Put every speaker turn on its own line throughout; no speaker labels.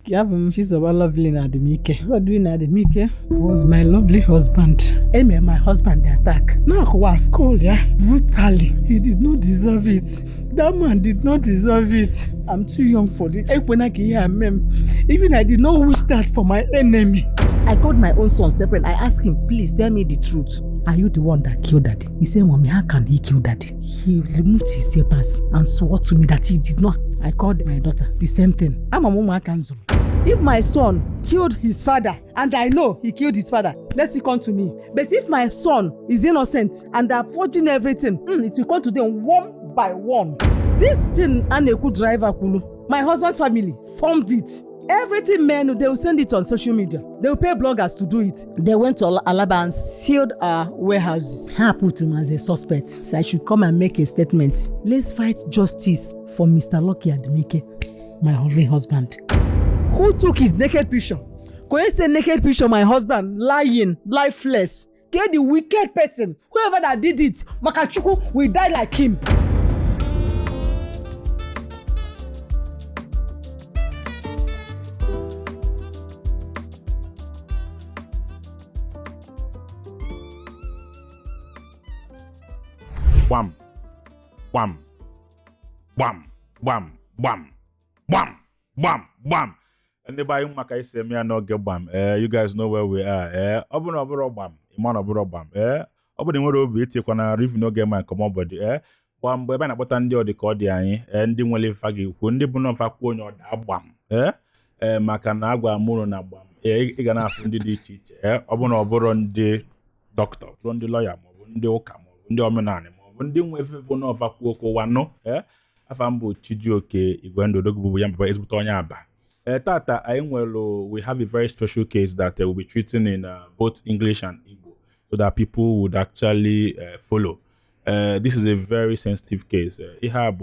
Chizoba Adimike. Godwin Adimike was my lovely husband. Aimé, my husband, the attack. Now was called, brutally. He did not deserve it. That man did not deserve it. I'm too young for this. Even I did not wish that for my enemy. I called my own son separate. I asked him, please tell me the truth. Are you the one that killed Daddy? He said, Mommy, how can he kill Daddy? He removed his slippers and swore to me that he did not. I called my daughter, the same thing. I'm a mama cancel. If my son killed his father, and I know he killed his father, let it come to me. But if my son is innocent and they're forging everything, it will come to them one by one. This thing, Aneku driver Kulu, my husband's family formed it. Everything men, they will send it on social media. They will pay bloggers to do it. They went to Alaba and sealed our warehouses. I put him as a suspect. So I should come and make a statement. Let's fight justice for Mr. Lucky Adimike, my lovely husband. Who took his naked picture? Can you say naked picture, my husband, lying, lifeless? Get the wicked person. Whoever that did it, Makachuku will die like him.
Wham, wham, wham, wham, wham, wham, wham, wham. And the bayou maka say me and not get wham. You guys know where we are. Obro wham, Iman obro wham. Obro mo be take on a riff no get my come body. Wham boy na button the code and the wale fagi. When the buno fa ko no da wham. Maka na agwa muro na wham. Igana fundi di chiche. Obro ndi doctor, ndi lawyer, ndi okam, ndi omenani. Ndị nwe efefe n'ọfa kwuo kwa no afa mbo Chijioke Igwendo Dogbubu Yamba ezigbo onye aba tata we have a very special case that we'll be treating in both English and Igbo so that people would actually follow. This is a very sensitive case. We had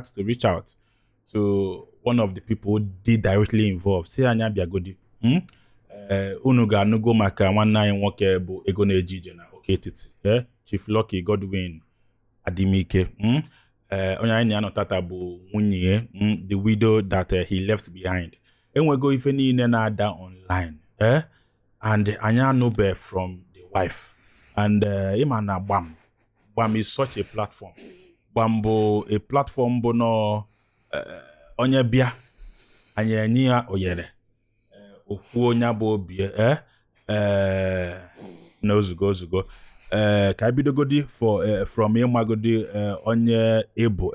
to reach out to one of the people directly involved. Say anya biagodi. Unu ga-anụgo maka nwanne anyị nwoke bụ ego na-eji ije na oke etiti Chief Lucky Godwin Adimike onye anyị na-anọ tata bụ nwunye the widow that he left behind. Enwego ife niile na-ada online and anyị anụbe from the wife and ịma na gbam is such a platform. Gbam bụ a platform bụ no onye bịa anyị enyi ya oyere okwu onye bụ obi na ozugo ka abidogodi from ịmagodi onye ebo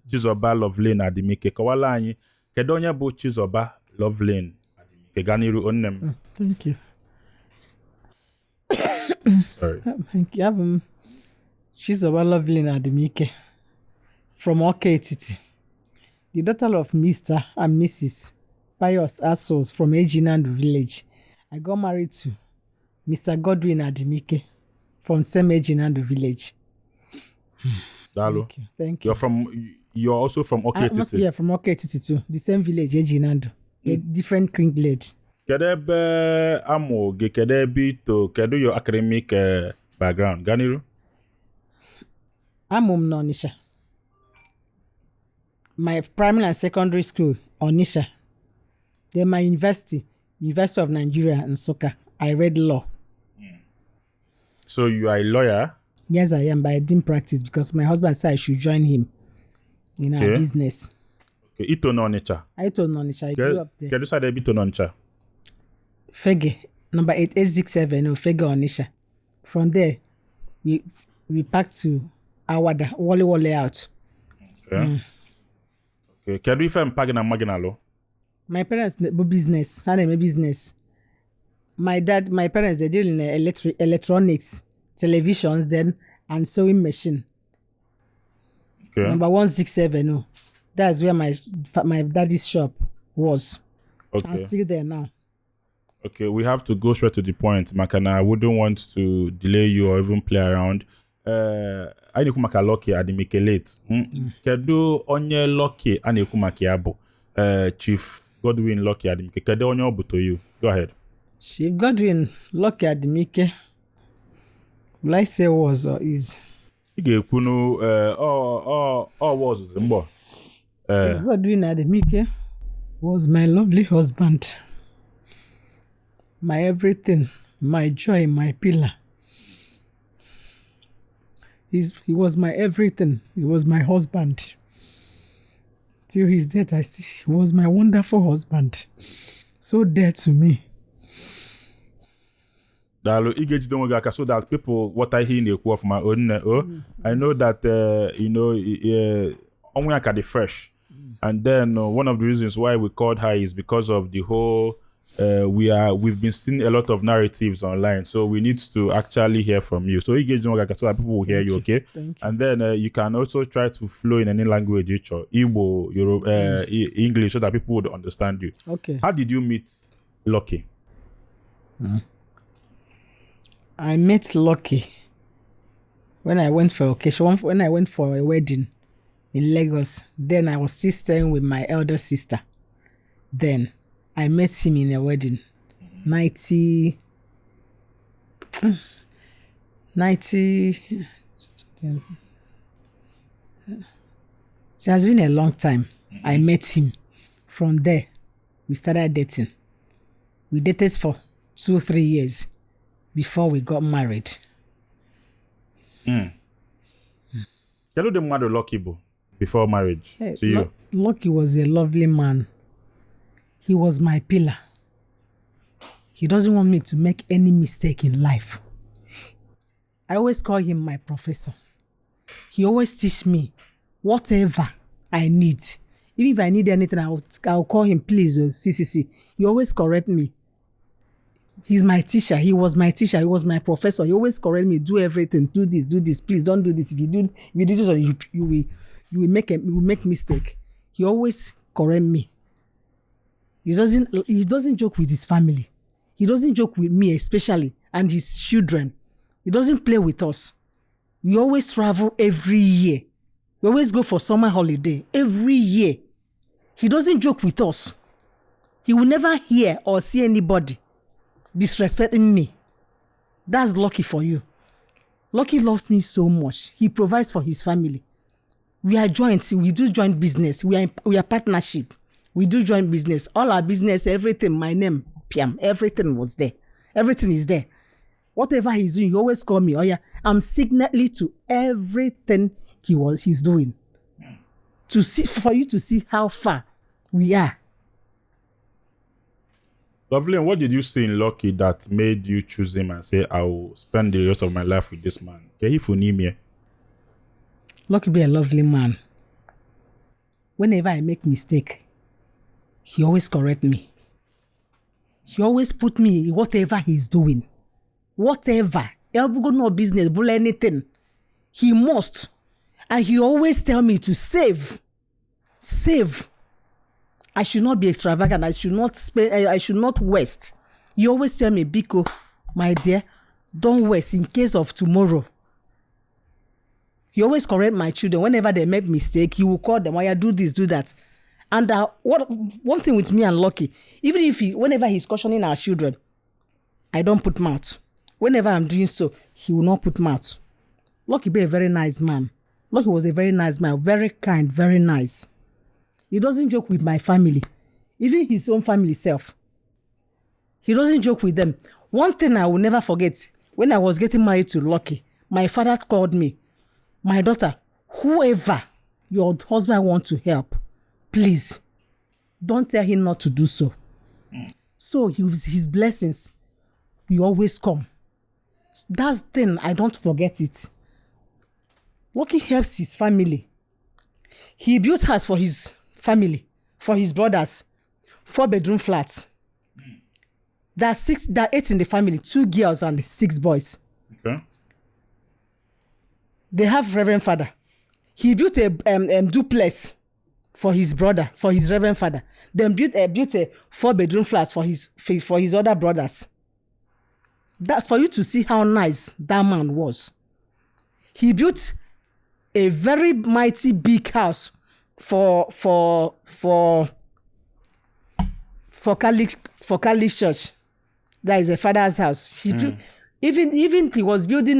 Chizoba Adimike kọwala anyị kedu onye bụ Chizoba Adimike ganiru onnem.
Thank you.
Sorry.
Thank you. Chizoba Adimike from Oke Etiti, the daughter of Mr. and Mrs. Pious Assos from Ejinandu village. I got married to Mr. Godwin Adimike from same Ejinandu village. Thank you.
You're also from Oke Etiti?
Yeah, from Oke Etiti too. The same village, Ejinandu. A different kringlet.
Kedebe amo ge kedebe to kedu your academic background? Ganiru?
Amom no Onisha. My primary and secondary school, Onisha. Then my University of Nigeria in Nsukka, I read law.
So you are a lawyer?
Yes, I am, but I didn't practice because my husband said I should join him in our business.
Okay, Ito no Onitsha.
I grew up there.
Can you say that Ito no Onitsha?
Fege, number 8867, Fege Onitsha. From there, we packed to Awada, Wale out.
Okay. Okay, can you find Pagina Maginalo?
My parents business, business. My parents, they deal in electronics, televisions then, and sewing machine.
Okay.
Number 167, that's where my daddy's shop was.
Okay.
I'm still there now.
Okay, we have to go straight to the point. Makana, I wouldn't want to delay you or even play around. I need to Lucky Adimike late. Kedu onye Lucky anikumaki abo. Chief Godwin Lucky Adimike. Kedu onye obu to you? Go ahead.
Chief Godwin Lucky Adimike. Will I say was or is?
Ige kunu all was mbo.
Godwin Adimike was my lovely husband. My everything, my joy, my pillar. He was my everything. He was my husband. Till his death, I see he was my wonderful husband. So dear to me.
So that people, what I hear in the quote of my own, I know that, only I can the fresh. And then one of the reasons why we called her is because of the whole, we've been seeing a lot of narratives online. So we need to actually hear from you. So so that people will hear you, okay?
Thank you.
And then you can also try to flow in any language, Igbo, Europe, English, so that people would understand you.
Okay.
How did you meet Lucky?
I met Lucky when I went for occasion, when I went for a wedding in Lagos. Then I was still staying with my elder sister. Then I met him in a wedding. 90. It has been a long time. I met him. From there, we started dating. We dated for 2-3 years before we got married.
Tell you the mother Lucky before marriage to you.
Lucky was a lovely man. He was my pillar. He doesn't want me to make any mistake in life. I always call him my professor. He always teach me whatever I need. Even if I need anything, I'll call him, please, CCC. He always correct me. He's my teacher. He was my teacher. He was my professor. He always correct me. Do everything. Do this. Please don't do this. If you do this, you will make mistake. He always correct me. He doesn't joke with his family. He doesn't joke with me especially and his children. He doesn't play with us. We always travel every year. We always go for summer holiday every year. He doesn't joke with us. He will never hear or see anybody disrespecting me. That's lucky for you. Lucky loves me so much. He provides for his family. We are joint. We do joint business. We are partnership. We do joint business. All our business, everything, my name, Piam, everything was there. Everything is there. Whatever he's doing, he always call me. Oh yeah, I'm signally to everything he's doing. For you to see how far we are.
Lovely. And what did you see in Lucky that made you choose him and say, I will spend the rest of my life with this man?
Lucky be a lovely man. Whenever I make mistake, he always correct me. He always put me in whatever he's doing. Whatever. No business, bull anything. He must. And he always tell me to save. Save. I should not be extravagant. I should not spend. I should not waste. He always tell me, Biko, my dear, don't waste in case of tomorrow. He always correct my children. Whenever they make mistake, he will call them. Why do this, do that. And one thing with me and Lucky, even if whenever he's cautioning our children, I don't put mouth. Whenever I'm doing so, he will not put mouth. Lucky be a very nice man. Lucky was a very nice man, very kind, very nice. He doesn't joke with my family, even his own family self. He doesn't joke with them. One thing I will never forget, when I was getting married to Lucky, my father called me, my daughter, whoever your husband wants to help, please, don't tell him not to do so. So his blessings will always come. That's the thing, I don't forget it. Lucky helps his family. He built house for his family, for his brothers, 4-bedroom flats. There are 8 in the family, 2 girls and 6 boys.
Okay.
They have Reverend Father. He built a duplex for his brother, for his Reverend Father. Then built a 4-bedroom flat for his other brothers. That's for you to see how nice that man was. He built a very mighty big house for Catholic Church. That is a father's house. He built, even he was building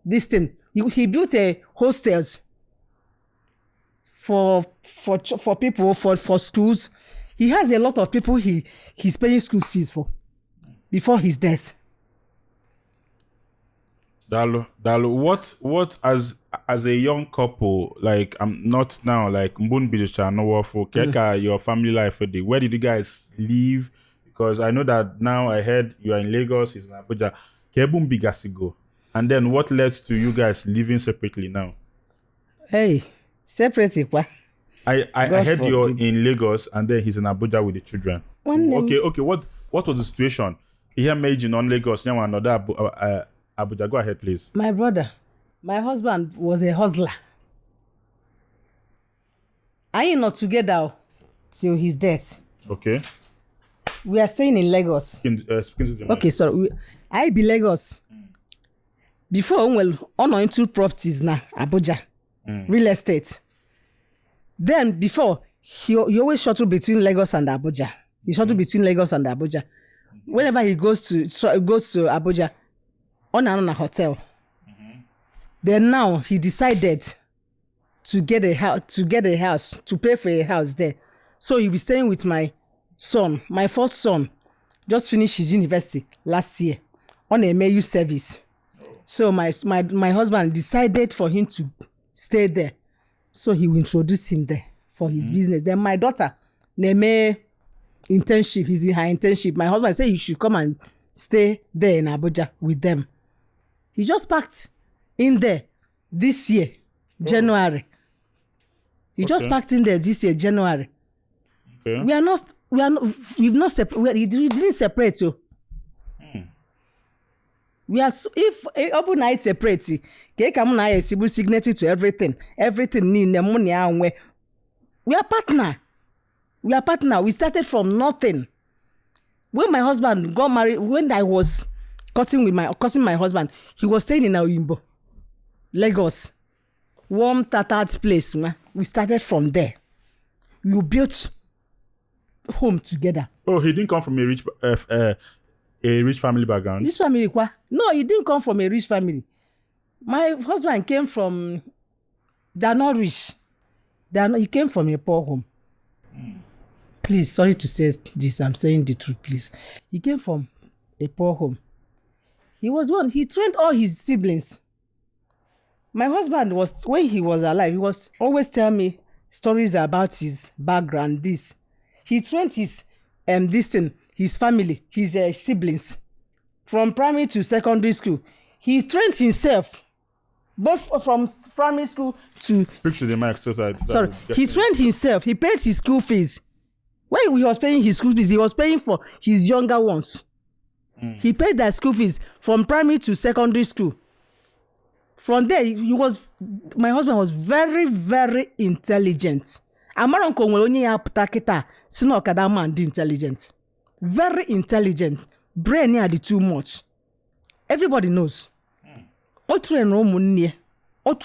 this thing. He built a hostels for people, for schools. He has a lot of people he's paying school fees for before his death.
Dalu, what as a young couple, like I'm not now, like Mbun Bidisha no for Keka, your family life, where did you guys live? Because I know that now I heard you are in Lagos, he's in Abuja. Kebun Bigasigo. And then what led to you guys living separately now?
Hey, separately, what?
I heard you're in Lagos and then he's in Abuja with the children. Okay. What was the situation? He had made in on Lagos, now another Abuja. Go ahead, please.
My brother, my husband was a hustler. I ain't not together till his death.
Okay.
We are staying in Lagos. Okay, sorry. I be Lagos. Before, on into properties now, Abuja, real estate. Then before, he always shuttle between Lagos and Abuja. He shuttle between Lagos and Abuja. Whenever he goes to Abuja, on a hotel. Then now he decided to get a house, to pay for a house there. So he'll be staying with my son, my fourth son, just finished his university last year on a MAU service. So my husband decided for him to stay there. So he will introduce him there for his business. Then my daughter, Neme internship, he's in her internship. My husband said he should come and stay there in Abuja with them. He just packed in there this year, January. He just packed in there this year, January.
Okay.
We've not separated. We didn't separate you. We are, if open night separate, ke come na a civil signature to everything in the money and we are partner. We started from nothing. When my husband got married, when I was cutting my husband, he was staying in Oyimbo, Lagos, warm tattered place. We started from there. We built home together.
Oh, he didn't come from a rich family background.
Rich family, what? No, he didn't come from a rich family. My husband came from. They're not rich. He came from a poor home. Please, sorry to say this. I'm saying the truth, please. He came from a poor home. He trained all his siblings. My husband when he was alive, he was always tell me stories about his background, this. He trained his his family, his siblings, from primary to secondary school. He trained himself, both from primary school to...
Speak to the mic,
sorry. He trained himself. He paid his school fees. When he was paying his school fees, he was paying for his younger ones. He paid their school fees from primary to secondary school. From there, my husband was very, very intelligent. Amaronko only aptakita sino kadama and intelligent. Very intelligent. Brain near the too much. Everybody knows. Otu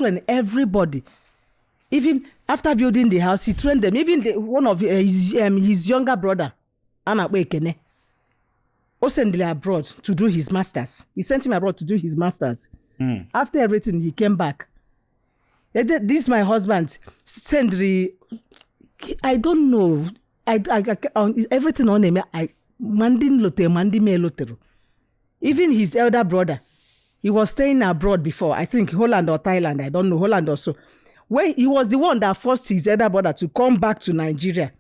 and everybody. Even after building the house, he trained them. Even one of his younger brother, Anabekene, sent him abroad to do his masters. He sent him abroad to do his masters. After everything, he came back. This my husband sent I don't know. Everything on him. Even his elder brother, he was staying abroad before. I think Holland or Thailand. I don't know, Holland or so. Where he was the one that forced his elder brother to come back to Nigeria.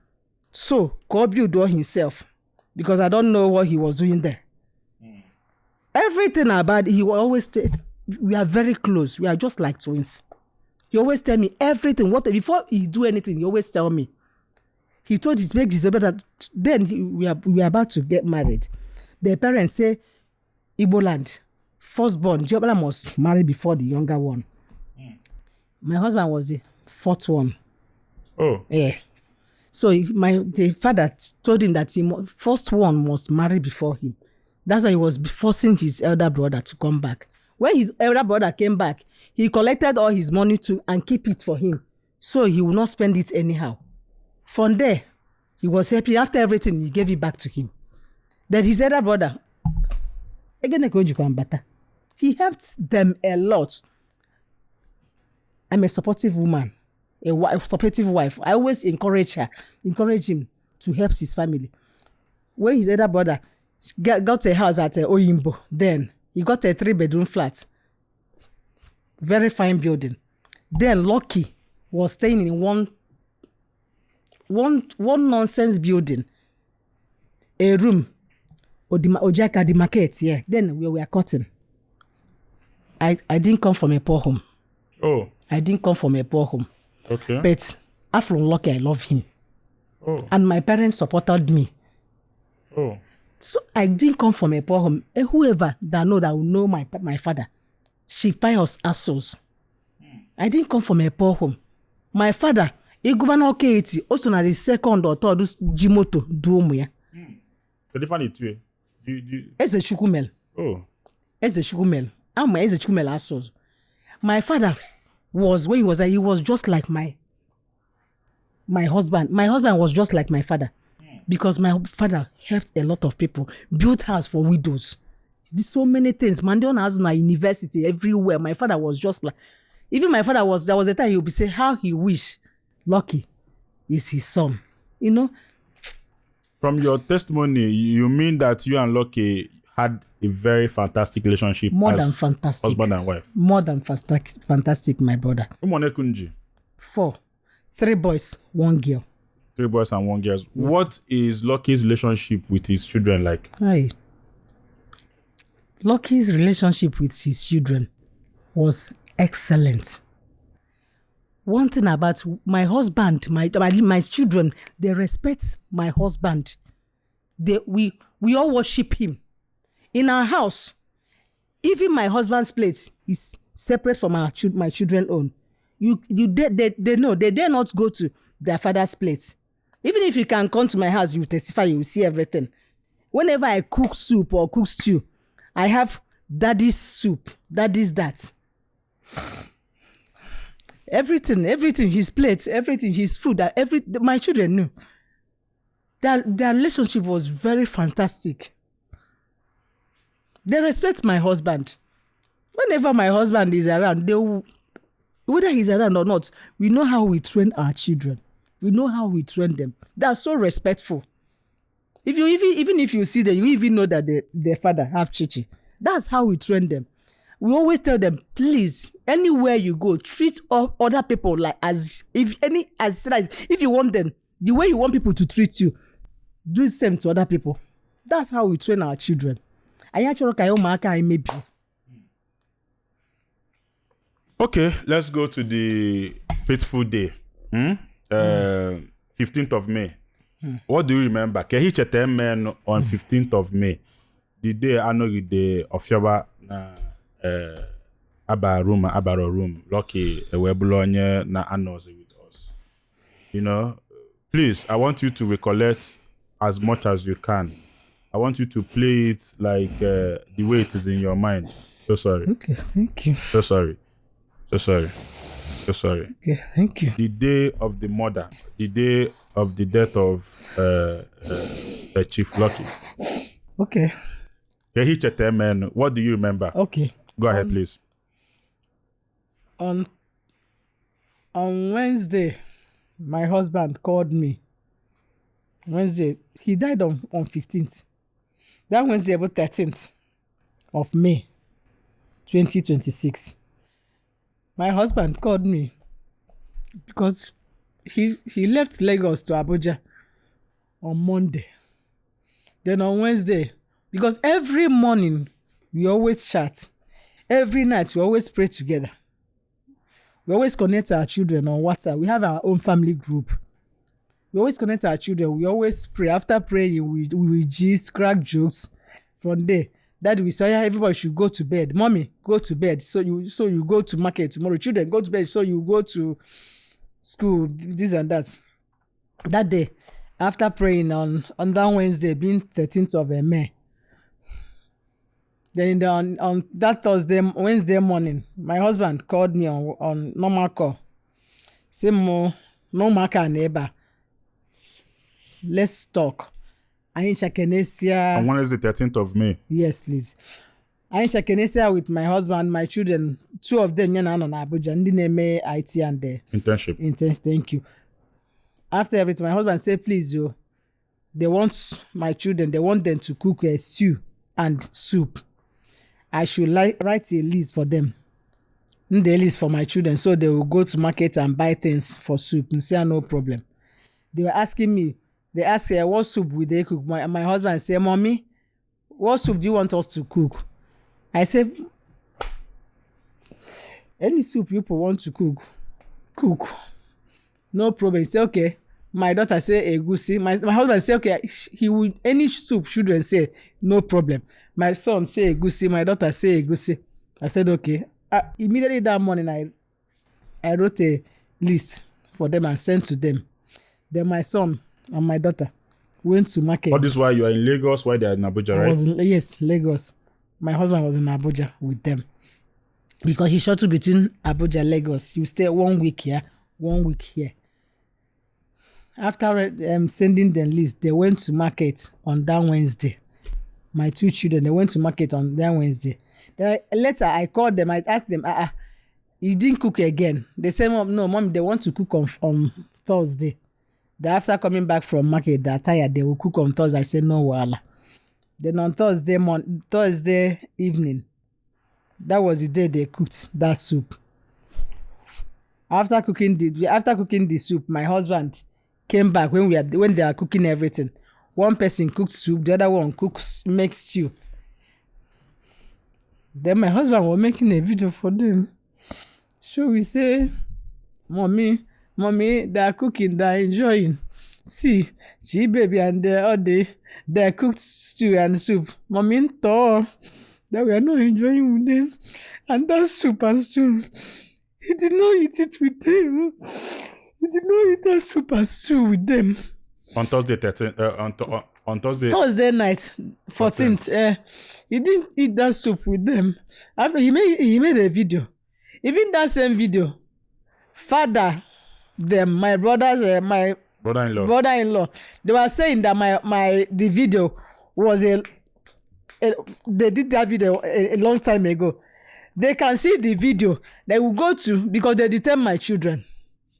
So, go build himself. Because I don't know what he was doing there. Everything about he will always say, we are very close. We are just like twins. He always tell me everything. Before he do anything, he always tell me. He told his big Chizoba that then we are about to get married. The parents say, Igbo land, firstborn, Chizoba must marry before the younger one. My husband was the fourth one.
Oh.
Yeah. So the father told him that first one must marry before him. That's why he was forcing his elder brother to come back. When his elder brother came back, he collected all his money and keep it for him. So he will not spend it anyhow. From there, he was happy. After everything, he gave it back to him. Then his elder brother, he helped them a lot. I'm a supportive woman. a supportive wife. I always encourage him to help his family. When his elder brother got a house at Oyimbo, then he got a 3-bedroom flat. Very fine building. Then Lucky was staying in one nonsense building. A room. Ojaka Adimike, yeah. Then we were cutting. I didn't come from a poor home.
Oh.
I didn't come from a poor home.
Okay.
But after Lucky, I love him.
Oh.
And my parents supported me.
Oh.
So I didn't come from a poor home. Whoever that will know my father. She pious assholes. I didn't come from a poor home. My father, he governor K80, also na the second or third Jimoto Duomo ya.
The different two.
Eze Chukumel.
Oh.
Eze Chukumel. I'm Eze Chukumel assholes. My father was, when he was just like my husband. My husband was just like my father. Because my father helped a lot of people, built house for widows. Did so many things. Mandion has na university everywhere. My father was just like, even my father was, there was a time he would be saying how he wish Lucky is his son. You know?
From your testimony, you mean that you and Lucky had a very fantastic relationship?
More than fantastic.
Husband and wife?
More than fantastic, my brother.
4.
3 boys, 1 girl.
3 boys and 1 girl. Yes. What is Lucky's relationship with his children like?
Hi. Lucky's relationship with his children was excellent. One thing about my husband, my children, they respect my husband. We all worship him. In our house, even my husband's plate is separate from my children's own. They know they dare not go to their father's plate. Even if you can come to my house, you testify, you will see everything. Whenever I cook soup or cook stew, I have daddy's soup, daddy's that. Everything, his plates, everything, his food, my children knew. Their relationship was very fantastic. They respect my husband. Whenever my husband is around, whether he's around or not, we know how we train our children. We know how we train them. They are so respectful. If you even if you see them, you even know that their father have chichi. That's how we train them. We always tell them, please, anywhere you go, treat other people like if you want them, the way you want people to treat you, do the same to other people. That's how we train our children.
Okay, let's go to the fateful day. 15th of May. What do you remember? Kehi chete men on 15th of May. The day I know the Ofiaba na Abaro room. Lucky Webulonye na Anos with us. You know, please, I want you to recollect as much as you can. I want you to play it like the way it is in your mind. So sorry.
Okay, thank you.
So sorry. Okay, thank you. The day of the murder, the day of the death of Chief Lucky.
Okay.
What do you remember?
Okay.
Go ahead, please.
On Wednesday, my husband called me. Wednesday, he died on 15th. That Wednesday, about 13th of May, 2026. My husband called me because he left Lagos to Abuja on Monday. Then on Wednesday, because every morning we always chat. Every night we always pray together. We always connect our children on WhatsApp. We have our own family group. We always connect our children. We always pray. After praying, we gist, crack jokes. From there, Daddy, we say everybody should go to bed. Mommy, go to bed. So you go to market tomorrow. Children, go to bed. So you go to school. This and that. That day, after praying on that Wednesday, being 13th of May. Then on that Wednesday morning, my husband called me on normal call. Say no marker neighbor. Let's talk.
On Wednesday, 13th of May.
Yes, please. I checking with my husband, my children, 2 of them on Abuja, ndi name IT and internship. Thank you. After everything, my husband said, please, they want my children, they want them to cook a stew and soup. I should write a list for them. The list for my children, so they will go to market and buy things for soup. I say, no problem. They were asking me, they asked her, what soup will they cook? My husband said, Mommy, what soup do you want us to cook? I said, any soup you want to cook. No problem. He said, okay. My daughter say egusi. My husband say, okay, he would, any soup children say, no problem. My son say egusi. My daughter say egusi. I said, okay. Immediately that morning, I wrote a list for them and sent to them. Then my son and my daughter went to market.
All this while you are in Lagos, while they are in Abuja, right?
Yes, Lagos. My husband was in Abuja with them. Because he shuttled between Abuja and Lagos. You stay 1 week here, 1 week here. After sending them list, they went to market on that Wednesday. My 2 children, they went to market on that Wednesday. Then later, I called them. I asked them, you didn't cook again? They said, no, Mom, they want to cook on Thursday. Then after coming back from market, they're tired. They will cook on Thursday. I said, no, wala. Then on Thursday evening, that was the day they cooked that soup. After cooking the soup, my husband came back when they are cooking everything. One person cooked soup, the other one makes stew. Then my husband was making a video for them. So we say, Mommy, they are cooking, they are enjoying. See, she baby and they cooked stew and soup. Mommy thought that we are not enjoying with them. And that soup and stew, he did not eat it with them. He did not eat that soup and stew with them.
On Thursday 13th, on
Thursday night, 14th, he didn't eat that soup with them. After he made a video. Even that same video, father, them, my brothers, my brother-in-law, they were saying that the video was they did that video a long time ago. They can see the video. They will go to, because they detain my children.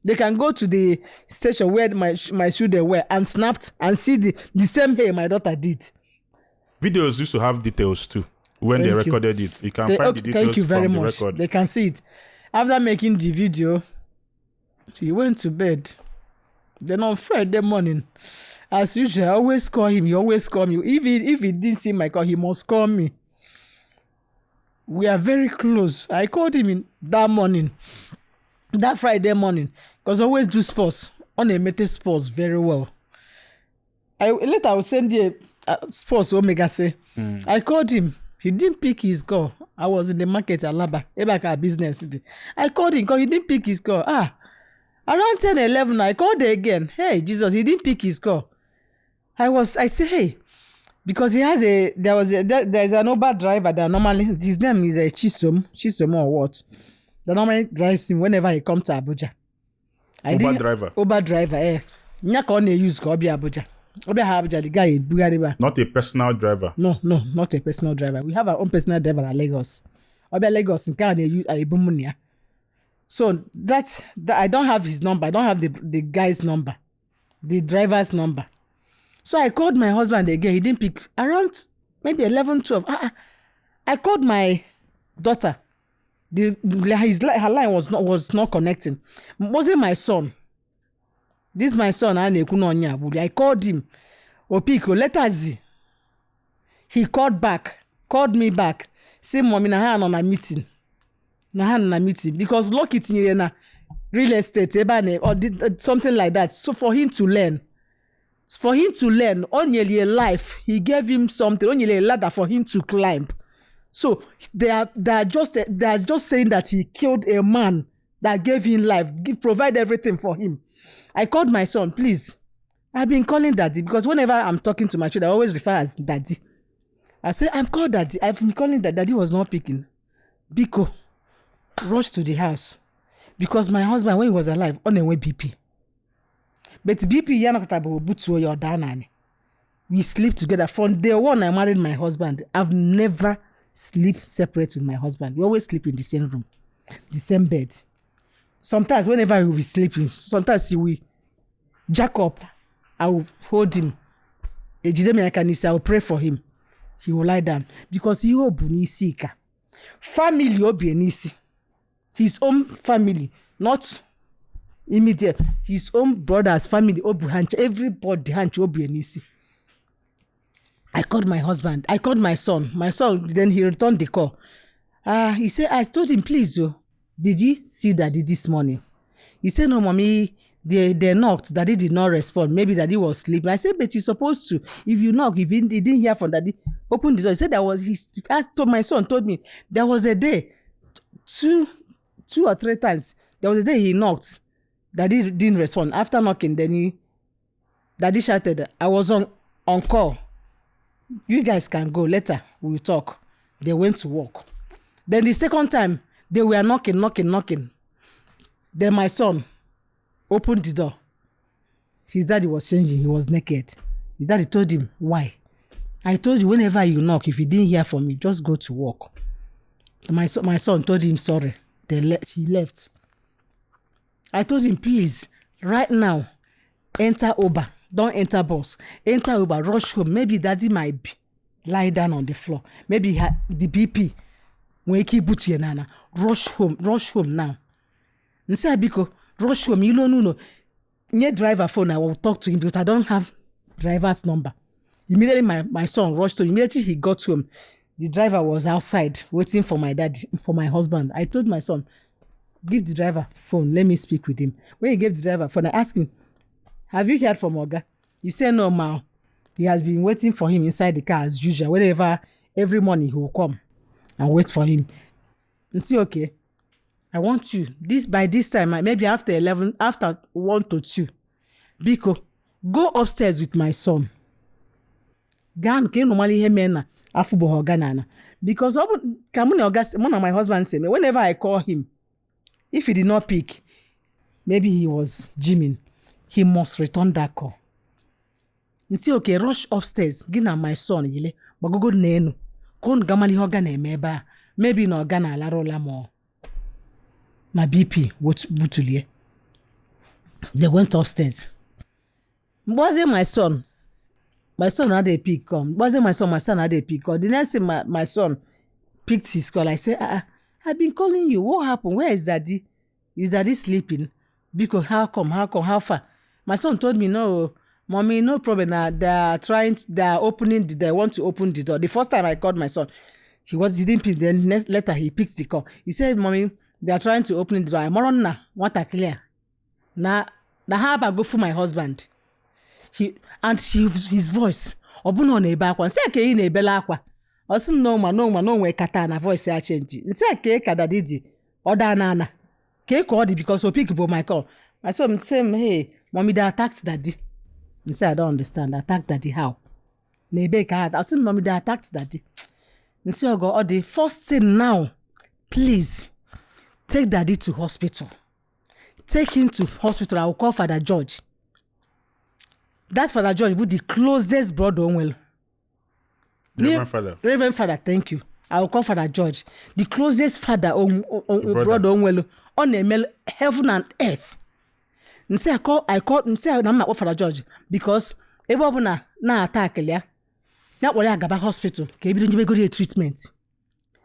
They can go to the station where my children were and snapped and see the same hair my daughter did.
Videos used to have details too. When they recorded it, you can find the details
thank you very
from
much.
the record.
They can see it. After making the video, he went to bed. Then on Friday morning, as usual, I always call him. He always call me. If he didn't see my call, he must call me. We are very close. I called him in that morning. That Friday morning, because I always do sports, unlimited sports very well. Later I will send you sports Omega say. I called him. He didn't pick his call. I was in the market at Alaba, Ebaka business. I called him because he didn't pick his call. Around 10, 11, I called again. Hey, Jesus, he didn't pick his call. I said, hey, because there's an Uber driver that normally, his name is Chisom or what? That normally drives him whenever he comes to Abuja. Uber driver, Nyaka on use go be Abuja. Abuja, the guy Bugariba.
Not a personal driver.
No, not a personal driver. We have our own personal driver at Lagos. Obi Lagos in Kenya use Ibumunia. So that I don't have his number. I don't have the guy's number, the driver's number. So I called my husband again. He didn't pick. Around maybe 11, 12. I called my daughter. Her line was not connecting. Wasn't my son. This is my son. I called him. Opiko, let us see. He called me back. Say, Mommy, na on a meeting. Because lucky thing na real estate, or something like that. So for him to learn, only a life, he gave him something, only a ladder for him to climb. So they are just saying that he killed a man that gave him life, provide everything for him. I called my son, please. I've been calling daddy because whenever I'm talking to my children, I always refer as daddy. I say, I'm called daddy. I've been calling that daddy was not picking. Biko, rush to the house. Because my husband, when he was alive, on the way BP. But BP, we sleep together. From day one I married my husband, I've never sleep separate with my husband. We always sleep in the same room, the same bed. Sometimes whenever he will be sleeping, sometimes he will jack up. I will hold him. I will pray for him. He will lie down because he will be sick. Family will be nisi. His own family, not immediate. His own brother's family, everybody will be nisi. I called my husband. I called my son. My son, then he returned the call. He said, I told him, please, did you see Daddy this morning? He said, no, mommy, they knocked. Daddy did not respond. Maybe Daddy was sleeping. I said, but you're supposed to. If you knock, if he didn't hear from Daddy, open the door. He said my son told me there was a day, two or three times, there was a day he knocked. Daddy didn't respond. After knocking, then Daddy shouted, I was on call. You guys can go. Later, we'll talk. They went to work. Then the second time, they were knocking. Then my son opened the door. His daddy was changing. He was naked. His daddy told him, why? I told you, whenever you knock, if you didn't hear from me, just go to work. My son told him, sorry. He left. I told him, please, right now, enter Uber. Don't enter bus. Enter Uber, rush home. Maybe Daddy might lie down on the floor. Maybe the BP. When he keep put you nana, rush home now. Nse Abiko, rush home. You don't know. Near driver phone, I will talk to him because I don't have driver's number. Immediately my son rushed home. Immediately he got home. The driver was outside waiting for my daddy, for my husband. I told my son, give the driver phone. Let me speak with him. When he gave the driver phone, I asked him, have you heard from Oga? He said, no, ma. He has been waiting for him inside the car as usual. Whenever, every morning he will come and wait for him. You see, okay, I want you, by this time, maybe after 11, after 1 to 2, Biko, go upstairs with my son. Gan, can normally hear me na afubo hoganana. Because one of my husband said, whenever I call him, if he did not pick, maybe he was gymming. He must return that call. You see, okay, rush upstairs. Gina my son, but go nenu. Kon gamali hogane meba. Maybe no gana la rola more. My BP, what butulie. They went upstairs. Wasn't my son? My son had a pick come. Wasn't my son had a pick come. The next thing my son picked his call. I said, I've been calling you. What happened? Where is Daddy? Is Daddy sleeping? Because how come? How far? My son told me, no, mommy, no problem. They want to open the door. The first time I called my son, he didn't pick. Then next letter he picked the call. He said, mommy, they are trying to open the door. I'm on now. What a clear. Now how about go for my husband? His voice. Obuno ne ba kwa. Say ke na ebela akwa. Osu no we kata na voice ya change. Say ke kadadidi. Oda nana. Ke called because so pick my call. I saw him say, hey, mommy, they attacked Daddy. He said, I don't understand. Attack Daddy how? I said, mommy, they attacked Daddy. He said, oh, the first thing now, please, take Daddy to hospital. Take him to hospital. I will call Father George. That Father George would the closest brother Onwell. Reverend Father, thank you. I will call Father George. The closest father brother Onwell on the heaven and earth. I called I'm not Father George because na attack ya. Na wole agaba hospital ke bi do go dey treatment.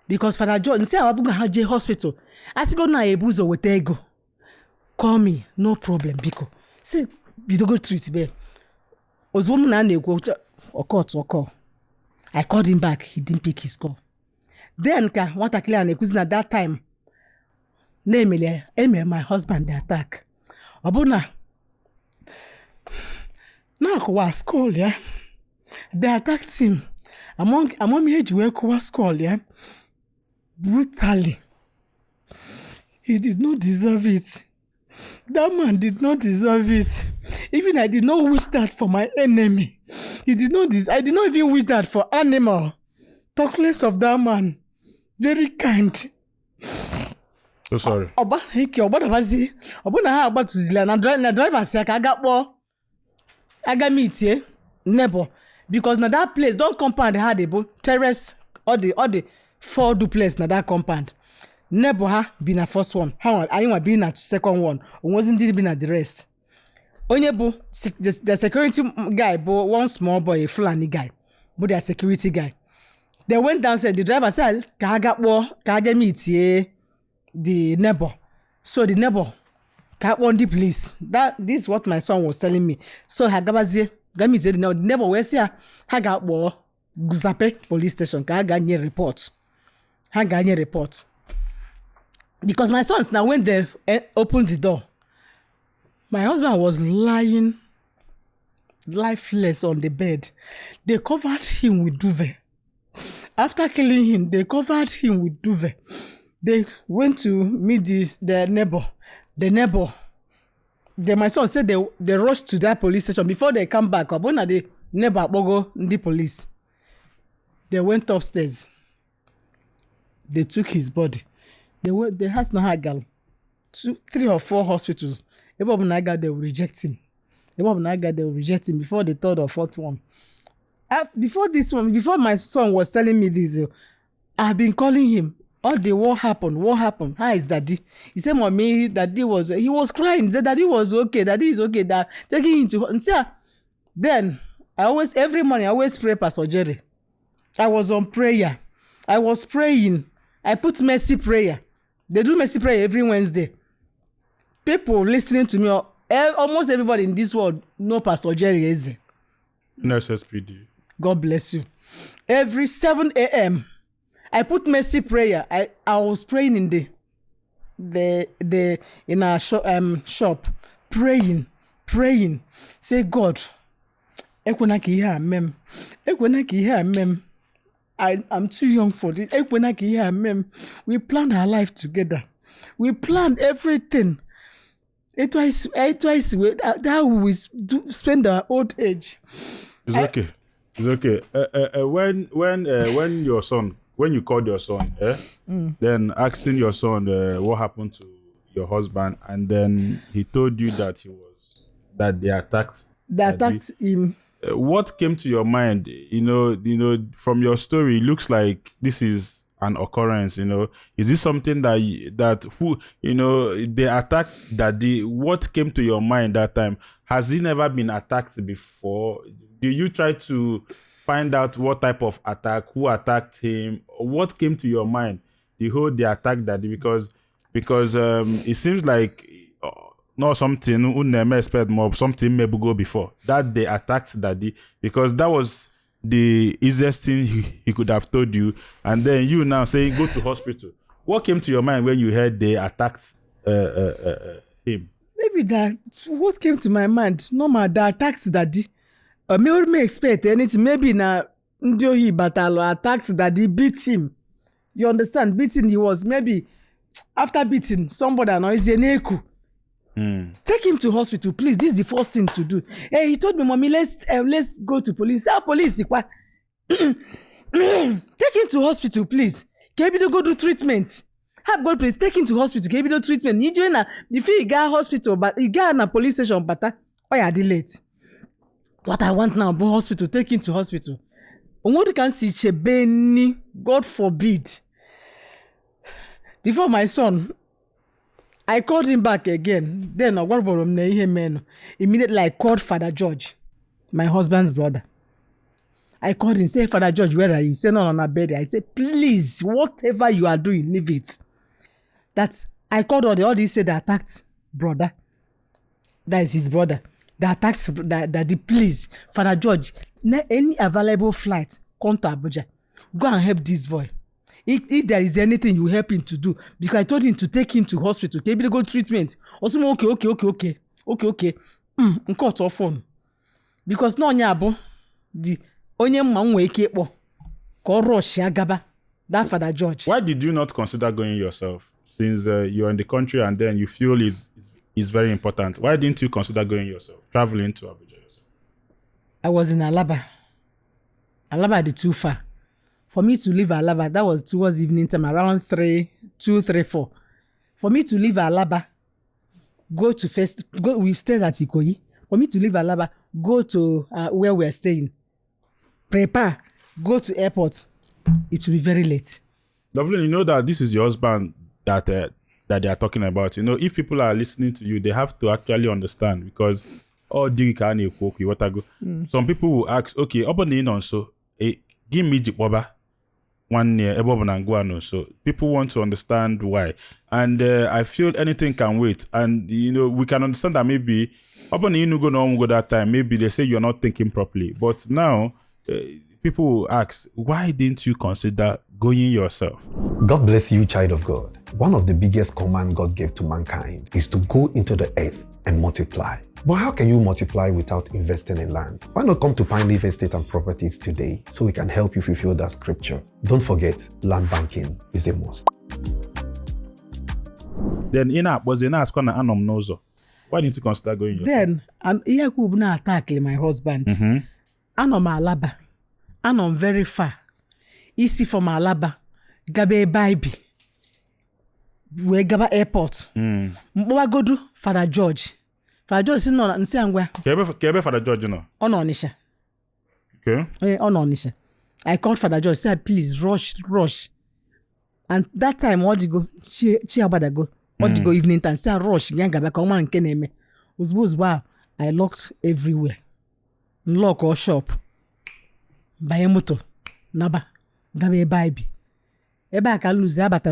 Because Father George say abuga haje hospital. As go na ebuzo with ego. Call me, no problem biko. Say bi do go treat be. Ozwomu na go call. I called him back, he didn't pick his call. Then what I clear at that time. Namely, my husband the attack. Abuna. Now was school, yeah. They attacked him. Among me age work was school, yeah. Brutally. He did not deserve it. That man did not deserve it. Even I did not wish that for my enemy. I did not even wish that for animal. Talk less of that man. Very kind.
So sorry.
Oba bazi. Oba na ha about to zila na driver say I got meet neighbor because na that place don't compound had the terrace all the 4 duplex na that compound. Neighbor ha be na first one. How I be na second one. Wasn't did be na the rest. Onye bu the security guy, but one small boy, a Fulani guy, but the security guy. They went downstairs. The driver said, "Kaga meet the neighbor." So the neighbor can't want the police. This is what my son was telling me. So Hagabazi, Gami said, "No, the neighbor was here. Haga wo Guzape police station. Kaga nye report. Haga nye report." Because my sons now when they opened the door, my husband was lying lifeless on the bed. They covered him with duvet. After killing him, they covered him with duvet. They went to meet the neighbor. The neighbor, my son said they rushed to that police station. Before they come back, the neighbor go the police. They went upstairs. They took his body. They has no girl. 3 or 4 hospitals. They will reject him. They will reject him before the 3rd or 4th one. Before my son was telling me this, I've been calling him. All the what happened? How is daddy? He said, "Mommy, daddy he was crying. That daddy was okay. Daddy is okay. That taking him to and say, then every morning I always pray Pastor Jerry. I was on prayer. I was praying. I put mercy prayer. They do mercy prayer every Wednesday. People listening to me, almost everybody in this world know Pastor Jerry is.
Nurse SPD.
God bless you. Every 7 a.m. I put mercy prayer. I was praying in in our shop, praying. Say, God, I'm too young for this. We planned our life together. We planned everything. Twice that we will spend our old age.
It's okay. When you called your son, then asking your son what happened to your husband, and then he told you that they attacked.
They attacked him.
What came to your mind? From your story, it looks like this is an occurrence. Is this something that they attacked Daddy? What came to your mind that time? Has he never been attacked before? Do you try to find out what type of attack, who attacked him? What came to your mind? They attacked Daddy because it seems like not something we never expect more, something maybe go before that they attacked Daddy, because that was the easiest thing he could have told you, and then you now say go to hospital. What came to your mind when you heard they attacked him?
Maybe that what came to my mind. Normal, they attacked Daddy. Me expect anything. Maybe na Ndiohi Batalo attacked Daddy, beat him. You understand? Beating, he was maybe after beating somebody annoys Yeneku. Take him to hospital, please. This is the first thing to do. Hey, he told me, "Mommy, let's go to police." Police, take him to hospital, please. Can you go do treatment? Have God, please. Take him to hospital. Can you do treatment? You join if he got hospital, but he got a police station, but are late. What I want now, go hospital. Take him to hospital. What you can see, Chebeni, God forbid. Before my son, I called him back again. Then immediately I called Father George, my husband's brother. I called him, say, "Father George, where are you?" He said, "No, on a bed." I said, "Please, whatever you are doing, leave it." That I called all these said they attacked brother. That is his brother. They attacked Daddy. Please, Father George, any available flight, come to Abuja. Go and help this boy. If there is anything you help him to do, because I told him to take him to hospital, maybe go treatment. Also, okay. Cut off phone. Because no nyabo, the onye man wake up, call rush agaba. That Father George.
Why did you not consider going yourself? Since you're in the country and then you feel is very important. Why didn't you consider going yourself, traveling to Abuja yourself?
I was in Alaba. Alaba is too far. For me to leave Alaba, that was towards evening time, around 2, 3, 4. For me to leave Alaba, we stayed at Ikoyi. For me to leave Alaba, go to where we are staying, prepare, go to airport, it will be very late.
Lovely, you know that this is your husband that they are talking about. You know, if people are listening to you, they have to actually understand because some people will ask, okay, so give me the 1 year, so people want to understand why. And I feel anything can wait. And, you know, we can understand that maybe go that time, maybe they say you're not thinking properly. But now, people will ask, why didn't you consider going yourself?
God bless you, child of God. One of the biggest commands God gave to mankind is to go into the earth and multiply. But how can you multiply without investing in land? Why not come to Pine Leaf Estate and Properties today so we can help you fulfill that scripture? Don't forget, land banking is a must.
Then was in ask on Anom Nozo. Why didn't you consider going yourself?
Then and Yakub na attack my husband. Anom Alaba. Anom very far. Easy from Alaba. Gabe Baibi. We Gaba Airport. Mwagodu Father George. Father George is not Nsangwa.
Kebe Father George, you know.
Ononisha.
Okay.
Ononisha. I called Father George, said, please rush. And that time, what you go? She about go. What you go evening time? Say rush. Yanga back on man keneme. Was wow. I locked everywhere. Lock or shop. Buy a motor. Naba. Gabe baby. Eba ka lose about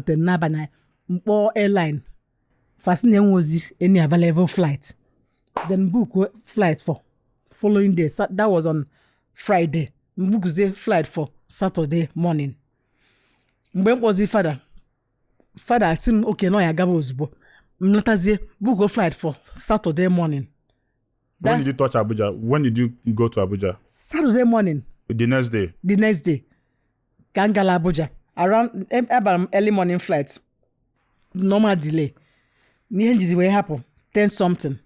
the naba na mpo airline. Fascinating was this any available flight. Then book flight for following day. That was on Friday. Book the flight for Saturday morning. When was the father? Father asked him, okay, no, I gabo uzbo. Mnatazie book flight for Saturday morning.
When did you touch Abuja? When did you go to Abuja?
Saturday morning.
The next day.
The next day. Kangala Abuja. Around early morning flight. Normal delay. Nihenjizi will happen 10 something,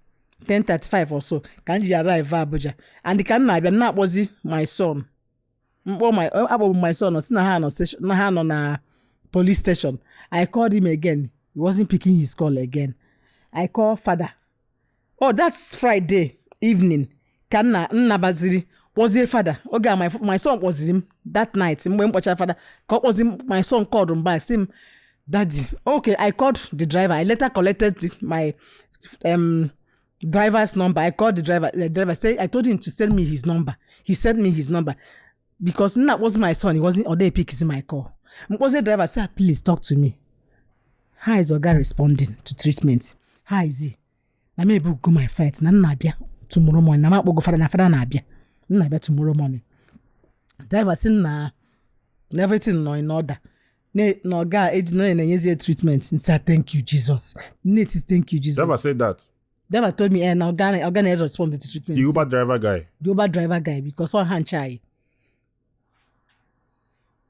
10:35 or so. Can you arrive Abuja? And the can not was it my son. My son was on a police station. I called him again. He wasn't picking his call again. I called father. Oh, that's Friday evening. Kana Nabaziri was the father. Okay, my son was him that night. Father was him. My son called him by him. Daddy, okay, I called the driver. I later collected my driver's number. I called the driver. The driver said, I told him to send me his number. He sent me his number because that was my son. He wasn't or they pick my call. Was the driver said, please talk to me. How is Oga responding to treatment? How is he? I may go my fight. Nabia tomorrow morning. I might go for Nabia. Nabia tomorrow morning. Driver said, nah, everything in order. No, God, it's not an easy treatment. And say, thank you, Jesus. Nate is thank you, Jesus.
Never said that.
Never told me, now Ghana respond to the treatment.
The Uber driver guy.
The Uber driver guy, because one hand shy.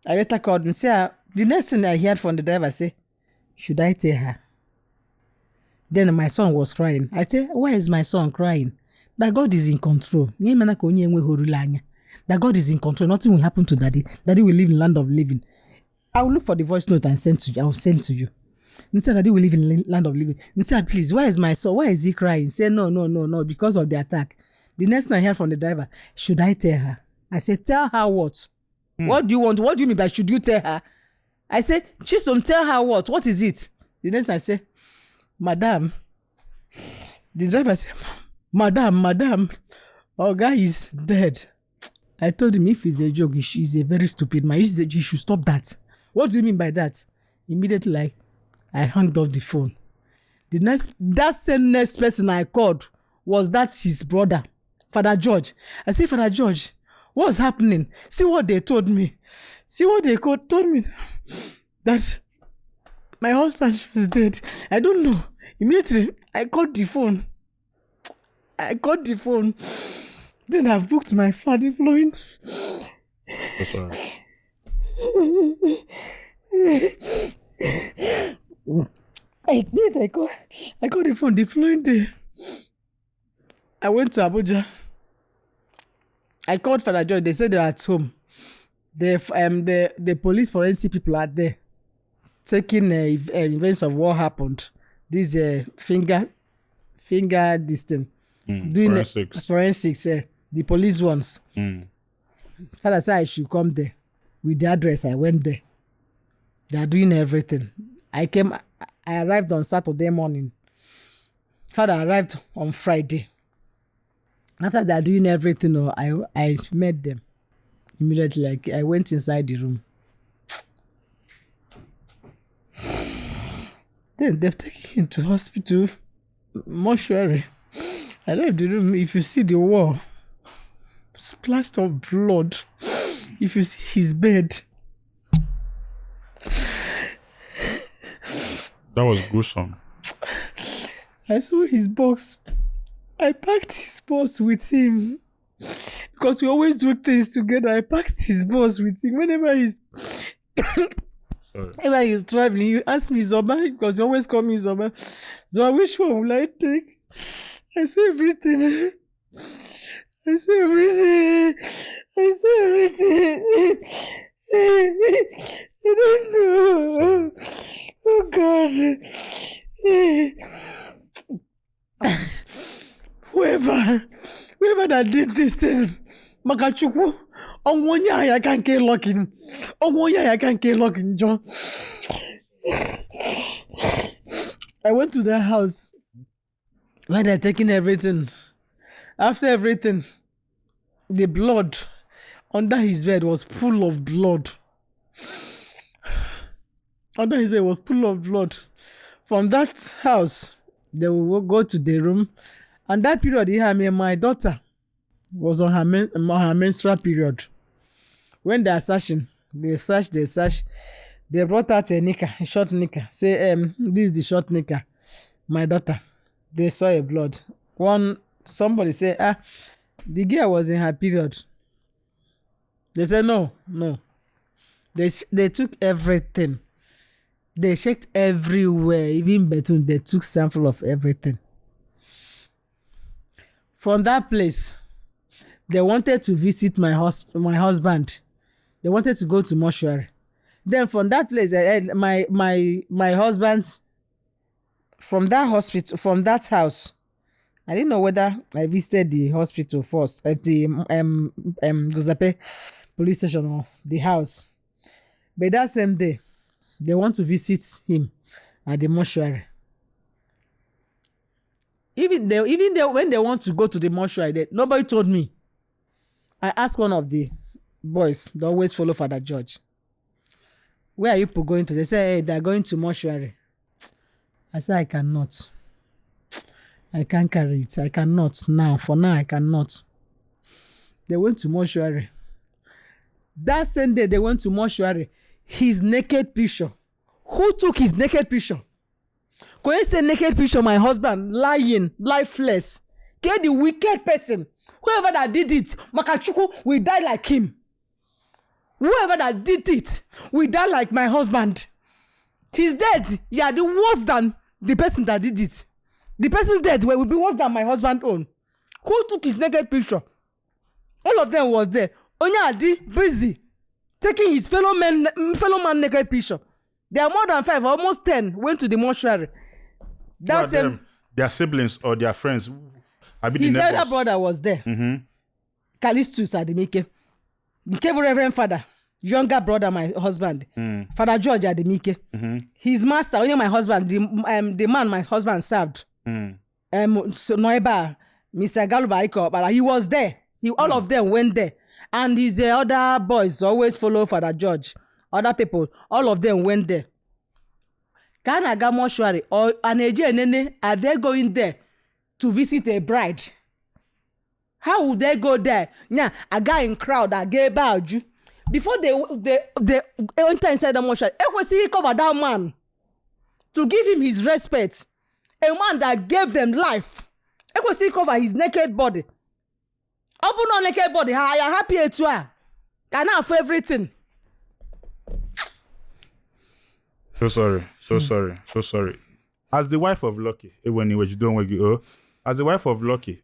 I later called and said, the next thing I heard from the driver say, should I tell her? Then my son was crying. I said, why is my son crying? That God is in control. That God is in control. Nothing will happen to daddy. Daddy will live in the land of living. I will look for the voice note and send to you. I will send to you. Instead, Daddy will live in the land of living. Instead, please, why is my son? Why is he crying? Say no, because of the attack. The next thing I heard from the driver, should I tell her? I said, tell her what? What do you want? What do you mean by should you tell her? I said, Chisom, tell her what? What is it? The next thing I say, Madam. The driver said, Madam, our guy is dead. I told him if it's a joke, he's a very stupid man. You should stop that. What do you mean by that? Immediately, I hung off the phone. That same next person I called was his brother, Father George. I said, Father George, what's happening? See what they told me. Told me that my husband was dead. I don't know. Immediately, I called the phone. Then I've booked my flight flowing.
That's all right.
I got the phone the following day. I went to Abuja. I called Father George. They said they were at home. The police forensic people are there taking events of what happened. This finger this thing. Doing forensics. The police ones. Father said I should come there. With the address, I went there. They are doing everything. I arrived on Saturday morning. Father arrived on Friday. After they are doing everything, I met them immediately. Like I went inside the room. Then they've taken him to hospital, mortuary. I left the room. If you see the wall, splashed of blood. If you see his bed.
That was gruesome.
I saw his box. I packed his box with him. Because we always do things together. I packed his box with him. Whenever he's traveling, you ask me, Zoba, because you always call me Zoba. So which one will I take? I saw everything. I saw everything. I don't know. Oh God. Whoever that did this thing, Makachukwu, I can't get locking. I can't get locking, John. I went to their house when they're taking everything. After everything, the blood under his bed was full of blood. Under his bed was full of blood. From that house, they will go to the room. And that period, my daughter was on her menstrual period. When they are searching, they search. They brought out a short knicker. Say, this is the short knicker. My daughter. They saw a blood. Somebody said, the girl was in her period. They said, no. They took everything. They checked everywhere, even between. They took sample of everything. From that place, they wanted to visit my husband. They wanted to go to mortuary. Then from that place, my husband's, from that hospital, from that house, I didn't know whether I visited the hospital first, at the Giuseppe police station or the house. But that same day, they want to visit him at the mortuary. Even when they want to go to the mortuary, nobody told me. I asked one of the boys, they always follow Father George. Where are you people going to? They say, hey, they're going to mortuary. I said, I cannot. I can't carry it. I cannot now. For now, I cannot. They went to mortuary. That same day, they went to mortuary. His naked picture. Who took his naked picture? When you say naked picture, my husband lying, lifeless. Get the wicked person. Whoever that did it, Makachukwu will die like him. Whoever that did it will die like my husband. He's dead. Yeah, the worse than the person that did it. The person dead will be worse than my husband own. Who took his naked picture? All of them was there. Onyadi busy taking his fellow man naked picture. There are more than 5, almost 10 went to the mortuary. That's
their siblings or their friends.
His elder brother was there. Callistus Adimike. The Reverend Father. Younger brother, my husband. Father George Adimike. His master, only my husband, the man my husband served. Noiba, Mr. Galuba Iko, but he was there. All of them went there. And his other boys always follow Father George. Other people, all of them went there. Kanaga mortuary or Aneje Nene, are they going there to visit a bride? How would they go there? Yeah, a guy in crowd that gave Baju. Before they enter inside the mortuary, he covered that man to give him his respect. A man that gave them life. He cover his naked body. Open on naked body. I am happy at you. Can I have everything?
So sorry. As the wife of Lucky, when you don't work, as the wife of Lucky,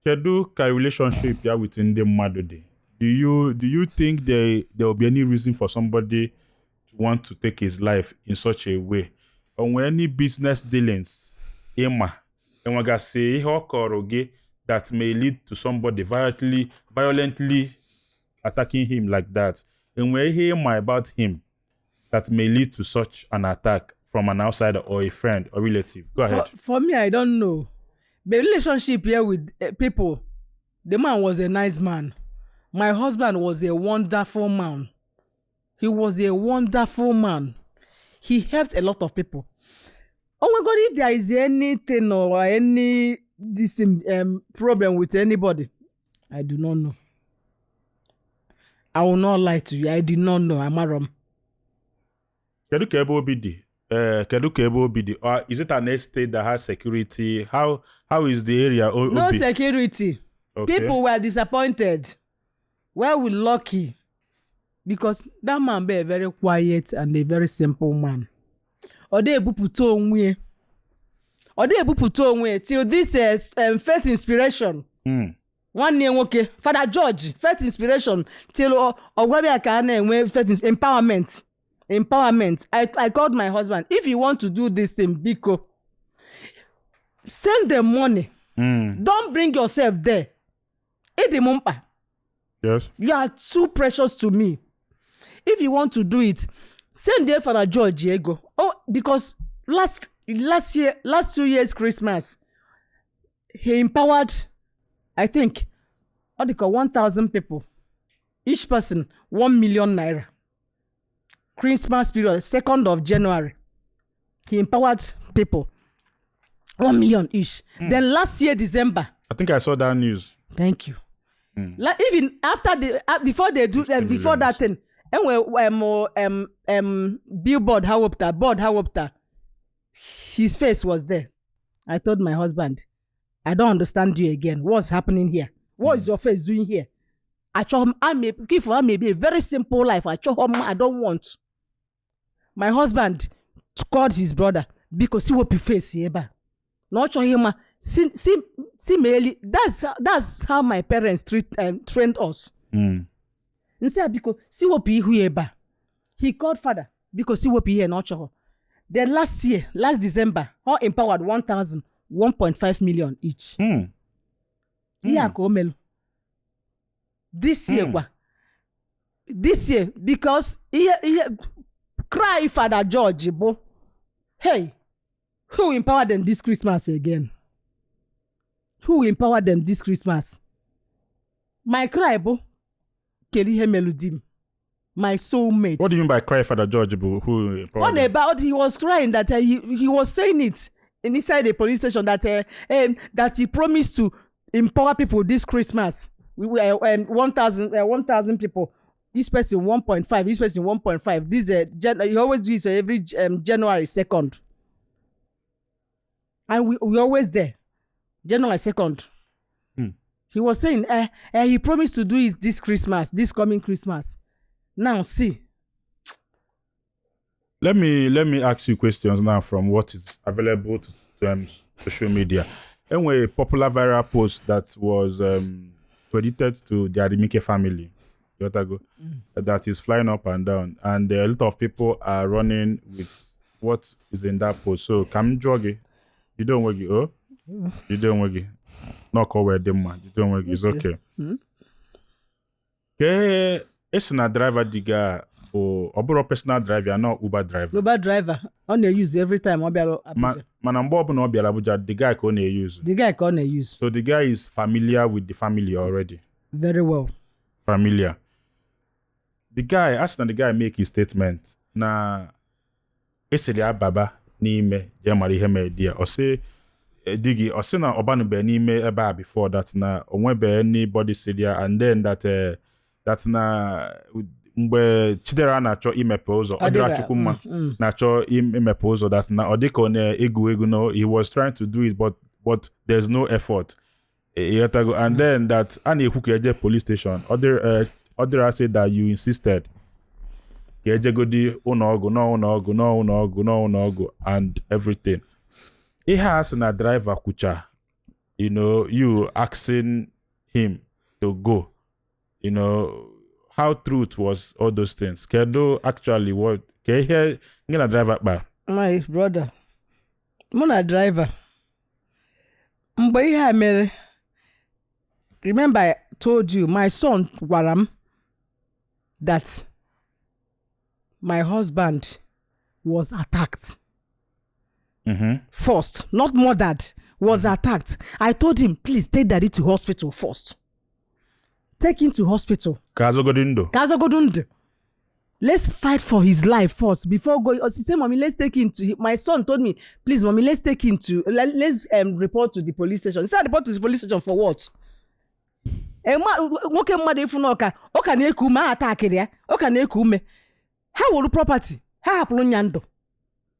kedu ka relationship ya within the Madode? Do you think there will be any reason for somebody to want to take his life in such a way? Or any business dealings, Emma, and we say that may lead to somebody violently attacking him like that. And we hear about him. that may lead to such an attack from an outsider or a friend or relative? Go ahead.
For me, I don't know. The relationship here with people, the man was a nice man. My husband was a wonderful man. He was a wonderful man. He helped a lot of people. Oh my God, if there is anything or any problem with anybody, I do not know. I will not lie to you. I did not know. I'm Aram.
Kedu ka ebe obi dị? Or is it an estate that has security? How is the area?
No security.
Okay.
People were disappointed. Well, we lucky because that man be a very quiet and a very simple man. Ode ebuputo onwe till this faith inspiration. One name okay, Father George, faith inspiration till ogwabi aka na enwe faith empowerment. I called my husband. If you want to do this thing, Biko, send them money. Don't bring yourself there.
Yes.
You are too precious to me. If you want to do it, send there Father George Diego. Oh, because last 2 years Christmas, he empowered, I think, 1,000 people. Each person 1 million naira. Christmas period, 2nd of January. He empowered people 1 million each. Then last year December,
I think I saw that news.
Thank you. Like even after before they do before that thing, billboard board his face was there. I told my husband, I don't understand you again. What's happening here? What is your face doing here? I may be a very simple life. I don't want. My husband called his brother because he will be face here. Not sure him. See, that's how my parents trained us. Instead, because see what he called father because see what here not sure. Then last December, all empowered 1.5 million each. Yeah, Komelo. This year, because he cry Father George, bo. Hey, who empowered them this Christmas again? Who empowered them this Christmas? My cry, bo. Kelly Melodim, my soulmate.
What do you mean by cry Father George, bo? Who empowered them?
About he was crying that he was saying it inside the police station that he promised to empower people this Christmas. We were 1,000 people. Each person 1.5. Each person 1.5. This you always do it every January 2nd, and we always there. January 2nd. He was saying, he promised to do it this Christmas, this coming Christmas. Now see.
Let me ask you questions now from what is available to social media. Anyway, a popular viral post that was credited to the Adimike family, that is flying up and down, and a lot of people are running with what is in that post. So, come joggy. You don't work it, oh? You don't work it. No call where them man. You don't work it. It's okay. Okay, it's not driver diga or personal driver, not Uber driver.
Uber driver. On use every time.
Man, I'm Bob no be Abuja. The guy can use.
The guy can use.
So the guy is familiar with the family already.
Very well.
Familiar. The guy, as the guy make his statement, na eseli baba n'ime jamari heme dia. Or say digi or say na obanu be n'ime eba before that na onwe be anybody sedia, and then that na mgbe Chidera na-achọ imepe ụzọ ọdịra Chukwuma na-achọ imepe ụzọ that na ọ dịka ọ na-egwu no, he was trying to do it but there's no effort. And then that a na-ekwu ka eje police station, ọdịra said that you insisted ka ejegodi ụlọọgwụ and everything. Ihe asị na driver kwucha, you asking him to go, how truth was all those things. Kedo actually what? Can you hear? I'm gonna drive up by.
My brother, Mona driver. Mbe remember I told you my son Waram that my husband was attacked.
Mm-hmm.
First, not murdered, was attacked. I told him, please take daddy to hospital first. Take him to hospital. Kazogodundu. Let's fight for his life first before going. He said, Mommy, let's take him to. My son told me, please, Mommy, let's take him to. Let's report to the police station. He said, report to the police station for what? Nwoke mmadụ ifu n'ọka ọka na-eku ume atakịrị ya ọka na-eku ume ha wuru property ha hapụrụ nya ndụ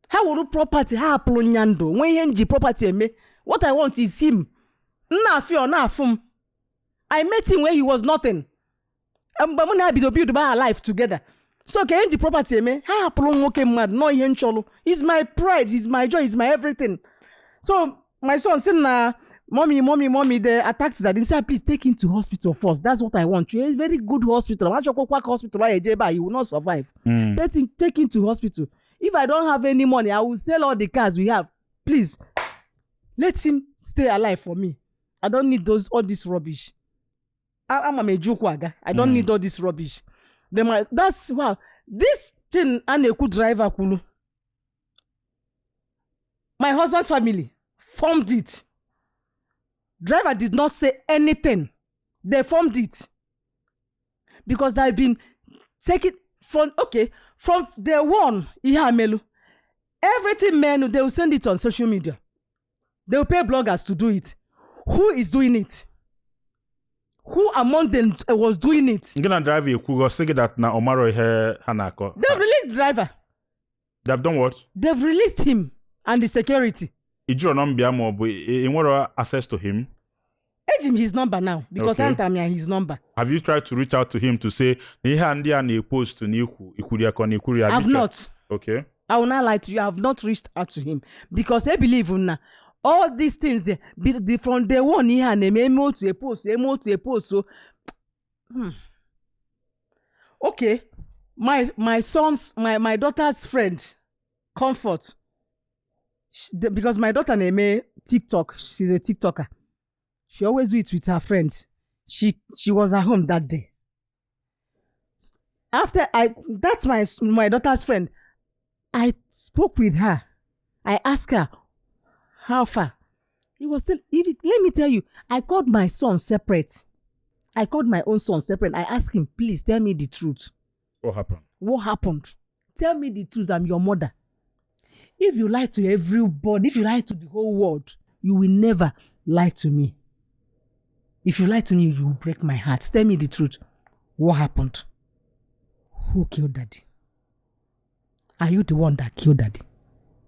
ha wuru property ha hapụrụ nya ndụ nwe ihe nji property eme. What I want is him. Nna afio na afum. I met him when he was nothing. Mgbe mụ na-ebido build our life together. So ke nji property eme ha hapụrụ nwoke mmadụ no ihe nchọlụ. He's my pride, he's my joy, he's my everything. So my son said na Mommy, the attacks that he said, please take him to hospital first. That's what I want. It's a very good hospital. Hospital, he will not survive. Take him to hospital. If I don't have any money, I will sell all the cars we have. Please, let him stay alive for me. I don't need all this rubbish. I'm a Mejukwaga. I don't need all this rubbish. That's wow. This thing, and a good driver, Kulu. My husband's family formed it. Driver did not say anything. They formed it. Because they've been taking from day one, everything men, they will send it on social media. They will pay bloggers to do it. Who is doing it? Who among them was doing it?
You're gonna drive you could say that now Omaro here Hanako.
They've released the driver.
They've done what?
They've released him and the security.
He drew more access to him.
Edge him his number now because I'm telling his number.
Have you tried to reach out to him to say post to
I've not.
Okay.
I will not lie to you. I have not reached out to him because I believe in all these things from day one he had emo to a post. So okay. My son's my daughter's friend, Comfort. Because my daughter name TikTok, she's a TikToker. She always do it with her friends. She was at home that day. That's my daughter's friend. I spoke with her. I asked her how far. He was still. Let me tell you, I called my son separate. I called my own son separate. I asked him, please tell me the truth.
What happened?
What happened? Tell me the truth. I'm your mother. If you lie to everybody, if you lie to the whole world, you will never lie to me. If you lie to me, you will break my heart. Tell me the truth. What happened? Who killed daddy? Are you the one that killed daddy?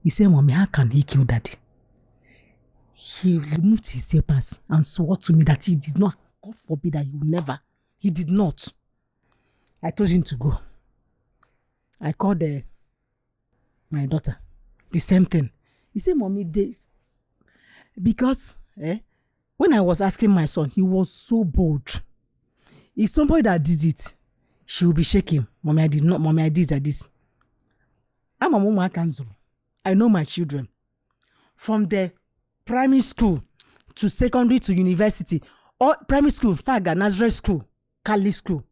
He said, Mommy, how can he kill daddy? He removed his papers and swore to me that he did not. God forbid that he will never. He did not. I told him to go. I called my daughter. The same thing. He said, Mommy, because when I was asking my son, he was so bold. If somebody that did it, she will be shaking. Mommy, I did not. Mommy, I did this. I'm a mama cancel. I know my children. From the primary school to secondary to university, or primary school, Faga, Nazareth school, Kali school.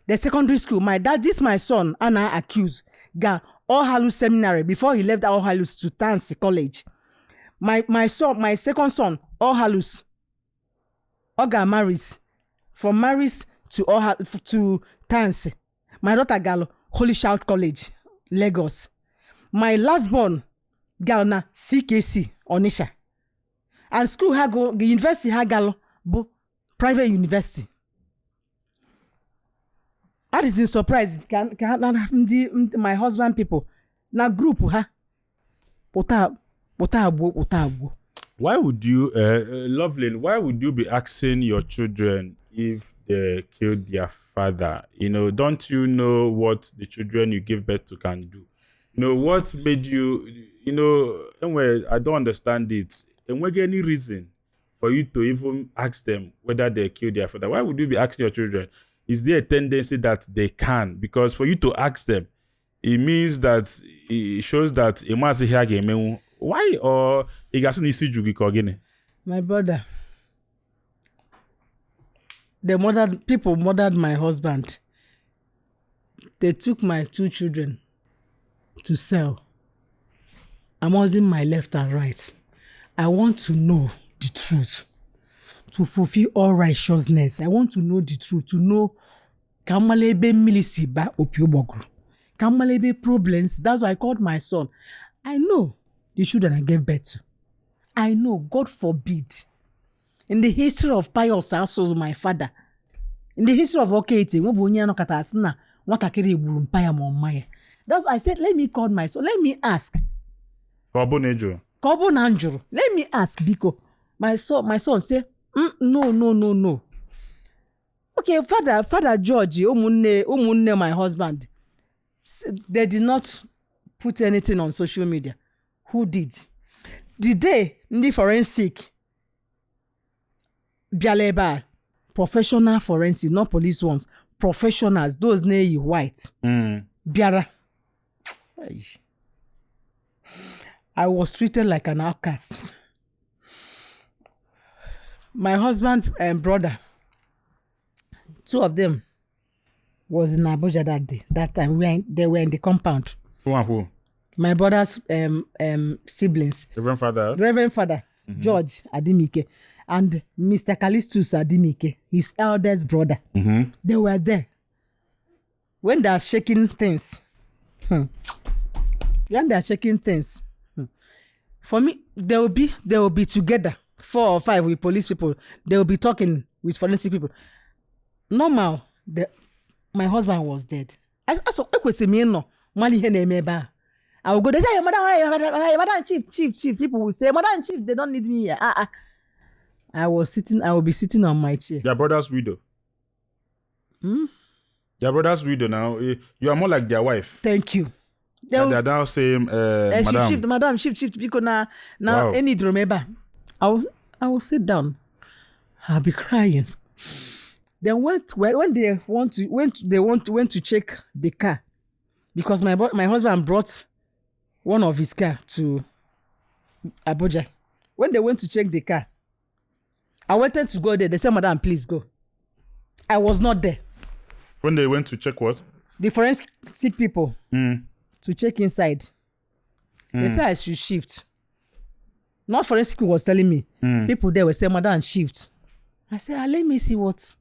The secondary school, this my son, Anna accused, got All Hallows Seminary before he left All Hallows to Tansi College. My second son, All Hallows, Oga marries. From marries to Tansi. My daughter Gallo, Holy Shout College, Lagos. My last born, Galna, CKC, Onisha. And school Hago, the university Hagalo, private university. That is in surprise. Can my husband people na group Why
would you, Loveland? Why would you be asking your children if they killed their father? Don't you know what the children you give birth to can do? What made you? Anyway, I don't understand it. And we get any reason for you to even ask them whether they killed their father? Why would you be asking your children? Is there a tendency that they can? Because for you to ask them, it means that it shows that why or
my brother, people murdered my husband. They took my 2 children to sell. I'm using my left and right. I want to know the truth. To fulfill all righteousness. I want to know the truth. To know kamalebe milisiba opiobogro. Kamalebe problems. That's why I called my son. I know the children I gave birth to. I know, God forbid. In the history of pious assholes, my father. In the history of Okete, that's why I said, let me call my son. Let me ask.
Kobo Nanjuru.
Let me ask because my son say, no. Okay, Father George, umunne my husband. They did not put anything on social media. Who did? The day the forensic bialeba professional forensic, not police ones, professionals, those named white. Biara. I was treated like an outcast. My husband and brother, two of them, was in Abuja that day. That time they were in the compound.
Who and who?
My brother's siblings.
Reverend Father.
Mm-hmm. George Adimike and Mr. Callistus Adimike, his eldest brother.
Mm-hmm.
They were there. When they are shaking things. When they are shaking things. For me, they will be together. 4 or 5 with police people. They will be talking with forensic people. Normal, my husband was dead. I will go, they say, Madam Chief. People will say, Madam Chief, they don't need me here. I will be sitting on my chair.
Your brother's widow. Your brother's widow now. You are more like their wife.
Thank you.
They are now saying,
Madam, shift, because now
wow.
Any remember. I will sit down. I'll be crying. Then when they went to check the car, because my husband brought one of his car to Abuja. When they went to check the car, I wanted to go there. They said, Madam, please go. I was not there.
When they went to check what?
The forensic people to check inside. They said I should shift. Not forensic people was telling me. People there were saying, Madam, shift. I said, let me see what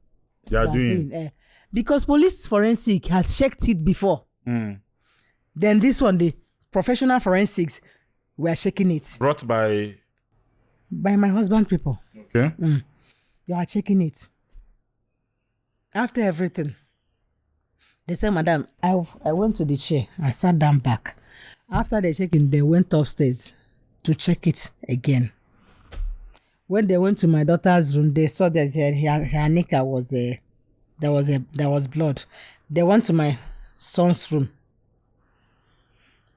they are doing.
Because police forensic has checked it before. Then this one, the professional forensics were checking it.
Brought by
my husband people.
Okay.
They are checking it. After everything, they said, Madam, I went to the chair. I sat down back. After they checking, they went upstairs to check it again. When they went to my daughter's room, they saw that her knicker was there was blood. They went to my son's room.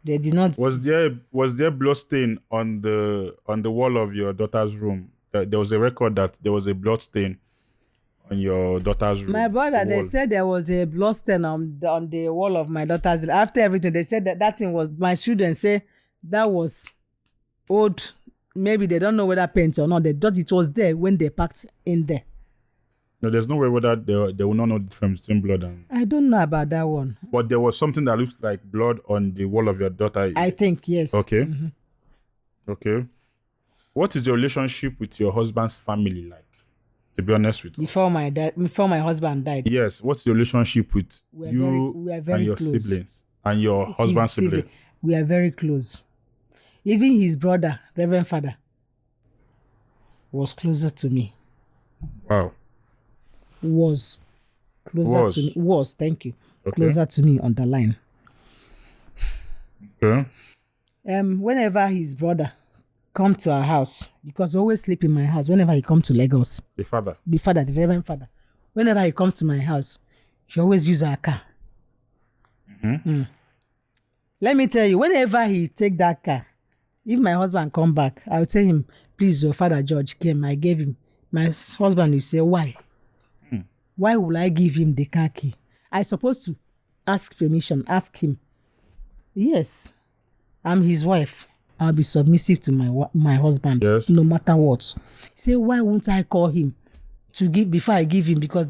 They did not.
Was there blood stain on the wall of your daughter's room? There was a record that there was a blood stain on your daughter's room.
My brother, they said there was a blood stain on the wall of my daughter's room. After everything, they said that thing was, my students say that was old. Maybe they don't know whether paint or not. They thought it was there when they packed in there.
No, there's no way whether they will not know the difference between blood and...
I don't know about that one.
But there was something that looks like blood on the wall of your daughter.
I think, yes.
Okay. Mm-hmm. Okay. What is your relationship with your husband's family like? To be honest with you.
Before my husband died.
Yes. What's your relationship with you and your
close.
siblings and your husband's siblings?
We are very close. Even his brother, Reverend Father, was closer to me.
Wow.
Was closer to me. Was, thank you. Okay. Closer to me on the line.
Okay.
Whenever his brother come to our house, because we always sleep in my house, whenever he come to Lagos.
The
Reverend Father. Whenever he come to my house, he always use our car. Let me tell you, whenever he take that car, if my husband come back, I'll tell him, please, your Father George came, I gave him. My husband will say, why? Why will I give him the car key? I supposed to ask permission, ask him. Yes, I'm his wife. I'll be submissive to my husband, yes. No matter what. Say, why won't I call him to give before I give him? Because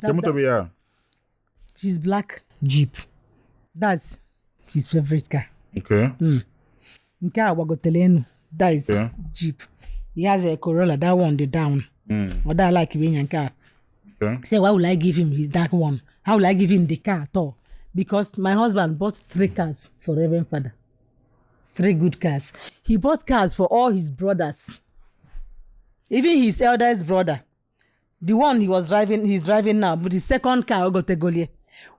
his black Jeep. That's his favorite car.
Okay.
Nke a wagotelenu. That is
Okay.
Jeep. He has a Corolla, that one, the down. Or that like being a car.
Okay.
Say, why will I give him his that one? How will I give him the car at all? Because my husband bought 3 cars for Reverend Father. 3 good cars. He bought cars for all his brothers. Even his eldest brother. The one he's driving now, but his second car, Ogotegolie.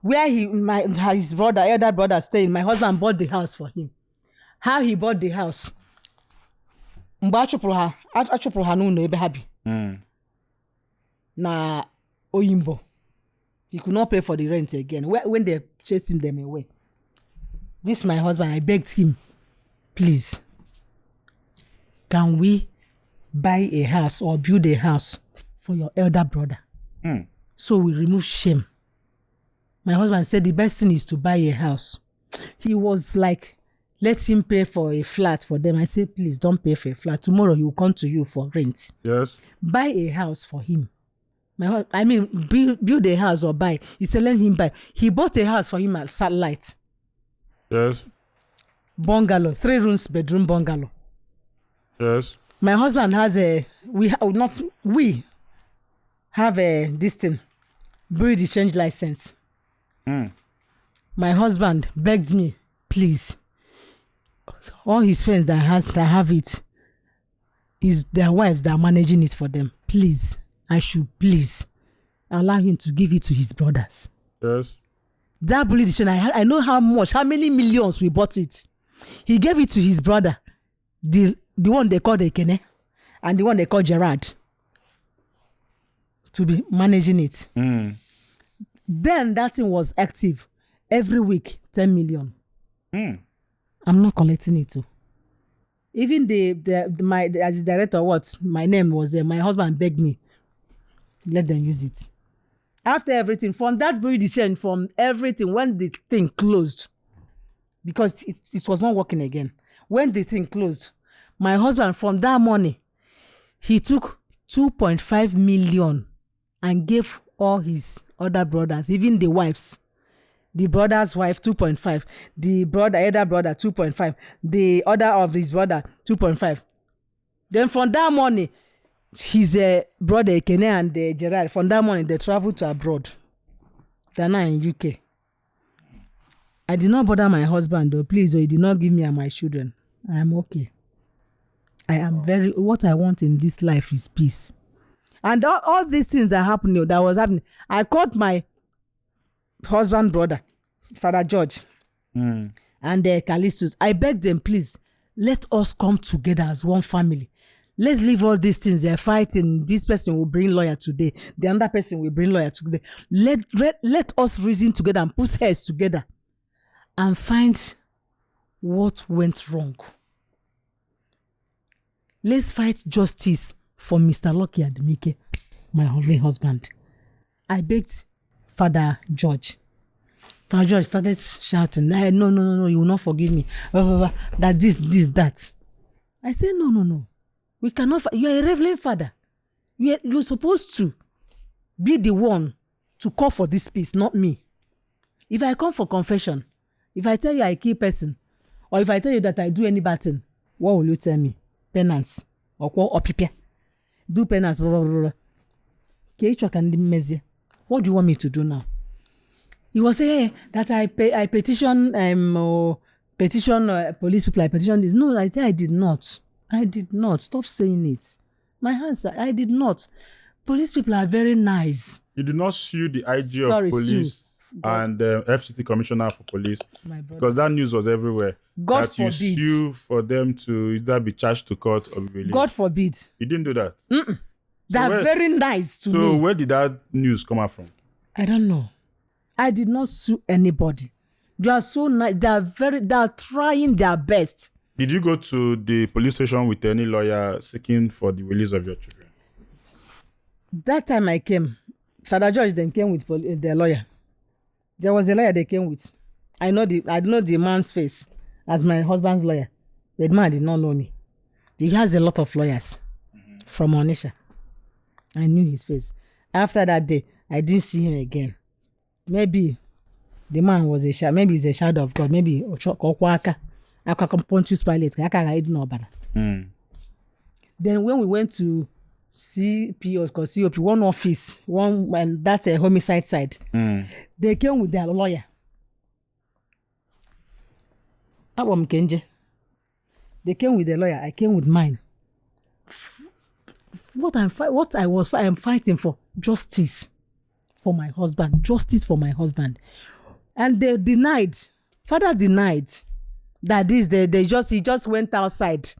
Where his brother, elder brother staying, my husband bought the house for him. How he bought the house? Mgbe achụpụrụ ha n'ụlọ ebe ha bi. Na Oyimbo. He could not pay for the rent again when they're chasing them away. This my husband, I begged him, please, can we buy a house or build a house for your elder brother? So we remove shame. My husband said the best thing is to buy a house. He was like, let him pay for a flat for them. I said, please don't pay for a flat. Tomorrow he will come to you for rent.
Yes.
Buy a house for him. Build a house or buy. He said, let him buy. He bought a house for him at Satellite.
Yes.
Bungalow, 3 rooms, bedroom bungalow.
Yes.
My husband has we have this thing, breed exchange license. My husband begged me, please. All his friends that have it is their wives that are managing it for them. Please, I should please allow him to give it to his brothers.
Yes.
That breed exchange, I know how many millions we bought it. He gave it to his brother, the one they call Ekene, and the one they call Gerard, to be managing it. Then that thing was active every week, 10 million. I'm not collecting it too. Even as the director, my name was there. My husband begged me, let them use it. After everything, from that breed exchange, from everything, when the thing closed, because it was not working again. When the thing closed, my husband, from that money, he took 2.5 million and gave all his other brothers, even the wives. The brother's wife, 2.5. The elder brother, 2.5. The other of his brother, 2.5. Then from that money, his brother Ekene and Gerard, from that money, they traveled to abroad. They're now in UK. I did not bother my husband though. Please, he did not give me and my children. I am okay. I am what I want in this life is peace. And all these things that was happening, I called my husband brother, Father George, and Callistus. I begged them, please, let us come together as one family. Let's leave all these things. They're fighting. This person will bring lawyer today. The other person will bring lawyer today. Let us reason together and put heads together and find what went wrong. Let's fight justice for Mr. Lucky Adimike, my lovely husband. I begged Father George. Father George started shouting, no, you will not forgive me. That this, that. I said, no. We cannot. You are a reverend father. You're supposed to be the one to call for this peace, not me. If I come for confession, if I tell you I kill person, or if I tell you that I do any bad thing, what will you tell me? Penance or prepare? Do penance. What do you want me to do now? He was saying that I petition police people. I petition this. No, I said I did not. Stop saying it. My answer, I did not. Police people are very nice.
You did not sue the IG of police and FCT Commissioner for Police, because that news was everywhere.
God
that
forbid.
You sue for them to either be charged to court or be released.
God forbid.
You didn't do that.
They're very nice to me.
So where did that news come out from?
I don't know. I did not sue anybody. They are so nice. They are trying their best.
Did you go to the police station with any lawyer seeking for the release of your children?
That time I came, Father George then came with the lawyer. There was a lawyer they came with. I know the man's face as my husband's lawyer. The man did not know me. He has a lot of lawyers from Onisha. I knew his face. After that day, I didn't see him again. Maybe the man was maybe he's a shadow of God. Maybe Okwaka. Aka Pontius Pilate, aka hide no bara. Then when we went to CP or COP, one office, and that's a homicide side, they came with their lawyer. They came with their lawyer. I came with mine. I am fighting for justice for my husband, and they denied. Father denied that he just went outside.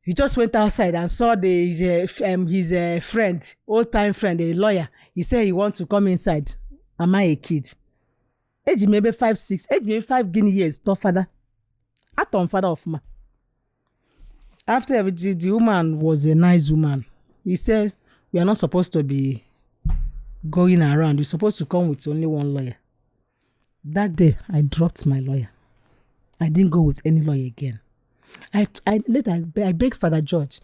He just went outside and saw his friend, old-time friend, a lawyer. He said he wants to come inside. Am I a kid? Age maybe 5, 6. Age maybe 5 Guinea years. No father. Atom father of man. After everything, the woman was a nice woman. He said, we are not supposed to be going around. You're supposed to come with only one lawyer. That day, I dropped my lawyer. I didn't go with any lawyer again. I beg Father George,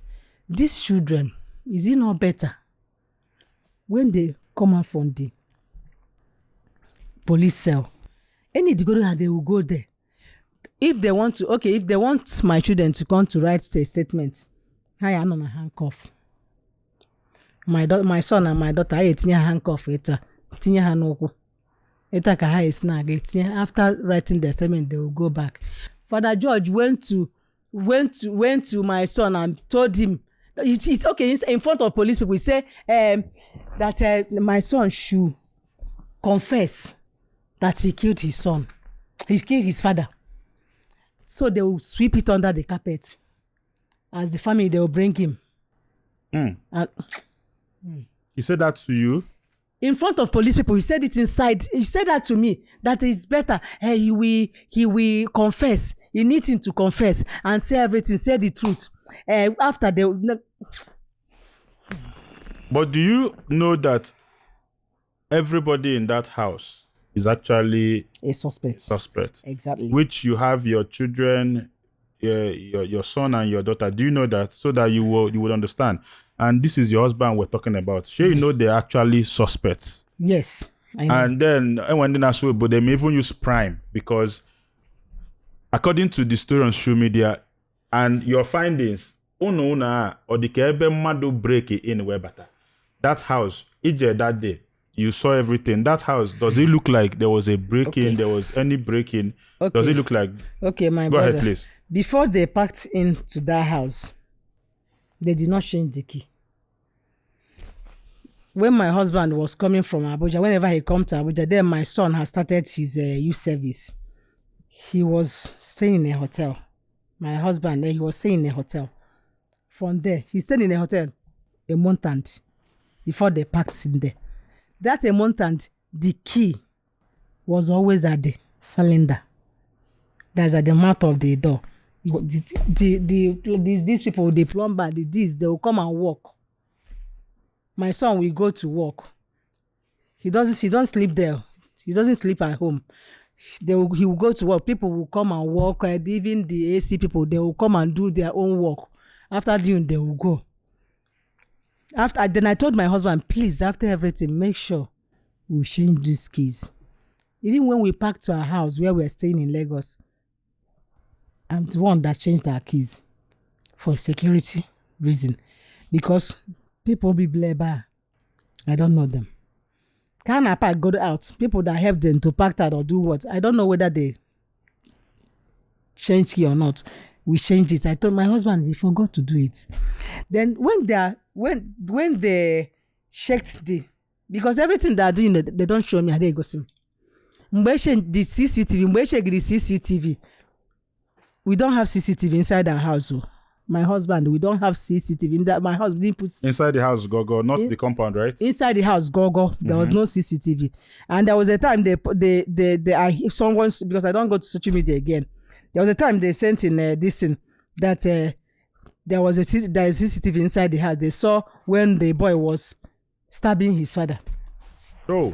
these children, is it not better when they come out from the police cell? Any to go there, they will go there. If they want my children to come to write a statement, I am on a handcuff. My son and my daughter, I tinye handcuff eta tinye hanoko. Eta ka ha snag etinye. After writing the statement, they will go back. Father George went to my son and told him it's okay in front of police people. He say that my son should confess that he killed his son. He killed his father. So they will sweep it under the carpet. As the family, they will bring him.
And he said that to you?
In front of police people. He said it inside. He said that to me. That it's better. He will confess. You need him to confess and say everything. Say the truth. After they...
But do you know that everybody in that house is actually
a suspect? Exactly.
Which you have your children, your son and your daughter. Do you know that? So that you would understand. And this is your husband we're talking about. Sure, you know they're actually suspects.
Yes, I know.
And then when they so, but they may even use prime because according to the story on social media and your findings, or the kebe mado break it in better. That house, that day, you saw everything. That house, does it look like there was a break-in? Okay. There was any break-in? Okay. Does it look like?
Okay, my
Go
brother.
ahead, please.
Before they packed into that house, they did not change the key. When my husband was coming from Abuja, whenever he come to Abuja, then my son has started his youth service. He was staying in a hotel. My husband, he was staying in a hotel. From there, he stayed in a hotel a month and before they packed in there. That a month and the key was always at the cylinder. That's at the mouth of the door. These people, the plumber, they will come and work. My son will go to work. He don't sleep there. He doesn't sleep at home. He will go to work. People will come and work. Even the AC people, they will come and do their own work. After doing, they will go. Then I told my husband, please, after everything, make sure we change these keys. Even when we packed to our house where we're staying in Lagos, I'm the one that changed our keys for security reason. Because people be blabber. I don't know them. Can I pack go out? People that help them to pack that or do what? I don't know whether they changed key or not. We changed it. I told my husband he forgot to do it. Then when they checked because everything they are doing, they don't show me how they go see. The CCTV, we don't have CCTV inside our house. My husband, we don't have CCTV in that. My husband didn't put
inside the house, go, not the compound, right?
Inside the house, go. There was no CCTV, and there was a time someone, because I don't go to social media again. There was a time they sent in this thing that there is CCTV inside the house. They saw when the boy was stabbing his father.
Oh,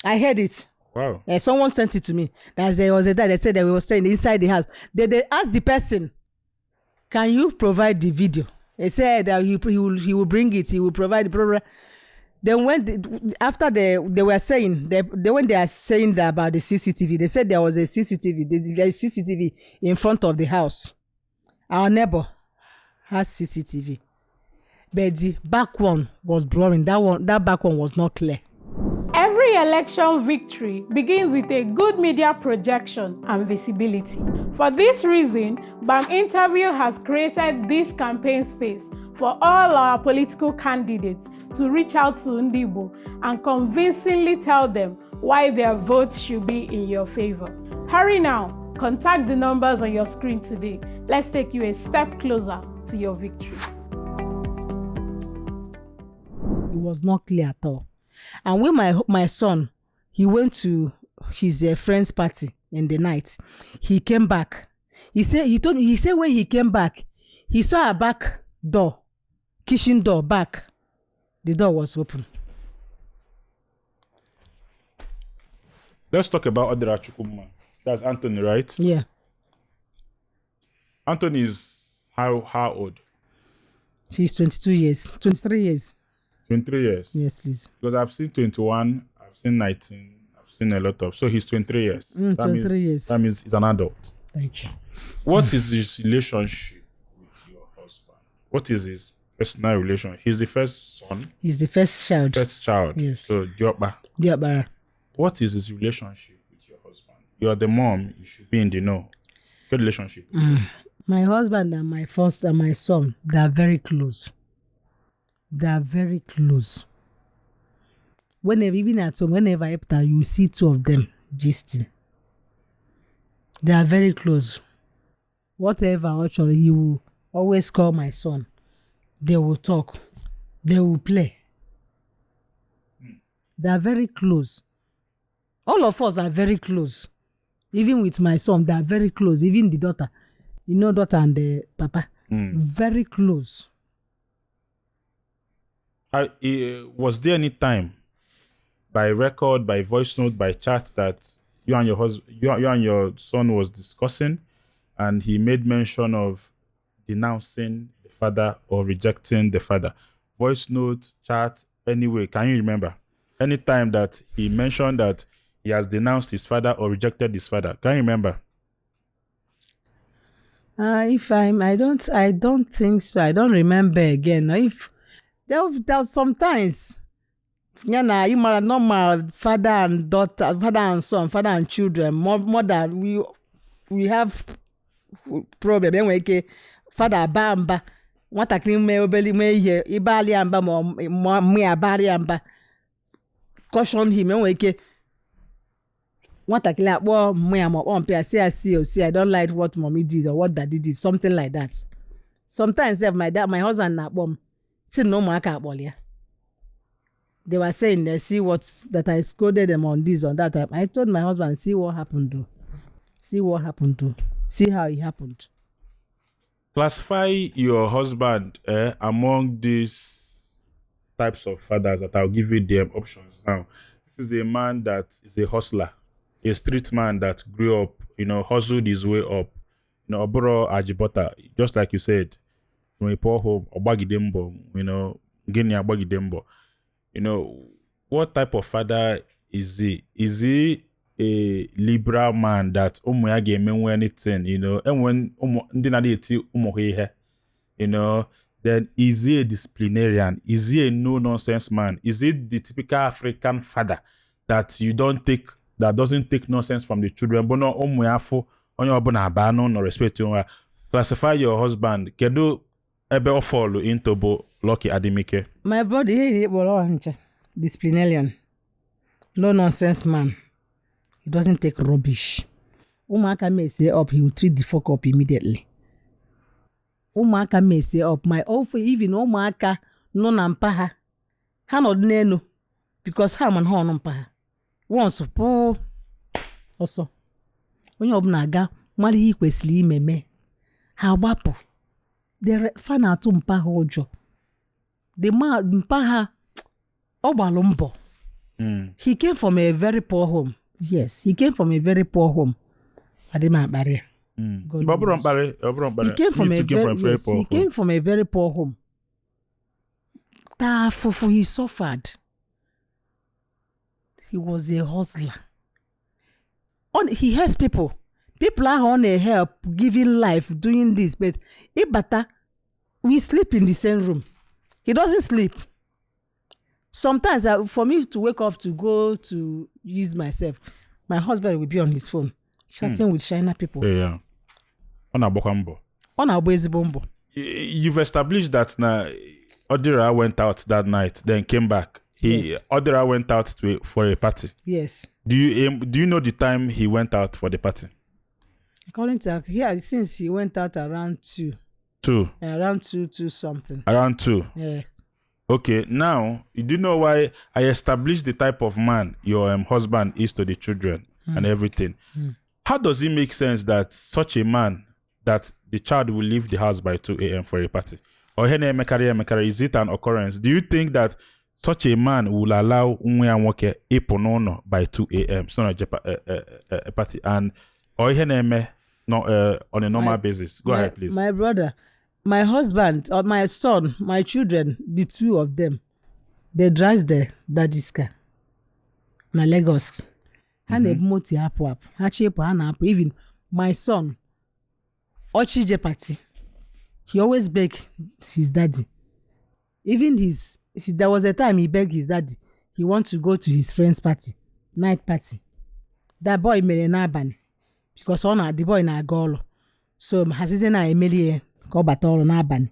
I heard it.
Wow.
Someone sent it to me. There was a time they said that we were staying inside the house. They asked the person, can you provide the video? They said that he will bring it. He will provide the program. Then after they were saying when they are saying that about the CCTV, they said there was a CCTV. There is CCTV in front of the house. Our neighbor has CCTV, but the back one was blurring. That back one was not clear.
Every election victory begins with a good media projection and visibility. For this reason, BAM Interview has created this campaign space for all our political candidates to reach out to Ndibo and convincingly tell them why their votes should be in your favor. Hurry now, contact the numbers on your screen today. Let's take you a step closer to your victory.
It was not clear at all. And when my son, he went to his friend's party in the night, he came back. He said when he came back, he saw a back door, kitchen door back. The door was open.
Let's talk about Odera Chukwuma. That's Anthony, right?
Yeah.
Anthony is how old?
He's 22 years, 23 years.
23 years?
Yes, please.
Because I've seen 21, I've seen 19, I've seen a lot of. So he's 23 years.
23 years.
That means he's an adult.
Thank you.
What is his relationship with your husband? What is his personal relation? He's the first son?
He's the first child.
First child.
Yes.
So, Diokba.
Diokba.
What is his relationship with your husband? You're the mom, you should be in the know. Good relationship.
My husband and my son, they are very close. They are very close. Even at home, whenever you see two of them gisting. They are very close. Whatever, actually, he will always call my son. They will talk. They will play. They are very close. All of us are very close. Even with my son, they are very close. Even the daughter. Daughter and the papa. Very close.
Was there any time, by record, by voice note, by chat, that you and your son was discussing, and he made mention of denouncing the father or rejecting the father? Voice note, chat, anyway, can you remember any time that he mentioned that he has denounced his father or rejected his father? Can you remember?
I don't think so. I don't remember again. If there was sometimes, you might normal father and daughter, father and son, father and children. More than we have problem. Anyway, father bamba. What I claim me obeli me here. Ibali amba mo me abali amba. Caution him. Anyway, what I claim well me am on pay. I see. I don't like what mommy did or what daddy did. Something like that. Sometimes if my husband na bomb. Say no more akabolia. They were saying they see that I scolded them on this, on that. I told my husband, see what happened to. See how it happened.
Classify your husband among these types of fathers that I'll give you them options now. This is a man that is a hustler, a street man that grew up, hustled his way up. Oboro Ajibota, just like you said, from a poor home, Obagidembo, Guinea Obagidembo. What type of father is he? Is he a liberal man that umuage mean anything, and when then is he a disciplinarian? Is he a no-nonsense man? Is he the typical African father that doesn't take nonsense from the children? But no umuafo onyo obuna abano no respect you. Classify your husband. Kedu ebe follow into Lucky Adimike.
My brother, he disciplinarian. No nonsense man. He doesn't take rubbish. Umaka may say up, he will treat the fuck up immediately. Umaka may say up, my offer even Umaka no nampaha. Hanod neno. Because Haman honompaha. Once po also. When you obnaga, mali he kwesli meme. Hawapo. The fana to mpaha ojo. The man mpaha obalombo. He came from a very poor home. Yes, he came from a very poor home. Adima barrier. He came from a very poor home. He suffered. he was a hustler. He helps people. People are on a help, giving life, doing this. But Ibata, we sleep in the same room. He doesn't sleep. Sometimes for me to wake up to go to use myself, my husband will be on his phone, chatting with China people.
Yeah. On a bokambo.
On a bombo.
You've established that now Odira went out that night, then came back. Odira went out for a party.
Yes.
Do you know the time he went out for the party?
According to since he went out around 2.
2.
Around 2 something.
Around 2.
Yeah.
Okay, now you do know why I established the type of man your husband is to the children and everything. How does it make sense that such a man, that the child will leave the house by 2 a.m. for a party? Or is it an occurrence? Do you think that such a man will allow Unwe by 2 a.m. So a party and or on a normal basis? Go ahead, please.
My brother, my husband, or my son, my children, the 2 of them, they drive the daddy's car. Na Lagos. Even my son, Ochije party, he always beg his daddy. Even there was a time he begged his daddy. He wants to go to his friend's party, night party. That boy made an abani because the boy na golo. So Hasizena Emily call battle on abani.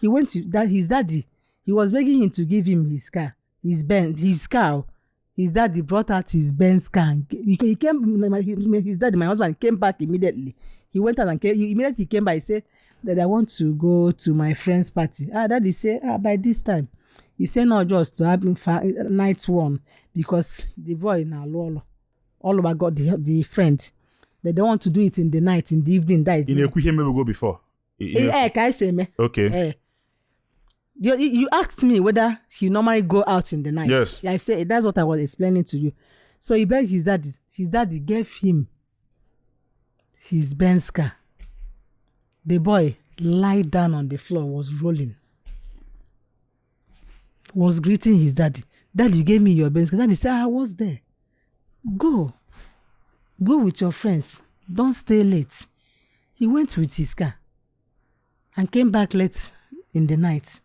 He went to his daddy. He was begging him to give him his car, his car. His daddy brought out his Benz car. He came. His daddy, my husband, came back immediately. He went out and came. Immediately came by. He said that I want to go to my friend's party. Daddy said, by this time, he said no, just to have night one because the boy now all over got the friend. They don't want to do it in the night, in the evening. That is.
In a quick maybe go before.
Can I say me?
Okay.
You asked me whether he normally go out in the night.
Yes.
I said that's what I was explaining to you. So he begged his daddy. His daddy gave him his Benz car. The boy lied down on the floor, was rolling, was greeting his daddy. Daddy gave me your Benz car. Daddy said, I was there. Go with your friends. Don't stay late. He went with his car and came back late in the night.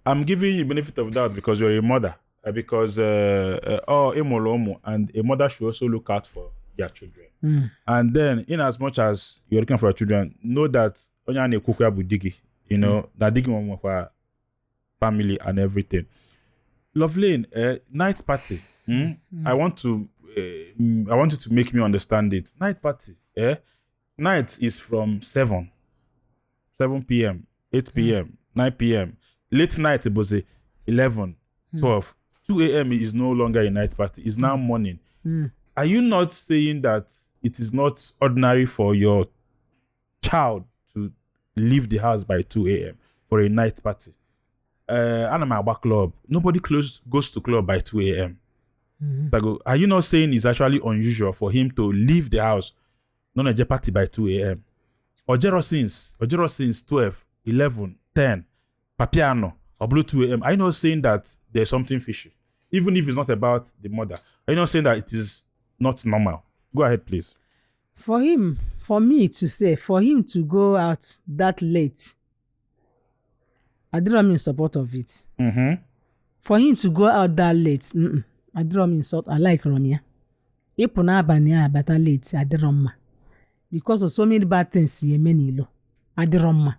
I'm giving you benefit of doubt because you're a mother. Because and a mother should also look out for their children. And then, in as much as you're looking for your children, know that you know that digging family and everything. Loveline, night party. I want you to make me understand it. Night party. Night is from 7 p.m., 8 p.m., 9 p.m. Late night, it was 11, 12. 2 a.m. is no longer a night party. It's now morning. Are you not saying that it is not ordinary for your child to leave the house by 2 a.m. for a night party? Anamagba club. Nobody goes to club by 2 a.m. Are you not saying it's actually unusual for him to leave the house, not a party by 2 a.m.? Ojero since 12, 11, 10. Papiano or Blue 2 a.m. Are you not saying that there's something fishy? Even if it's not about the mother. Are you not saying that it is not normal? Go ahead, please.
For him to go out that late, I don't mean support of it. For him to go out that late, I don't mean support. I like Romia. Ipuna bania better late, I don't because of so many bad things, Yemenilo. I don't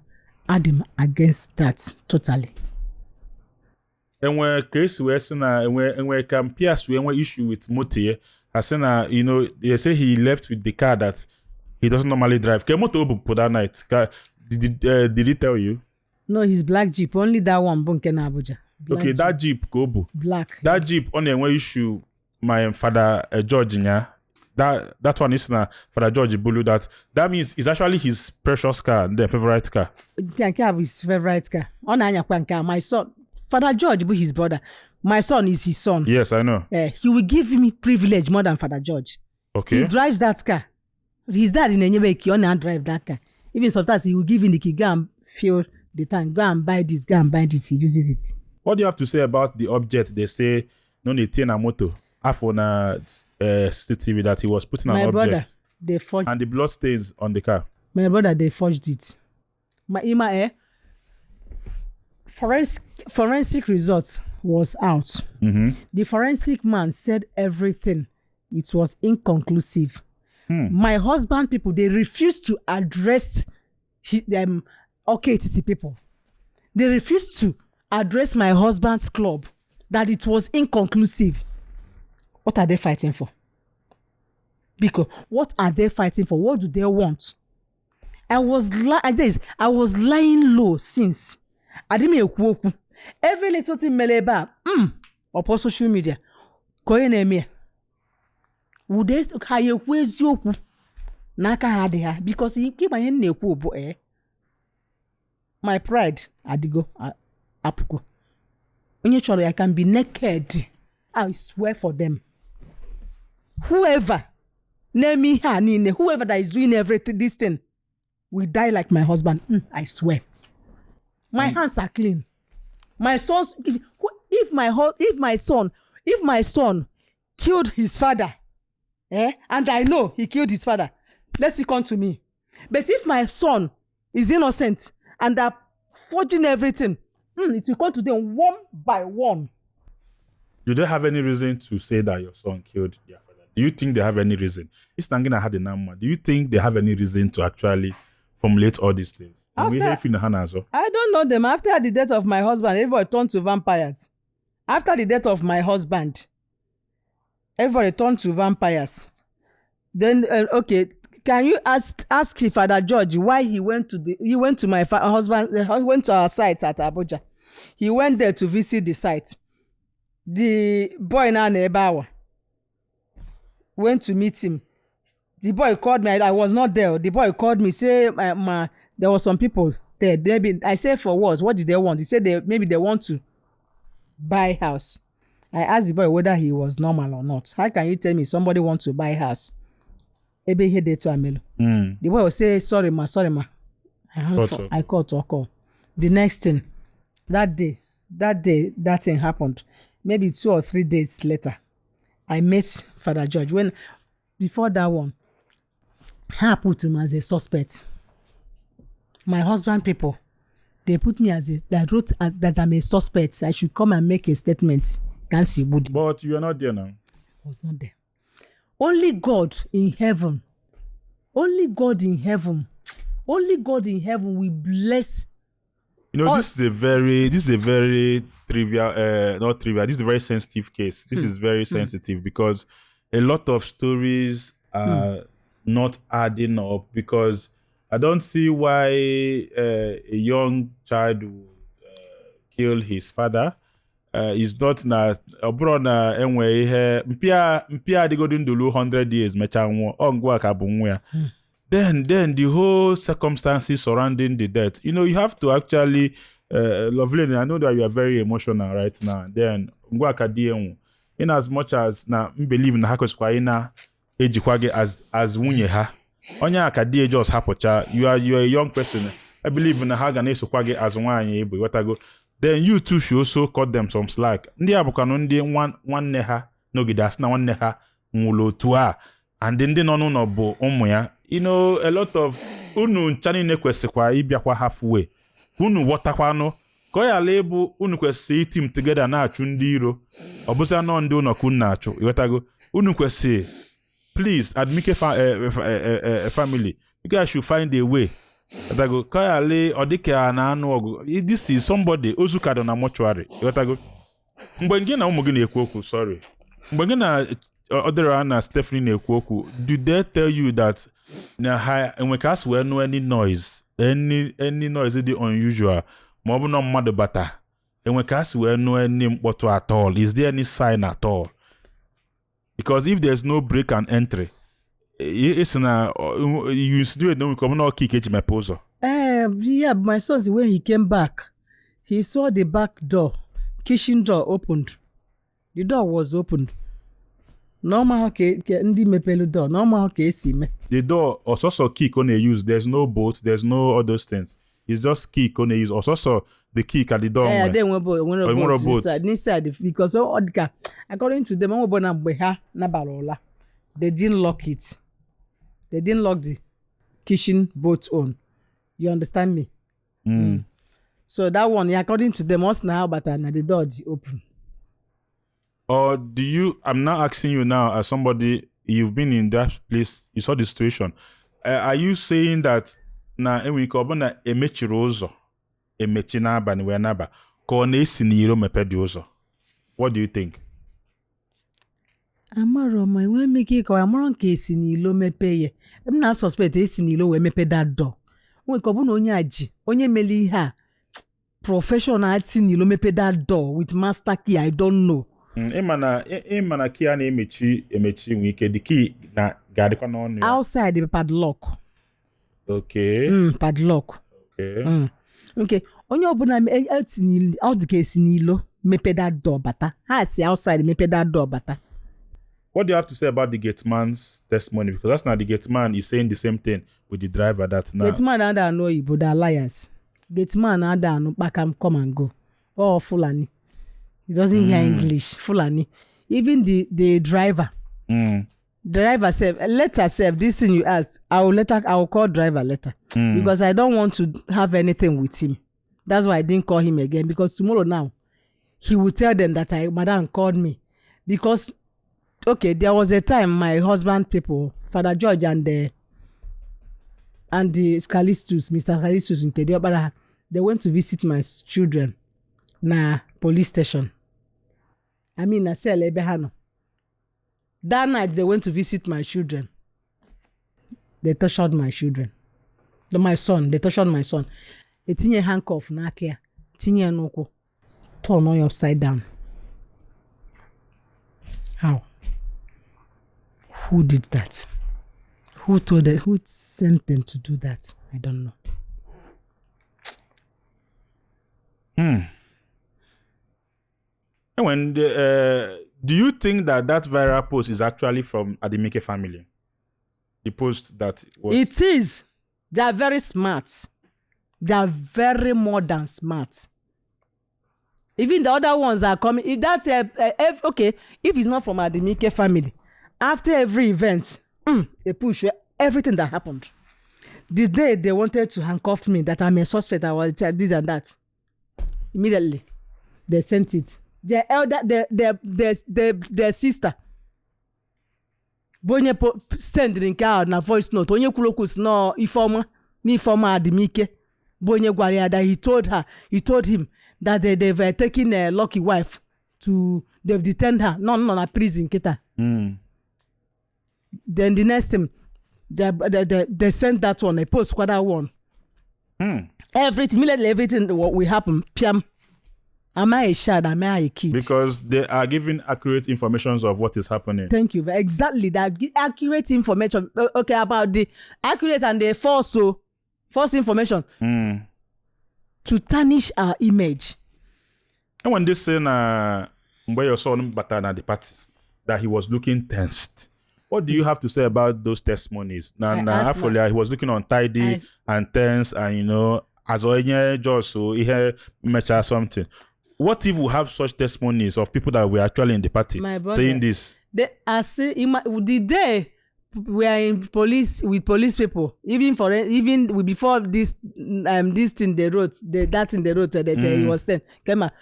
Adim against that totally.
And when case where when compares when issue with Motie, Asena, you know, they say he left with the car that he doesn't normally drive. Kemoto put that night. Did he tell you?
No, his black Jeep. Only that one Bunkena Abuja.
Okay, Jeep. That Jeep Kobu.
Black.
That yes. Jeep on when issue my father George that one is na Father George Bulu. That means it's actually his precious car, the favorite car.
Can't have his favorite car. My son, Father George, his brother. My son is his son.
Yes, I know.
He will give me privilege more than Father George.
Okay.
He drives that car. His dad in Enyebe only drive that car. Even sometimes he will give him the key, go and fill the tank, go and buy this, he uses it.
What do you have to say about the object? They say no need a moto. After CCTV that he was putting an object.
Brother, they forged.
And the blood stains on the car.
My brother, they forged it. Forensic results was out. The forensic man said everything. It was inconclusive. My husband people, they refused to address them. Okay, TT people. They refused to address my husband's club that it was inconclusive. What are they fighting for? Because what are they fighting for? What do they want? I was lying low since. I didn't make woku. Every little thing meleba. Upon social media. Koye me. Would they kaye kwezoku? Naka hade because he keep my neku boy. My pride, adigo, apuko. Unusually, I can be naked. I swear for them. Whoever, name me whoever that is doing everything, this thing, will die like my husband. I swear. My hands are clean. My sons, if my son killed his father, and I know he killed his father, let it come to me. But if my son is innocent and they're forging everything, it will come to them one by one.
Do they have any reason to say that your son killed their father? Do you think they have any reason? If Stangina had a number, do you think they have any reason to actually formulate all these things?
I don't know them. After the death of my husband, everybody turned to vampires. After the death of my husband, everybody turned to vampires. Then, okay, can you ask Father George why he went to my husband, he went to our site at Abuja. He went there to visit the site. The boy in Anebawa went to meet him. The boy called me. I was not there. The boy called me, say, there were some people there. I said, for what? What did they want? He said maybe they want to buy house. I asked the boy whether he was normal or not. How can you tell me somebody wants to buy house? Ebe he dey to Amelo. The boy will say, sorry ma. I called to call. The next thing, that thing happened. Maybe 2 or 3 days later, I met Father George. Before that one, I put him as a suspect. My husband people, they put me they wrote that I'm a suspect. I should come and make a statement. Can't see wood.
But you are not there now.
I was not there. Only God in heaven will bless.
This is a very trivial, not trivial. This is a very sensitive case. This is very sensitive because a lot of stories are not adding up, because I don't see why a young child would kill his father. Is not na obro na enwe ihe mpia adigodu ndulu 100 years mecha nwo ongwa ka bu nwa. Then the whole circumstances surrounding the death, you have to actually Lovely, I know that you are very emotional right now. Then ngwa ka die nwo, in as much as na believe na hakoskwa ina ejikwage as nwunye ha onya aka die just hapocha. You are a young person. I believe na ha ga na esokwage as nwanyi ebo watago. Then you too should also cut them some slack. Ndị abụkanu ndị nwanne ha n'ogide asị na nwanne ha nwụrụ otu a, and ndị nọ n'ụlọ bụ ụmụ ya. A lot of unu nchani na-ekwesịkwa ịbịakwa halfway. Unu ghọtakwanụ ka ọ yala ịbụ unu kwesịrị itim together na-achụ ndị iro. Ọ bụzi anọ ndị ụlọ ka unu na-achụ. Ịghọtago? Unu kwesịrị, please, Adimike family, you guys should find a way. This is somebody ozukado na mortuary. Mgbe gị na ụmụ gị na-ekwu okwu, sorry. Mgbe gị na Odera na Stephanie na-ekwu okwu, do they tell you that na ha enweka as well no any noise dị unusual ma ọ bụ na mmadụ bata, enweka as well no any mkpọtụ at all? Is there any sign at all? Because if there's no break and entry, it's na you insinuate no we come no kick eji mepe ụzọ.
Yeah, my son, when he came back, he saw the back door, kitchen door opened. The door was opened. Normal ndị mepelu door. Normal esi me.
The door also key on use. There's no bolt. There's no all those things. It's just key on use. Also the key at the door.
Yeah, they went
boat.
Inside because according to them, they didn't lock it. They didn't lock the kitchen boat on. You understand me? So that one, according to them, us now, but the door is open.
Or do you? I'm not asking you now, as somebody you've been in that place, you saw the situation. Are you saying that na enwikobona emechiri ụzọ emechi n'abalị wee naba ka ọ na-esi n'iro mepedi ụzọ? What do you think?
Amaro my when make it ka amaro nke esi n'ilo mepe ye. Em na suspect esi n'ilo we mepe that door. When ko bu na onye aji, onye meli ihe a professional ati n'ilo mepe that door with master key, I don't know.
Imana key na emechi nwike the key na ga-adịkwa n'ọnụ ya.
Outside the padlock.
Okay.
Padlock.
Okay.
Okay. Onye obuna eti all the case n'ilo mepe that door bata. Ha si outside mepe that door bata.
What do you have to say about the gate man's testimony? Because that's not the gate man is saying the same thing with the driver. That's now.
Gate man ada know Igbo, they're liars. Gate man ada know back and come and go. Oh, Fulani. He doesn't hear English. Fulani. Even the driver. Driver said, letter said, this thing you ask, I will call driver later. Because I don't want to have anything with him. That's why I didn't call him again. Because tomorrow now, he will tell them that Madam called me. Because okay, there was a time my husband people, Father George and the Callistus, Mr. Callistus in Tediobara, they went to visit my children na police station. I mean, I said Lebehano. That night they went to visit my children. They tortured my children. My son, they tortured my son. A tinye handcuff na kia, tinye noko, turn on upside down. How? Who did that? Who told them? Who sent them to do that? I don't know.
And when do you think that viral post is actually from Adimike family? The post that was.
It is. They are very smart. They are very more than smart. Even the other ones are coming. If that's okay, if it's not from Adimike family, after every event, they push everything that happened. The day they wanted to handcuff me, that I'm a suspect, I was this and that. Immediately, they sent it. Their elder, their sister, Bonye send in car na voice note. Onye kulokus no informer Adimike. Bonye Gwalia that he told him that they've taken a lucky wife they've detained her. No, na prison kita. Then the next time, they sent that one, a post quarter one. Everything, immediately everything what will happen, piam. Am I a child? Am I a kid?
Because they are giving accurate information of what is happening.
Thank you. Exactly. The accurate information. Okay, about the accurate and the false information. To tarnish our image.
And when they say where your son Batana at the party, that he was looking tensed. What do you have to say about those testimonies? He was looking untidy and tense, and as onye just so he had mentioned something. What if we have such testimonies of people that were actually in the party saying this?
The day we are in police with police people, even before this thing they wrote, that thing they wrote that he was 10 came out.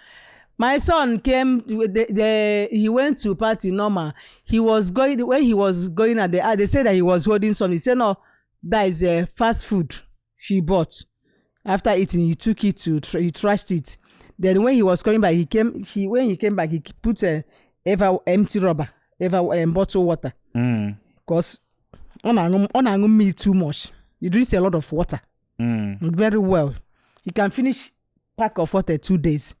My son came. He went to party normal. He was going when he was going at the. They said that he was holding something. He said no, that is a fast food she bought. After eating, he took it he trashed it. Then when he was coming back, when he came back, he put a empty rubber, bottle water. Because on me too much. He drinks a lot of water. Very well. He can finish pack of water 2 days.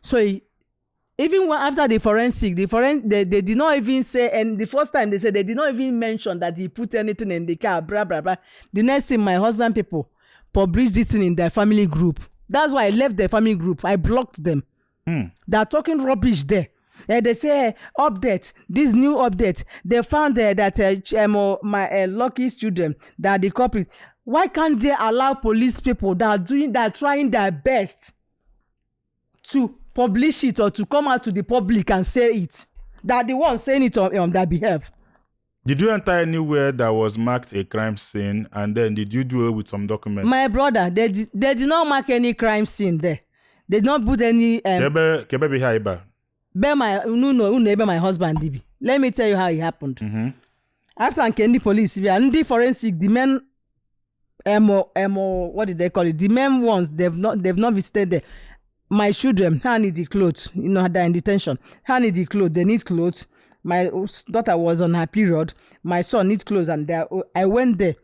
So even after the forensic, they did not even say, and the first time they said they did not even mention that he put anything in the car, blah, blah, blah. The next thing, my husband people published this thing in their family group. That's why I left their family group. I blocked them. They're talking rubbish there. They say, update, this new update. They found that my lucky student, that the copy. Why can't they allow police people that are trying their best to publish it or to come out to the public and say it. That the one saying it on their behalf.
Did you enter anywhere that was marked a crime scene, and then did you do it with some documents?
My brother, they did not mark any crime scene there. They did not put any. My husband did. Let me tell you how it happened.
Mm-hmm.
After the police, and the forensic, the men, what did they call it? The men ones, they've not visited there. My children, how need the clothes? They're in detention. How need the clothes? They need clothes. My daughter was on her period. My son needs clothes, and I went there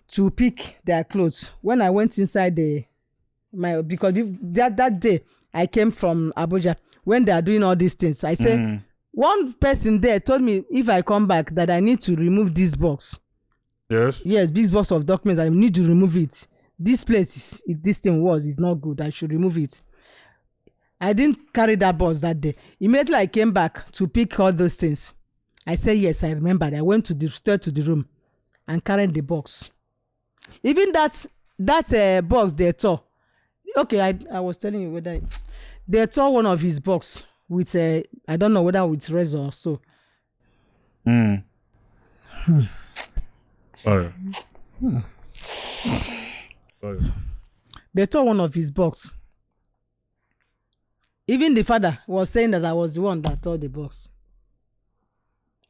to pick their clothes. When I went inside because that day I came from Abuja. When they are doing all these things, I said one person there told me if I come back that I need to remove this box. Yes, this box of documents. I need to remove it. This place, this thing is not good. I should remove it. I didn't carry that box that day. Immediately I came back to pick all those things. I said, yes, I remembered. I went to the room and carried the box. Even that box they tore. Okay, I was telling you whether they tore one of his box with I don't know whether with razor or so.
Sorry.
They tore one of his box. Even the father was saying that I was the one that tore the box.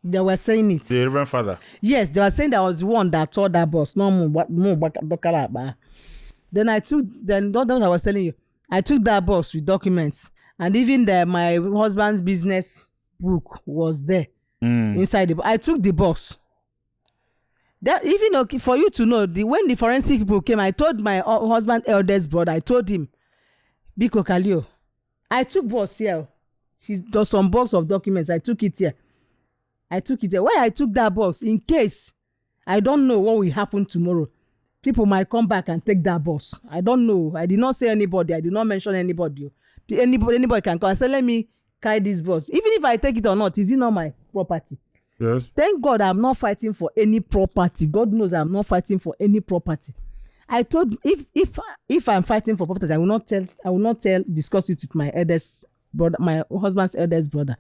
They were saying it.
The Reverend Father?
Yes, they were saying that I was the one that tore that box. Then what I was telling you, I took that box with documents, and even my husband's business book was there inside the box. I took the box. That even for you to know, when the forensic people came, I told my husband's eldest brother, I told him, Biko Kalio, I took box here. There's some box of documents. I took it here. Why I took that box? In case I don't know what will happen tomorrow. People might come back and take that box. I don't know. I did not say anybody. I did not mention anybody. Anybody can come and say, let me carry this box. Even if I take it or not, is it not my property?
Yes.
Thank God I'm not fighting for any property. God knows I'm not fighting for any property. I told if I'm fighting for property, I will not discuss it with my eldest brother, my husband's eldest brother.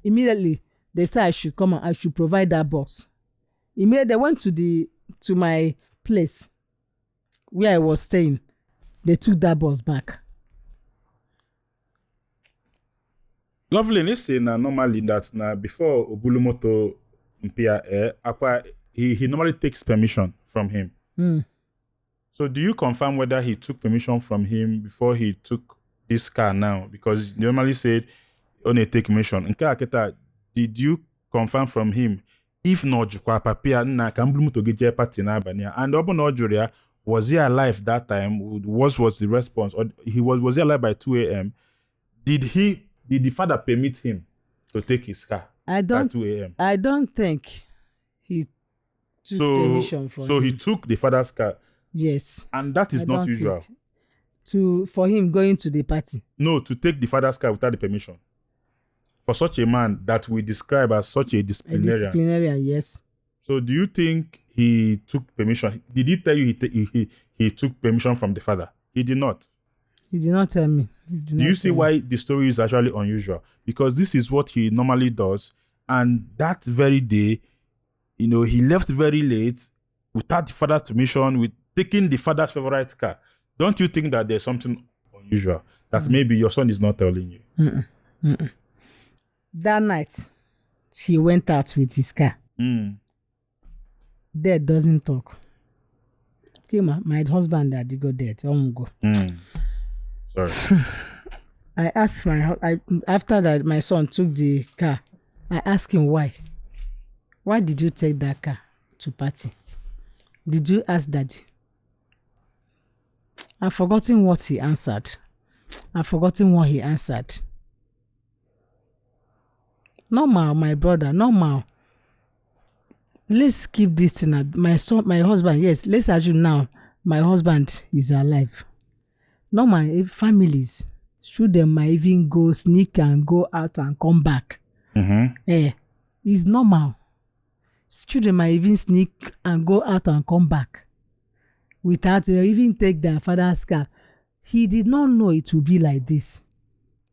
Immediately they said I should come and I should provide that box. Immediately they went to my place where I was staying. They took that box back.
Lovely, listen. Normally that's before Obulumoto Mpia he normally takes permission from him. So do you confirm whether he took permission from him before he took this car now? Because you normally said only take permission. Did you confirm from him? If not, and was he alive that time? Was the response? Or was he alive by 2 a.m.? Did the father permit him to take his car at 2 a.m.?
I don't think he took permission from him.
So he took the father's car.
Yes.
And that is not usual.
For him going to the party.
No, to take the father's car without the permission. For such a man that we describe as such a disciplinarian.
A disciplinarian, yes.
So do you think he took permission? Did he tell you he took permission from the father? He did not.
He did not tell me.
Do you see why the story is actually unusual? Because this is what he normally does. And that very day, he left very late without the father's permission, with taking the father's favorite car. Don't you think that there's something unusual that maybe your son is not telling you?
That night, he went out with his car. Dad doesn't talk. Okay, my husband did go there. Tell him go.
Sorry.
I asked after that my son took the car. I asked him why. Why did you take that car to party? Did you ask Daddy? I've forgotten what he answered. Normal, my brother, normal. Let's keep this thing. My husband, yes, let's assume now my husband is alive. Normal, if families, should they might even go sneak and go out and come back. It's normal. Children might even sneak and go out and come back without even take their father's car. He did not know it would be like this.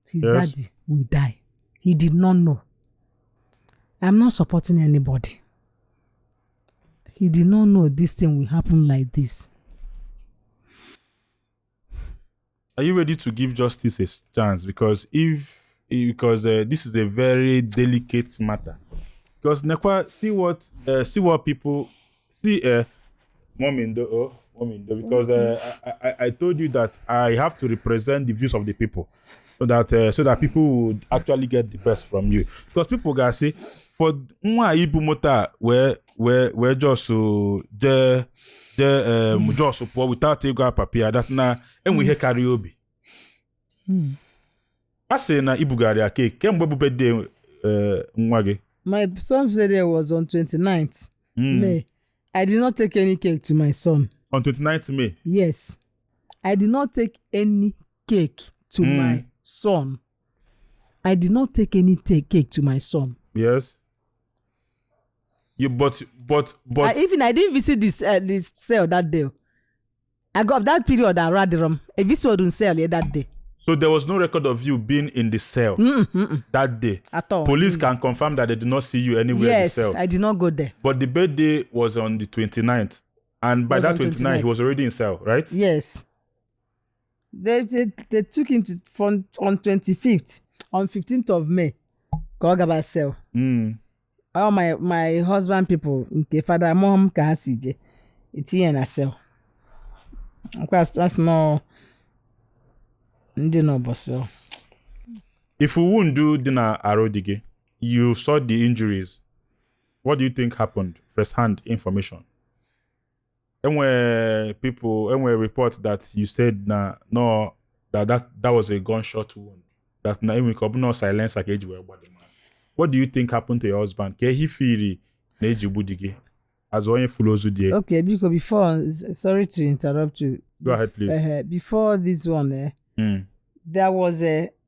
His daddy will die. He did not know. I'm not supporting anybody. He did not know this thing will happen like this.
Are you ready to give justice a chance? Because this is a very delicate matter. Because Nekwa, see what people see. Because I told you that I have to represent the views of the people, so that people would actually get the best from you. Because people gonna say for nwa ibu mota where just just without ego papier that na enwe he carry obi. I say na ibu gari ake kemgbe bu birthday nwa gị.
My son's birthday was on 29th May. I did not take any cake to my son.
On 29th May?
Yes. I did not take any cake to my son. I did not take any cake to my son.
Yes. You but
I didn't visit this cell that day. I got that period at Radirum. I visited cell that day.
So there was no record of you being in the cell that day.
At all.
Police can confirm that they did not see you anywhere in the cell.
Yes, I did not go there.
But the birthday was on the 29th. And by that 29th, he was already in cell, right?
Yes. They took him on 25th, on 15th of May. Go cell. All my husband people, okay, father, mom, kahasije. It's here in a cell. Of course, that's no.
If we wouldn't do dinner Arodige, you saw the injuries. What do you think happened? First-hand information. And when reports that you said that was a gunshot wound. That na we could no silence like age. What do you think happened to your husband? Ke he feel neji budige as one follows you.
Okay, because before, sorry to interrupt you.
Go ahead, please.
Before this one, there was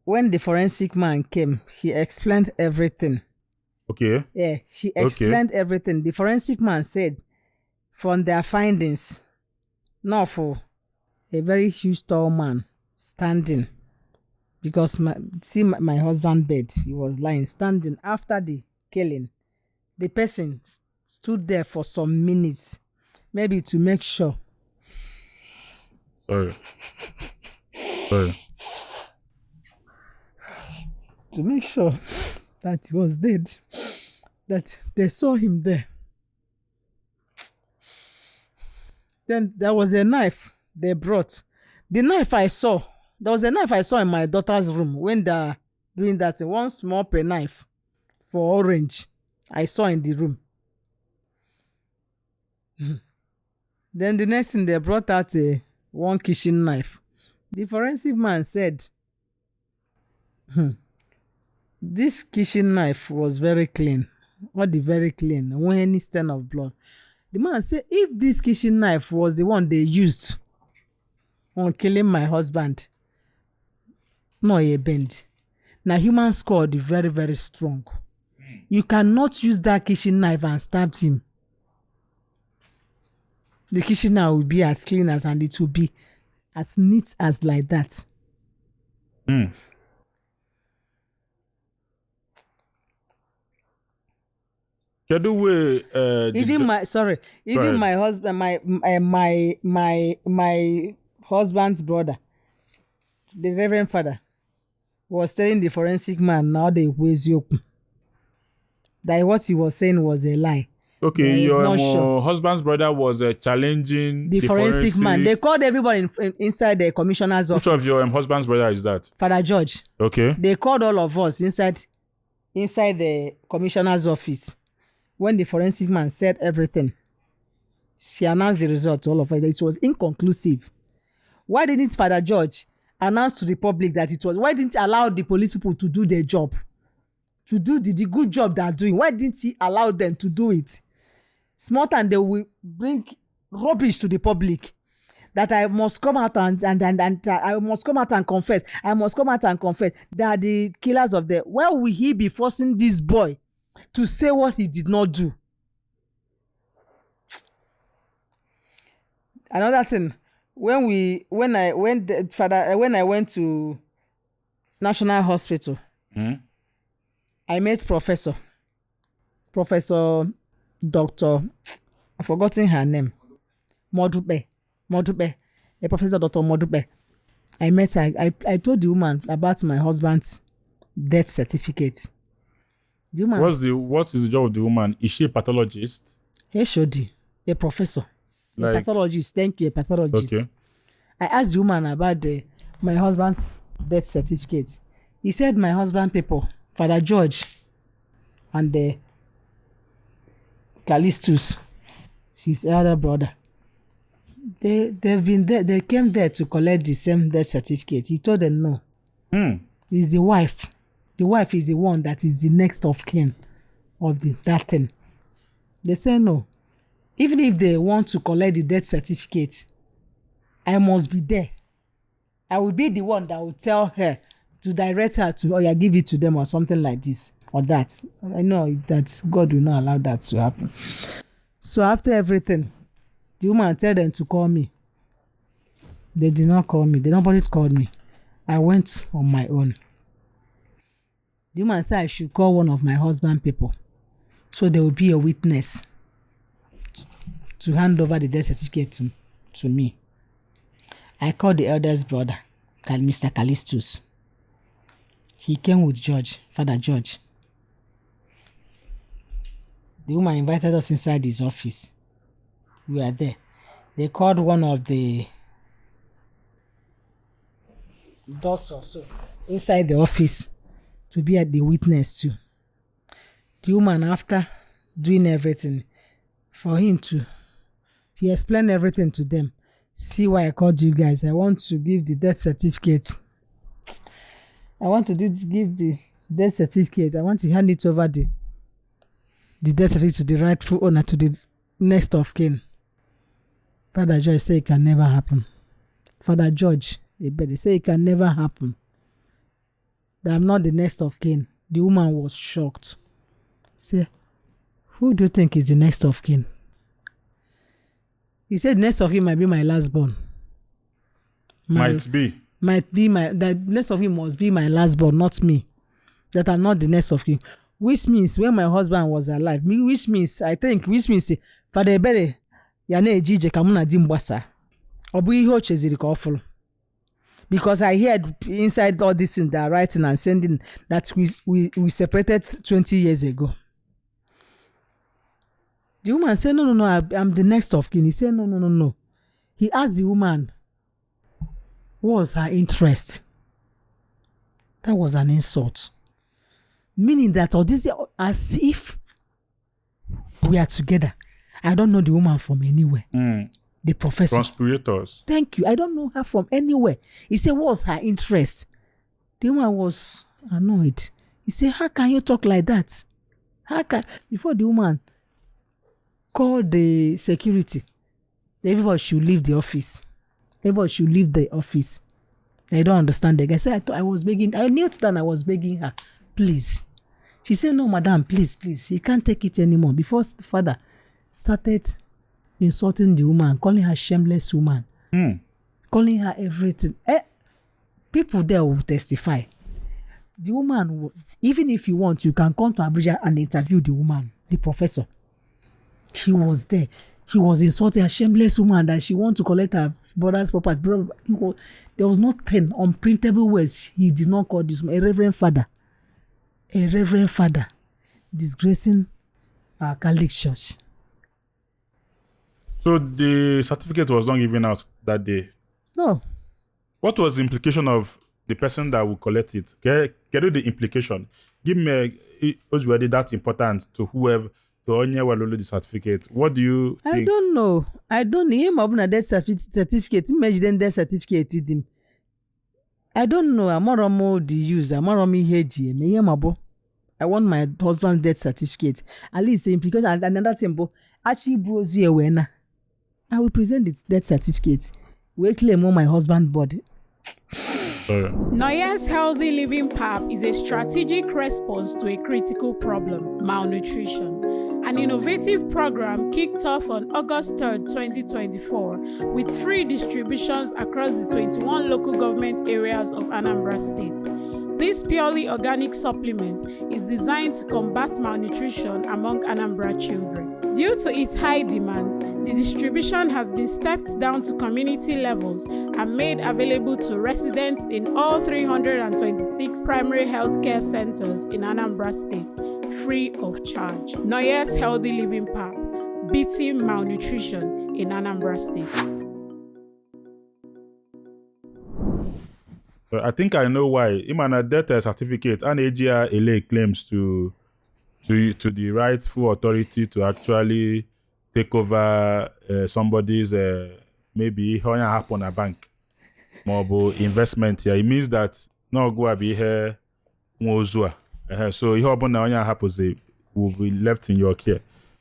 when the forensic man came, he explained everything.
Okay.
Yeah, he explained everything. The forensic man said, from their findings, now for a very huge tall man standing, because my husband's bed, he was lying standing after the killing. The person stood there for some minutes, maybe to make sure.
Sorry.
To make sure that he was dead, that they saw him there. Then there was a knife they brought. The knife I saw, there was a knife I saw in my daughter's room when they're doing that. One small penknife for orange I saw in the room. Then the next thing they brought out one kitchen knife. The forensic man said, this kitchen knife was very clean. Very clean. No any stain of blood. The man said, if this kitchen knife was the one they used on killing my husband, no, he bend. Now, human scored very, very strong. You cannot use that kitchen knife and stab him. The kitchen knife will be as clean as, and it will be as neat as like that. Even my husband, my husband's brother, the Reverend Father, was telling the forensic man now they ways you that what he was saying was a lie.
Okay, your husband's brother was challenging
the forensic man. They called everybody inside the commissioner's office.
Which of your husband's brother is that?
Father George.
Okay.
They called all of us inside the commissioner's office. When the forensic man said everything, she announced the result to all of us. It was inconclusive. Why didn't Father George announce to the public that it was? Why didn't he allow the police people to do their job? To do the good job they are doing? Why didn't he allow them to do it? Smart, and they will bring rubbish to the public. That I must come out and I must come out and confess. I must come out and confess. They are the killers of them. Where will he be forcing this boy to say what he did not do? Another thing, when I went to National Hospital, I met Professor Dr. I've forgotten her name. Modupe. A Professor Dr. Modupe. I met her. I told the woman about my husband's death certificate. The woman,
what is the job of the woman? Is she a pathologist?
HOD, a professor. A pathologist. Thank you, a pathologist.
Okay.
I asked the woman about my husband's death certificate. He said my husband people, Father George and the Callistus, his elder brother, they've been there. They came there to collect the same death certificate. He told them no. It's the wife. The wife is the one that is the next of kin of that thing. They say no. Even if they want to collect the death certificate, I must be there. I will be the one that will tell her to direct her to, give it to them or something like this or that. I know that God will not allow that to happen. So after everything, the woman tell them to call me. They did not call me. Nobody called me. I went on my own. The woman said I should call one of my husband people so there will be a witness to hand over the death certificate to me. I called the eldest brother, Mr. Callistus. He came with George, Father George. The woman invited us inside his office. We were there. They called one of the doctors inside the office to be at the witness too. The woman, after doing everything for him he explained everything to them. See why I called you guys. I want to give the death certificate. I want to give the death certificate. I want to hand it over the death certificate to the rightful owner, to the next of kin. Father George said it can never happen. Father George, they say it can never happen. That I'm not the next of kin. The woman was shocked. Say, who do you think is the next of kin? He said next of kin might be my last born.
Might be
the next of kin must be my last born, not me. That I'm not the next of kin. Which means when my husband was alive, which means Father Ebere Yane Ejije Kamuna Dimbwasa. Obu ihe o cheziri ka ofulu. Because I heard inside all this in their writing and sending that we separated 20 years ago. The woman said, no, I'm the next of kin. He said, no. He asked the woman, what was her interest? That was an insult. Meaning that, as if we are together. I don't know the woman from anywhere. The professor.
Conspirators.
Thank you. I don't know her from anywhere. He said, what's her interest? The woman was annoyed. He said, how can you talk like that? Before the woman called the security, everybody should leave the office. They don't understand the guy. So I was begging. I knelt down. I was begging her, please. She said, no, madam, please. He can't take it anymore. Before the father started insulting the woman, calling her shameless woman, calling her everything. People there will testify. The woman, even if you want, you can come to Abuja and interview the woman, the professor. She was there. He was insulting a shameless woman that she want to collect her brother's property. There was nothing unprintable words. He did not call this woman a reverend father, disgracing our Catholic Church.
So the certificate was not given out that day?
No.
What was the implication of the person that will collect it? Get the implication. Give me that important to whoever, to Onye the certificate. What do you think?
I don't know. Him open that certificate. Imagine that certificate. I don't know. I'm the user. I want my husband's death certificate. At least the implication. And another thing, actually, bros you when I will present its death certificate. We claim on my husband's body.
Noya's Healthy Living PAP is a strategic response to a critical problem, malnutrition. an innovative program kicked off on August 3rd, 2024, with free distributions across the 21 local government areas of Anambra State. This purely organic supplement is designed to combat malnutrition among Anambra children. Due to its high demand, the distribution has been stepped down to community levels and made available to residents in all 326 primary healthcare centers in Anambra State, free of charge. Noyes Healthy Living Pack, beating malnutrition in Anambra State.
So I think I know why. Imana death certificate and AGR LA claims to the rightful authority to actually take over somebody's maybe how happen a bank mobile investment here. It means that no go be here so how happens will be left in your care.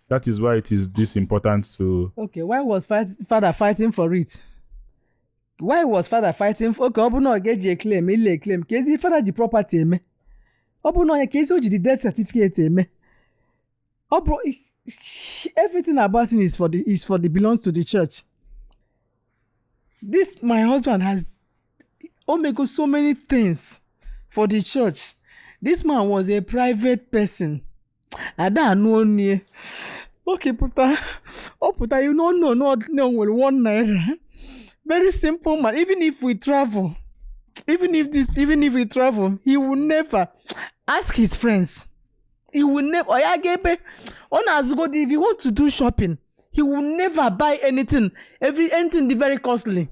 That is why it is this important to.
Okay, why was father fighting for it? Why was father fighting for? Okay, obuno get a claim, he claim. Kezi father the property me. Obuno kezi oji the death certificate me. Bro, everything about him is for the belongs to the church. This my husband has so many things for the church. This man was a private person. I don't know near. Okay, puta, you don't know, no, 1 naira. Very simple man. Even if we travel, he will never ask his friends. He will never. If you want to do shopping, he will never buy anything. Anything very costly.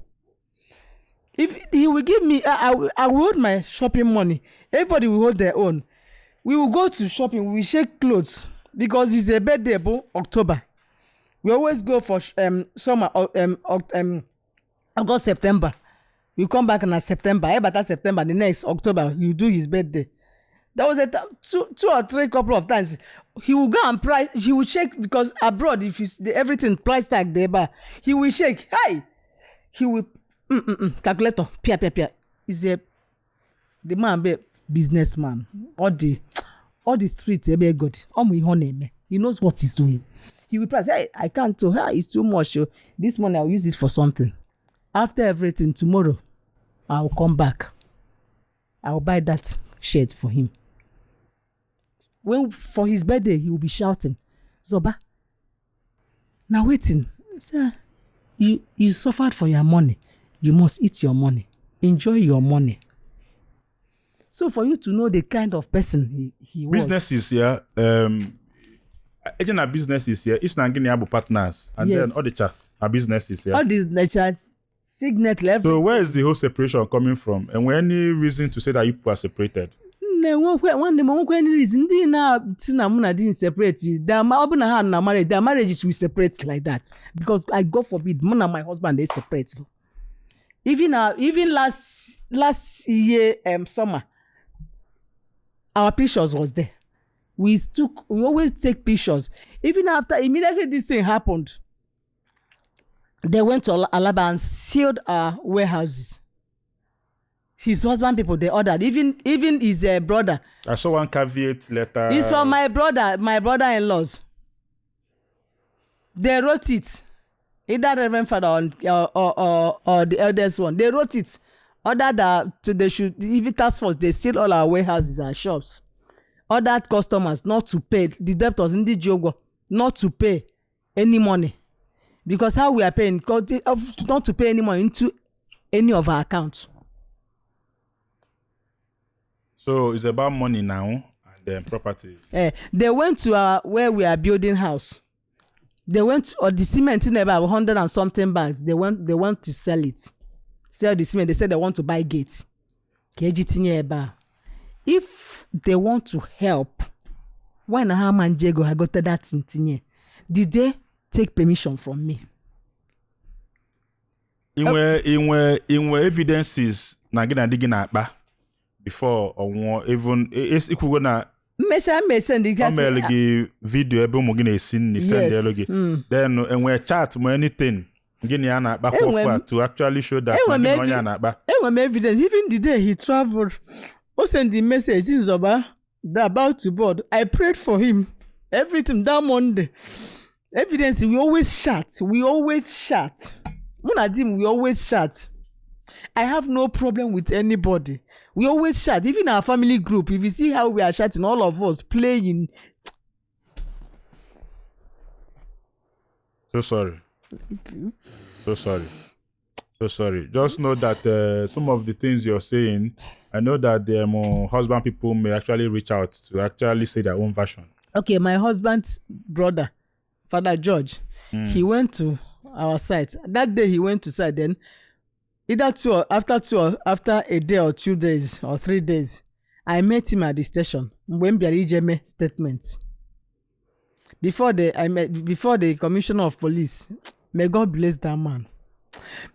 If he will give me, I will hold my shopping money. Everybody will hold their own. We will go to shopping. We will shake clothes because it's a birthday, October. We always go for summer, August, September. We come back in September. But September, the next October, you do his birthday. There was two or three couple of times. He will go and price. He will check because abroad, if it's everything price tag there, but he will shake. Hi, he will calculator. Pia. Is the man be businessman. All the streets be good. He knows what he's doing. He will price. Hey, I can't tell. Hey, it's too much. This money I'll use it for something. After everything, tomorrow I'll come back. I'll buy that shirt for him. When for his birthday, he will be shouting, Zoba, now waiting. Sir, you suffered for your money. You must eat your money. Enjoy your money. So for you to know the kind of person he was.
Businesses here, agent of businesses here, it's not getting partners. And
yes.
Then all the chat are businesses here.
All these nature signet level.
So where is the whole separation coming from? And where any reason to say that you people are separated?
One reason didn't separate. Their marriages will separate like that. Because I God forbid, man and my husband they separate. Even last year summer, our pictures was there. We always take pictures. Even after immediately this thing happened, they went to Alaba and sealed our warehouses. His husband people, they ordered. Even his brother.
I saw one caveat letter.
It's from my brother-in-laws. They wrote it. Either Reverend Father or the eldest one. They wrote it. Ordered that they should, even task force, they seal all our warehouses and shops. Ordered customers not to pay. The debtors in the Jogo not to pay any money. Because how we are paying, not to pay any money into any of our accounts.
So it's about money now and then properties.
They went to where we are building house. They went or the cement in about 100 and something bags. They want to sell it. Sell the cement. They said they want to buy gates. If they want to help, why na man Jago I got that thing? Did they take permission from me?
In where evidences na gina digina ba before or even it's equal na
send
the video ebe mo gina send the then and where chat mo anything gina na ba to actually show that na ba
evidence. Even the day he traveled, who sent the message in Zoba about to board. I prayed for him Everything that Monday. Evidence, we always shout. Munadim, we always shout. I have no problem with anybody. We always shout. Even our family group, if you see how we are shouting, all of us playing.
So sorry. So sorry. Just know that some of the things you're saying, I know that the husband people may actually reach out to actually say their own version.
Okay, my husband's brother, Father George, he went to our site. That day he went to site. Then after a day or 2 days or 3 days, I met him at the station. When Biarijeme statement. Before the commissioner of police, may God bless that man.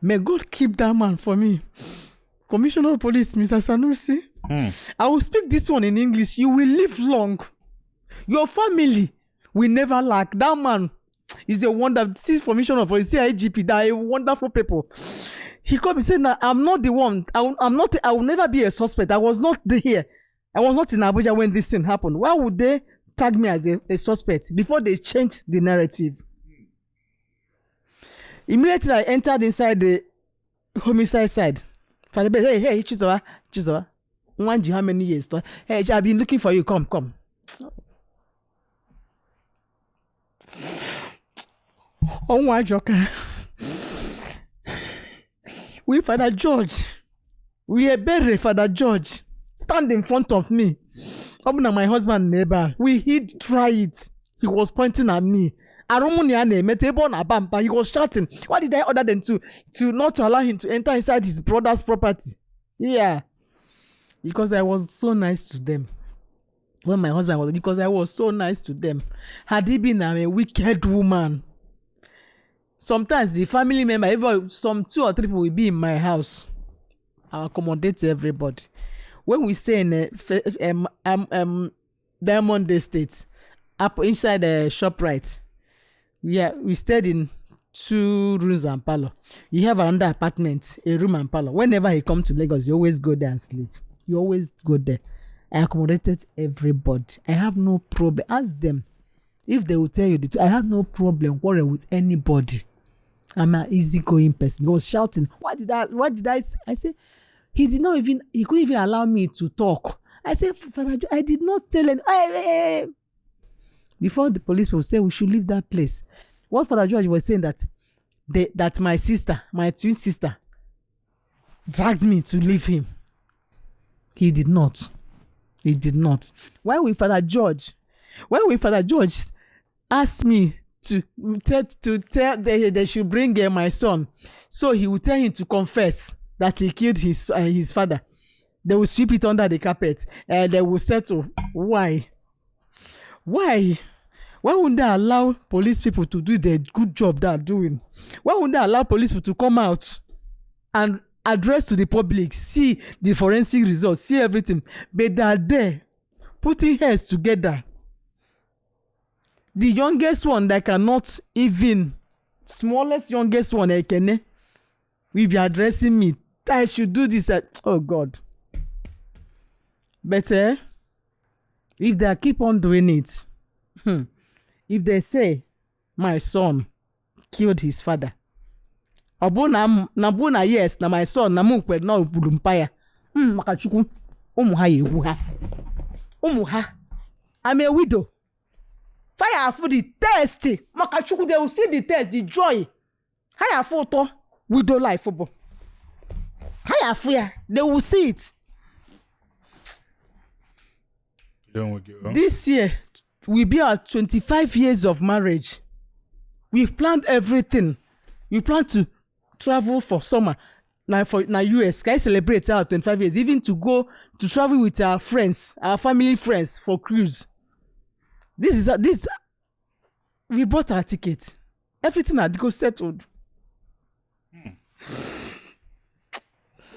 May God keep that man for me. Commissioner of police, Mr. Sanusi. I will speak this one in English. You will live long. Your family will never lack. That man is a wonder. This commissioner of police, IGP, they are wonderful people. He called me saying that I'm not the one. I will never be a suspect. I was not here. I was not in Abuja when this thing happened. Why would they tag me as a suspect before they changed the narrative? Immediately I entered inside the homicide side. Father, hey, Chizoba. Want you how many years? Hey, I've been looking for you. Come. Oh my joker. We Father George. We are buried Father George. Stand in front of me. Open my husband neighbor. He tried it. He was pointing at me. He was shouting. Why did I order them to not allow him to enter inside his brother's property? Yeah. Because I was so nice to them. When my husband was, because I was so nice to them. Had he been a wicked woman, sometimes the family member, even some 2 or 3 people will be in my house. I accommodate everybody. When we stay in Diamond Estate, up inside the ShopRite, we stayed in 2 rooms and parlor. You have another apartment, a room and parlor. Whenever he come to Lagos, you always go there and sleep. You always go there. I accommodated everybody. I have no problem. Ask them if they will tell you the truth. I have no problem quarreling with anybody. I'm an easygoing person. He was shouting. What did I say? I said, he couldn't even allow me to talk. I said, Father, I did not tell him. Before the police will say we should leave that place. What Father George was saying that my sister, my twin sister, dragged me to leave him. He did not. When will Father George asked me to tell they should bring my son, so he will tell him to confess that he killed his father. They will sweep it under the carpet and they will settle. Why wouldn't they allow police people to do the good job they are doing? Why wouldn't they allow police people to come out and address to the public, see the forensic results, see everything? But they are there putting heads together. The youngest one that cannot even, smallest youngest one, Ekene, will be addressing me. I should do this. Oh God. But if they keep on doing it, if they say my son killed his father, na yes, na my son na mukwe na ubulumpaya. Makachukwu umuha. I'm a widow. Fire for the test. Makachukwu, they will see the test, the joy. Higher photo, widow life football. Higher fear, they will see it. This year will be our 25 years of marriage. We've planned everything. We plan to travel for summer. Now US, can I celebrate our 25 years? Even to travel with our friends, our family friends for cruise. We bought our ticket. Everything had go settled.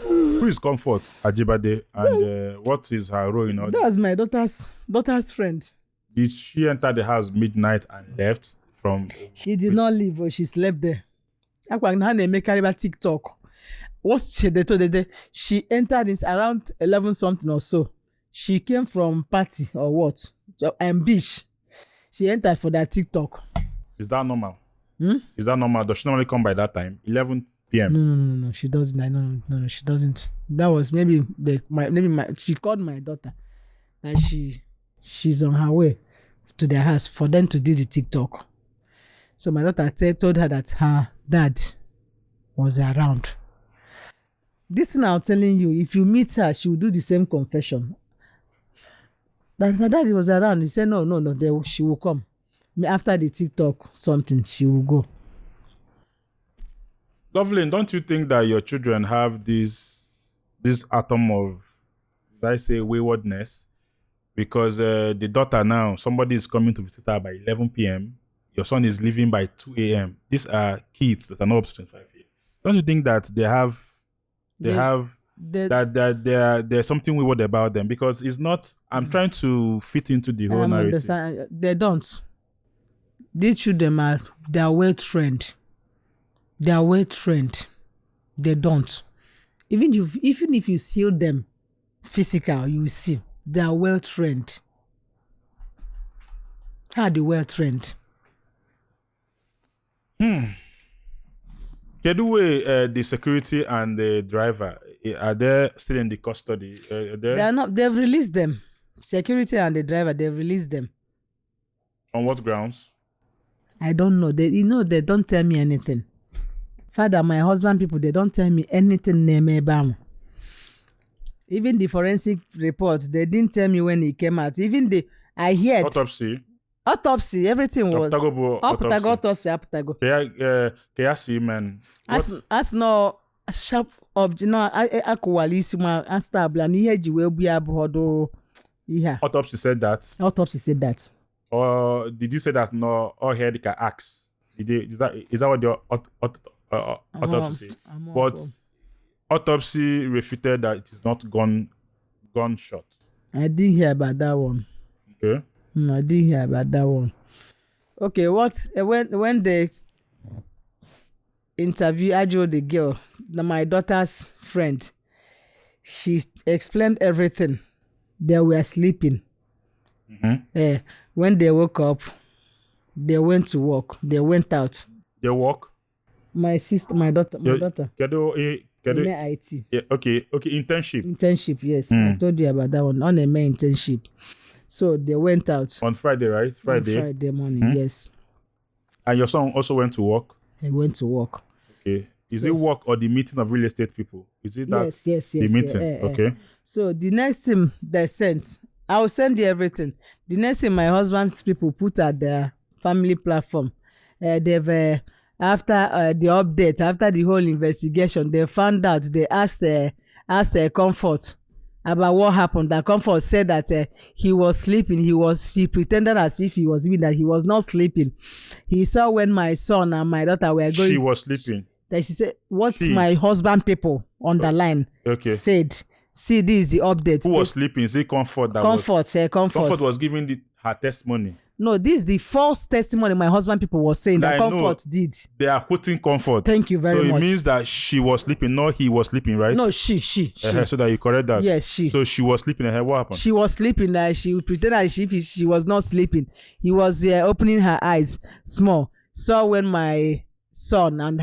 Who is Comfort Ajibade, and what is her role in all this?
That was my daughter's friend.
Did she enter the house midnight and left from?
She did not leave, but she slept there. TikTok. What she entered in around 11 something or so. She came from party or what? And beach. She entered for that TikTok.
Is that normal? Is that normal? Does she normally come by that time? 11 p.m.
No. She doesn't. No. She doesn't. That was maybe she called my daughter, and she's on her way to their house for them to do the TikTok. So my daughter told her that her dad was around. This thing I'm telling you, if you meet her, she will do the same confession. That her dad was around. He said no. She will come. After the TikTok something, she will go.
Lovely. Don't you think that your children have this atom of, did I say, waywardness? Because the daughter now, somebody is coming to visit her by 11 p.m. Your son is leaving by 2 a.m. These are kids that are not up to 25 years. Don't you think that there's something wayward about them? Because it's not, I'm trying to fit into the whole narrative.
Understand. They don't. These children they are well trained. They are well trained. They don't. Even if you see them physical, you will see they are well trained. How are they well trained?
By the way, the security and the driver, are they still in the custody?
They are not. They've released them. Security and the driver, they've released them.
On what grounds?
I don't know. They don't tell me anything. Father, my husband people, they don't tell me anything. Even the forensic reports, they didn't tell me when he came out. Even I heard autopsy, everything was autopsy.
Kayasi man.
As no sharp object, no, I coalisima and stable and here you will be able. Yeah.
Autopsy said that. Or did you say that no all head can axe? Is that what the autopsy said? But autopsy refuted that it is not gunshot.
I didn't hear about that one.
Okay.
No, I didn't hear about that one. Okay, when they interview Ajo, the girl, my daughter's friend, she explained everything. They were sleeping. When they woke up, they went to work. They went out.
They work?
My daughter.
IT. Yeah, okay.
Internship, yes. I told you about that one. On a main internship. So they went out.
On Friday, right?
Friday morning, yes.
And your son also went to work?
He went to work.
Okay. Is it work or the meeting of real estate people? Is it that?
Yes.
The meeting, okay.
So the next thing they sent, I will send you everything. The next thing my husband's people put at their family platform, they've after the update, after the whole investigation, they found out. They asked Comfort about what happened. That Comfort said that he was sleeping. He pretended as if he was sleeping, that he was not sleeping. He saw when my son and my daughter were going.
She was sleeping.
That she said, "What my husband people on the line said." See, this is the update.
Who was sleeping? Is it Comfort?
Comfort
was giving her testimony.
No, this is the false testimony my husband people was saying that Comfort did.
They are quoting Comfort.
Thank you very much.
So it means that she was sleeping, not he was sleeping, right?
No, she.
So that you correct that.
Yes, she.
So she was sleeping. What happened?
She was sleeping. She pretended as if she was not sleeping. He was opening her eyes small. Saw when my son and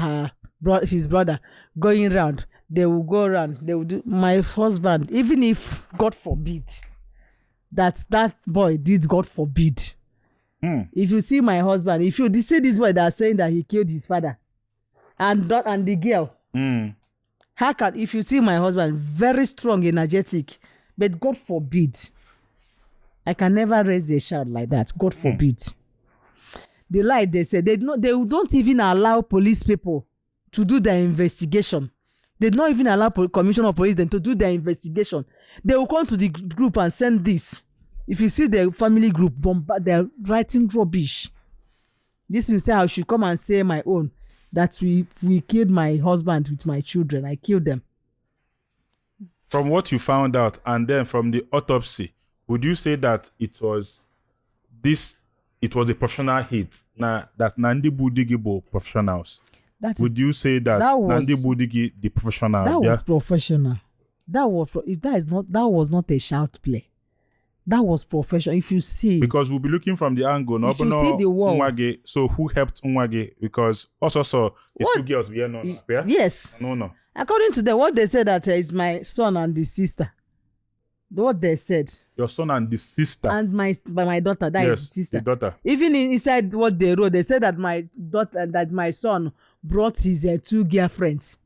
his brother going round. They will go around. They will do my husband. Even if God forbid that boy did, God forbid. If you see my husband, if you see this boy that's saying that he killed his father, and the girl, how can, if you see my husband, very strong, energetic, but God forbid, I can never raise a child like that. God forbid. The lie they say they don't even allow police people to do their investigation. They don't even allow commissioner of police them to do their investigation. They will come to the group and send this. If you see the family group bombard, they're writing rubbish. This will say I should come and say my own, that we killed my husband with my children. I killed them.
From what you found out, and then from the autopsy, would you say that it was a professional hit? That Nandi Budigibo professionals. Would you say that Nandi Budigi the professional?
That was professional. That was not a shout play. That was professional. If you see,
because we'll be looking from the angle. No,
if you see the wall,
Nwage, so who helped Nwage? Because also the two girls we are not.
Yes.
No.
According to them, what they said that is my son and the sister. What they said.
Your son and the sister.
And my daughter, that is the sister.
The daughter.
Even inside what they wrote, they said that my daughter, that my son brought his 2 girlfriends.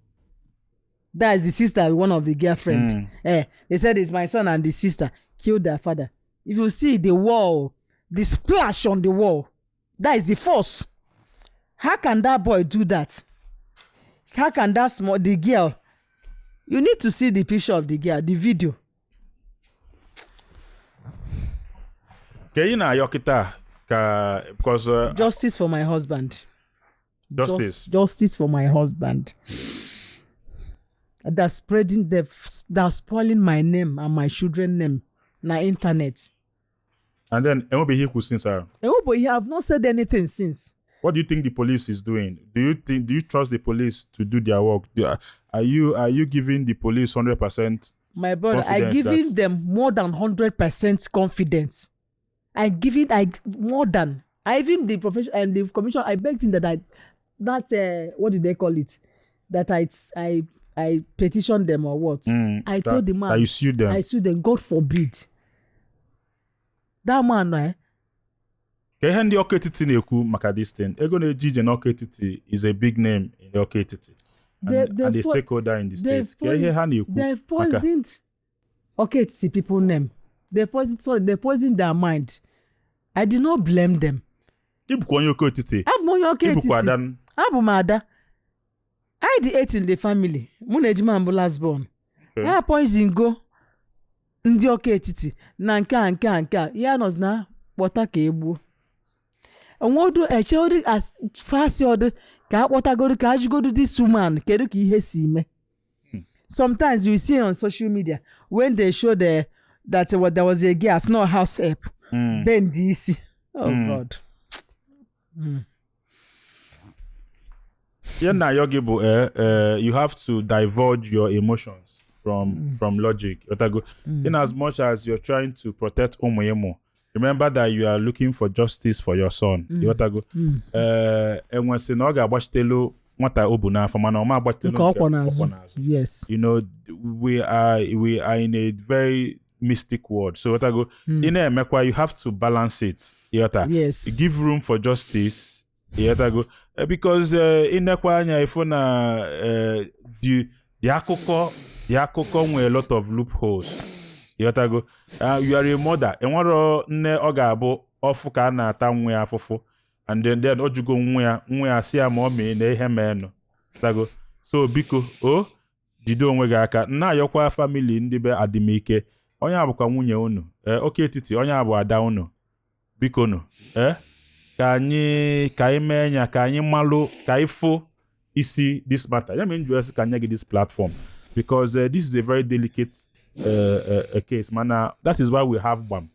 That is the sister, one of the girlfriends. They said it's my son and the sister killed their father. If you see the wall, the splash on the wall, that is the force. How can that boy do that? How can the girl? You need to see the picture of the girl, the video.
Because
justice for my husband.
Justice
for my husband. That's spreading that's spoiling my name and my children's name na internet.
And then he since
I have not said anything since.
What do you think the police is doing? Do you trust the police to do their work? Are you giving the police 100%?
My brother, I giving them more than 100% confidence. I more than. I even the profession and the commission. I begged him that what did they call it? That I petitioned them or what? I told the man
that you sued them.
I sued them. God forbid. That man,
the Oketiti na-ekwu maka this thing. Ego na-eji na Oketiti is a big name in the Oketiti. And the stakeholder in the state.
They poisoned Oketiti people's name. They poisoned their mind. I did not blame them.
Ibu onye Oketiti.
Abu onye Oketiti. Abu Mada. I the 8 in the family. Munejima ambu last born. I poison go. Ndi Oketiti. Na nka. Ya nos na wata ka egbu. Onwodu echori as fast order ka wata go ka ajugodu this woman kedu ka ihe si me. Sometimes you see on social media when they show that there was a gas, no house help. Ben DC. Oh God.
You have to divulge your emotions from logic. In as much as you're trying to protect Omoyemo, remember that you are looking for justice for your son.
Yes.
You know, we are in a very mystic world. So in a you have to balance it.
Yes.
Give room for justice. Because in Ekwanya, if the akoko nwere a lot of loopholes. You are a mother. And what ne ogabo ofu ka na-ata nwa ya afụfụ. And then ojugo nwa ya si ya ma o mee na ihe mee no. So biko jide onwe gị aka. Na ayọkwa family ndị be Adimike. Onye abụkwa nwunye unu. Oketiti onye abụ ada unu. Biko no. Ka anyị mee nya ka anyị malụ ka ifo isi this matter. Ya mean just ka nye gị this platform because this is a very delicate case. That is why we have BAM.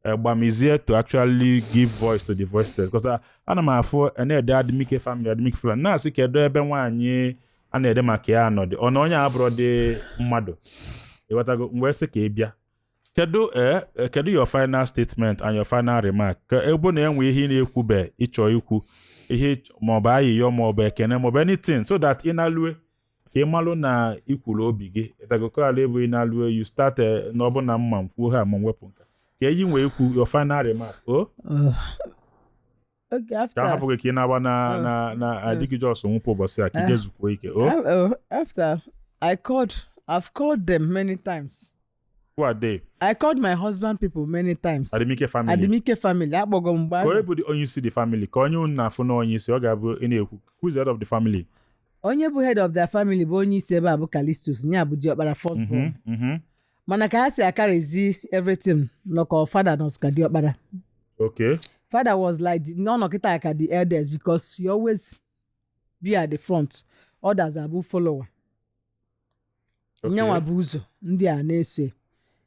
BAM is here to actually give voice to the voiceless because ana m afọ ede Adimike family na asị kedu ebe nwaanyị a na-ede maka ya anọdị ọ na onye abụrụ dị mmadụ ịghọtago mgbe sị ka ị bịa kedu your final statement and your final remark ka ebo na-enwe ihe na-ekwube ịchọ ikwu ihe maọbụ ayịyọ maọbụ ekene maọbụ anything so that ị na-alue ka ị malụ na ikwuru obi gị ịtagokọala ebe ị na-alue you start n'ọbụ na mma mkwuo ha ma mwepụ nka ka eyi nwee ikwu your final remark
okay, after
ka hapụ ka ị na-agba na adịghị jos nwụpụ ụbọchị a ka ije zukwuo ike
after I've called them many times.
Who are they?
I called my husband people many times.
Adimike family.
Akpọgọ mgbe.
Ko ebu the onye isi the family. Ka onye unu na-afụ na onye isi ọ ga-abụ na-ekwu. Who is the head of the family?
Onye bụ head of their family bụ onye isi ebe a bụ Callistus. Nya bụ diọkpara first born. Mana ka ha si akarezi everything lọkọ father nọs ka diọkpara.
Okay.
Father was like none of kita ka the elders because you always be at the front. Others are bụ follower.
Okay.
Nyanwa bụ ụzọ ndị a na-eso.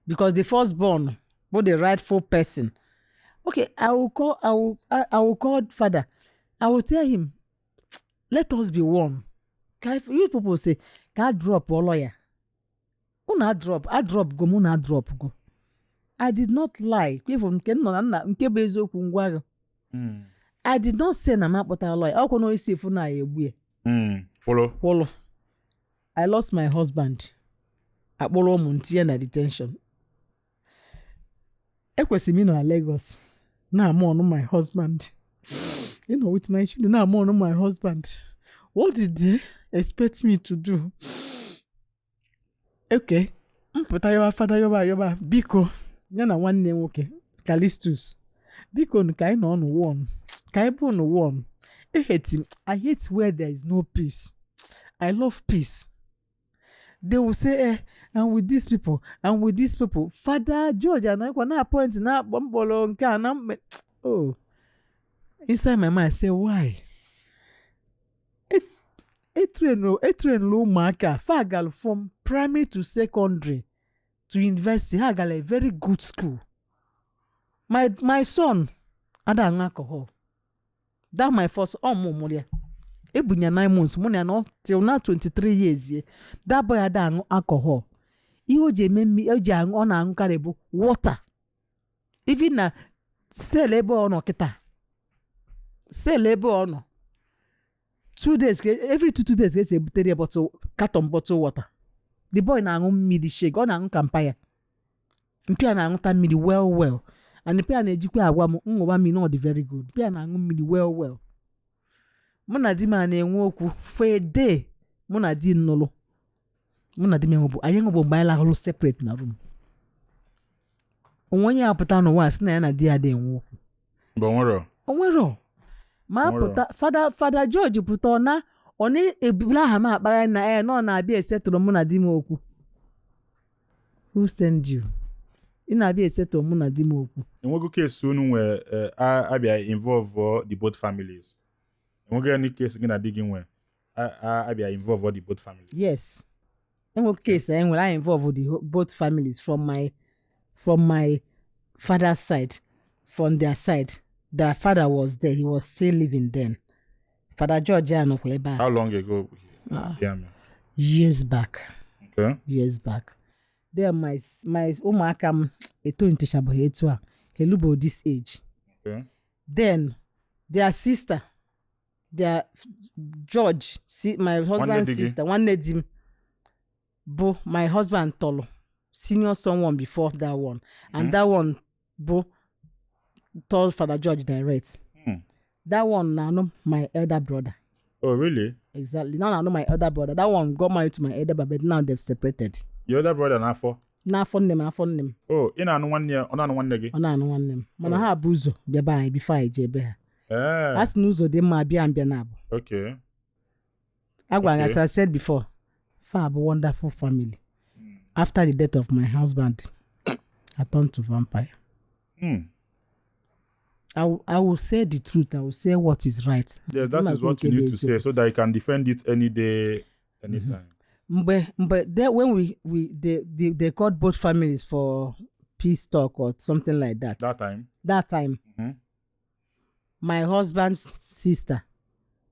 Because the firstborn was the rightful person. Okay, I will call father. I will tell him, let us be one. You people say, can I drop all lawyer? Una drop, I drop go, muna drop go. I did not lie. Even nke bụ eziokwu ngwa gị. I did not say na m akpọtara lawyer. Ọ kwụ na isi efu na egbu ya. Kwụlụ. I lost my husband. Akpọrọ ụmụ ntinye na detention. Ekwesịrị m ịnọ na Lagos. Na-amụ ọnụ my husband. With my children. Na-amụ ọnụ my husband. What did they expect me to do? Okay. Mpụta yoba fada yoba biko. Ya na nwanne nwoke. Callistus. Biko ka anyị nọ ọnụ one. Ka anyị bụ ọnụ one. I hate where there is no peace. I love peace. They will say, and with these people, Father George, and I want to appoint na bombolo nka. Oh, inside my mind, I say, why? Etren lo maka fagal from primary to secondary to university. Hagal a very good school. My son, ada alcohol. That my first moria. Ebunya 9 months, money no till now 23 years. That boy had alcohol. Oje memi oje on ankarebo water. Even na sell labor on kita. Sell labor on. 2 days, every 2 days gets a bottle, carton bottle water. The boy na midi shake on an campire. Mpia na midi well. And the pia na ejikwe agwa nwa mi no the very good. Pia na midi well. Muna di ma na-enwe okwu for a day. Muna di nnolo. Muna di menwobu. Anyị ngobo baila holo separate na room. Onwenye apụta no wa sina ya na di ade enwe okwu. Onwero. Ma apụta Father George pụta na oni ebula ha ma akpara na no na abia esetro muna di m okwu. Who send you? Ina abia esetro muna di m okwu.
Enwego case unu nwe abia involve the both families. And we get any case again digging where I be involved with the both families. Yes.
In what case I involved with the both families from my father's side, from their side. Their father was there, he was still living then. Father George back.
How long ago?
Years back.
Okay.
Years back. There my umakam eto intishabo etwa. Helubo this age.
Okay.
Then their sister, their George, my husband's sister, one named Bo, my husband Tolo, senior someone before that one, and that one Bo told Father George direct. That one now know my elder brother.
Oh really?
Exactly. Now I know my elder brother. That one got married to my elder brother, but now they've separated.
Your elder brother na for?
Na phone them.
Oh, in anu 1 year, on anu 1 day.
On anu 1 name. Mana ha buzo be by before I jebe. As nuzo de ma bia ambia na abo.
Okay.
Agwa, as I said before, far wonderful family. After the death of my husband, I turned to vampire. I will say the truth. I will say what is right.
Yes, that is what you need to say so that you can defend it any day, anytime.
But there, when they called both families for peace talk or something like that. That time. My husband's sister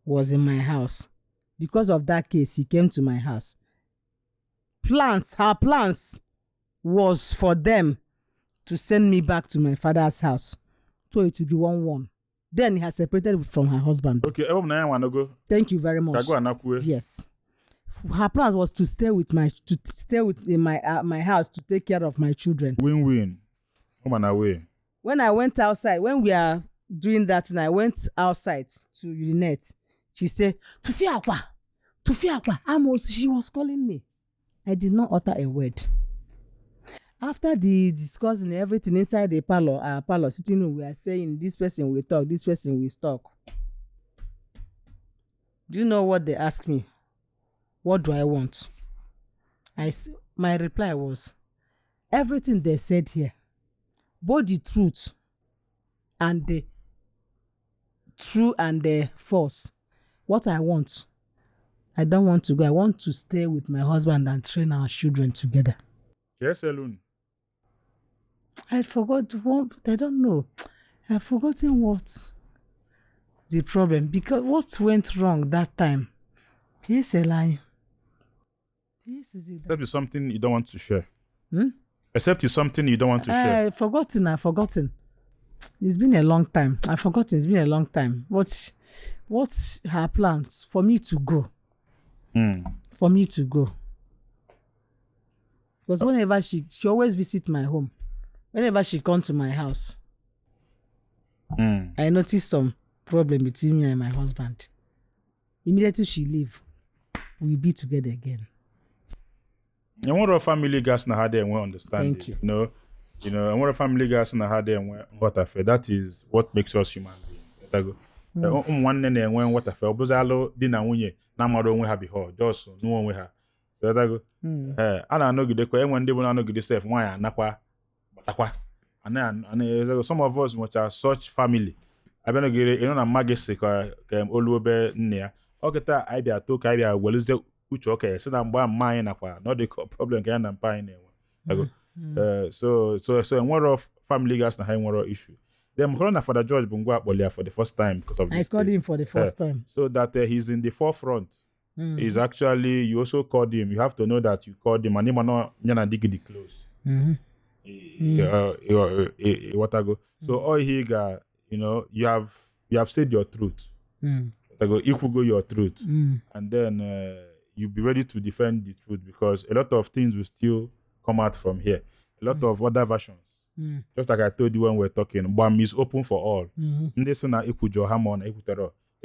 was in my house. Because of that case, he came to my house. Her plans was for them to send me back to my father's house. So it would be 1-1. Then he has separated from her husband.
Okay,
thank you very much. Yes. Her plans was to stay in my house to take care of my children.
Win-win. Come away.
When I went outside, when we are doing that, and I went outside to urinate, she said, Tufiakwa. She was calling me. I did not utter a word. After the discussing everything inside the parlor, sitting room, we are saying, this person will talk, this person will talk. Do you know what they asked me? What do I want? My reply was, everything they said here, both the truth and the true and the false. What I want, I don't want to go. I want to stay with my husband and train our children together.
Yes, alone.
I forgot one. I don't know. I've forgotten what the problem, because what went wrong that time. Yes, a lie.
That is something you don't want to share. Except it's something you don't want to share.
I've forgotten. It's been a long time. I've forgotten. It's been a long time. What's her plans for me to go? For me to go. Because whenever she always visit my home. Whenever she come to my house, I notice some problem between me and my husband. Immediately she leave, we'll be together again.
And what of family guys na had and we understand.
Thank
it,
you.
You know, and what of family guys na had and what I feel. That is what makes us human beings. One nene and when what I feel. Bozalo dina unye na maro we have before. Just no one we have. So that go. I know good. When they will not good self. Why nakwa. And some of us which are such family. I been get na magese ka oluobe nne. Oketa I be atoka I be weleze uche okay. So na mba mine nakwa. Not the problem can na mpa ine. So one of family guys na one of issue. Then Corona Father George Bungwa Bolia for the first time because of this.
I called him for the first time.
So that he's in the forefront. He's actually, you also called him. You have to know that you called him and him not nyana diggy close. What I go. So all he got, you have said your truth. What I go, you could go your truth. And then you be ready to defend the truth because a lot of things will still come out from here. A lot of other versions. Just like I told you when we were talking, BAM is open for all. They